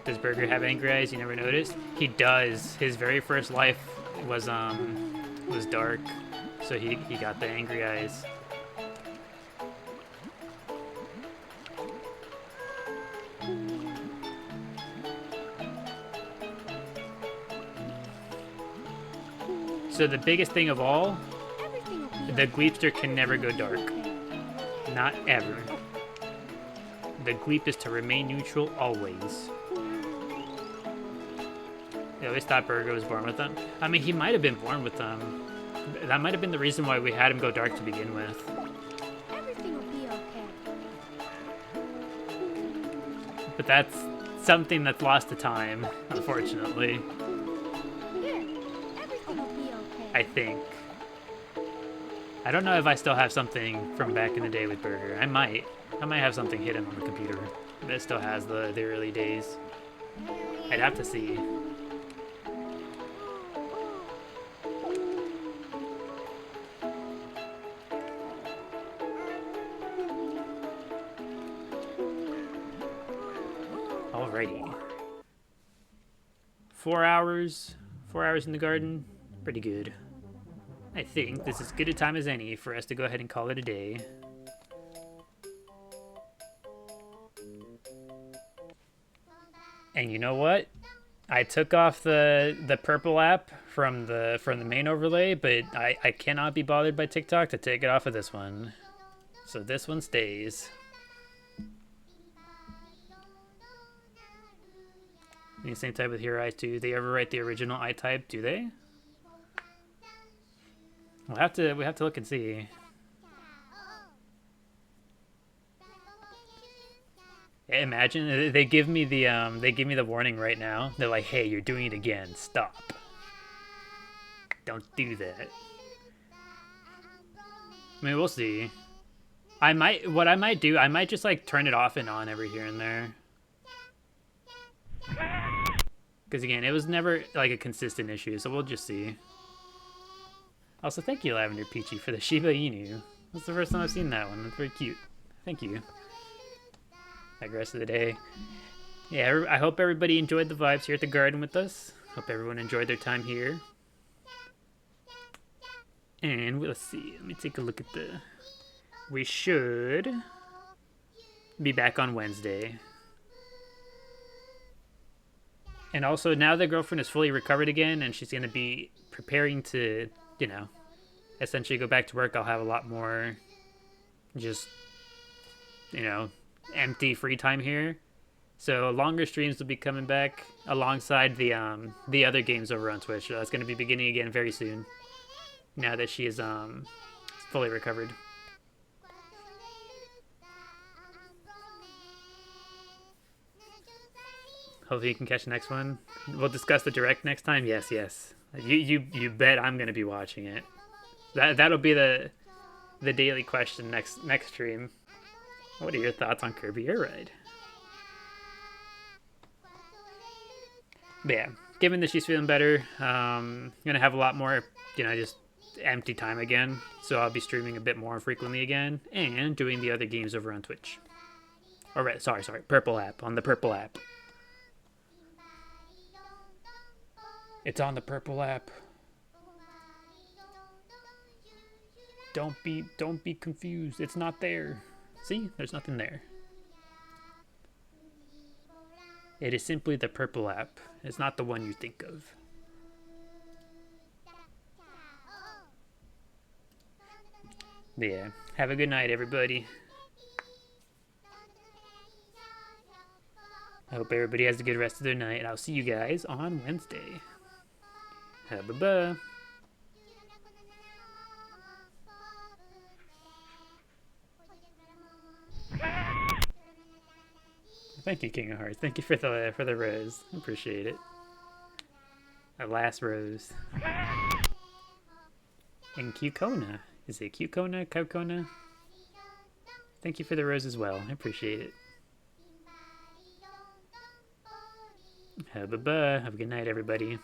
Does Burger have angry eyes? You never noticed? He does. His very first life was dark, so he got the angry eyes. So the biggest thing of all, the Gleepster can never go dark. Not ever. The Gleep is to remain neutral always. They always thought Burger was born with them. I mean, he might have been born with them. That might have been the reason why we had him go dark to begin with. Everything will be okay. But that's something that's lost to time, unfortunately. Everything will be okay. I think. I don't know if I still have something from back in the day with Burger. I might have something hidden on the computer that still has the early days. I'd have to see. Alrighty. 4 hours. 4 hours in the garden. Pretty good. I think this is as good a time as any for us to go ahead and call it a day. And you know what? I took off the purple app from the main overlay, but I cannot be bothered by TikTok to take it off of this one. So this one stays. The same type with Hero Eyes too. They ever write the original I type? Do they? We have to look and see. Imagine they give me the warning right now. They're like, "Hey, you're doing it again. Stop. Don't do that." I mean, we'll see. What I might do, I might just like turn it off and on every here and there. Because again, it was never like a consistent issue, so we'll just see. Also, thank you, Lavender Peachy, for the Shiba Inu. That's the first time I've seen that one. That's very cute. Thank you. Like the rest of the day. Yeah, I hope everybody enjoyed the vibes here at the garden with us. Hope everyone enjoyed their time here. And let's see. Let me take a look at the... We should be back on Wednesday. And also, now that girlfriend is fully recovered again and she's going to be preparing to, you know, essentially go back to work, I'll have a lot more just, you know, empty free time here. So longer streams will be coming back alongside the other games over on Twitch. So that's going to be beginning again very soon, now that she is fully recovered. Hopefully you can catch the next one. We'll discuss the direct next time. Yes, yes. You bet I'm gonna be watching it. That'll be the daily question next stream. What are your thoughts on Kirby Air Ride? But yeah, given that she's feeling better, gonna have a lot more, you know, just empty time again. So I'll be streaming a bit more frequently again and doing the other games over on Twitch. All right, sorry, Purple app, on the Purple app. It's on the Purple app. Don't be confused. It's not there. See? There's nothing there. It is simply the Purple app. It's not the one you think of. But yeah. Have a good night, everybody. I hope everybody has a good rest of their night. I'll see you guys on Wednesday. Bye-bye. Thank you, King of Hearts. Thank you for the rose. I appreciate it. A last rose. And Cucona. Is it Cucona? Cucona? Thank you for the rose as well. I appreciate it. Bye-bye. Have a good night, everybody.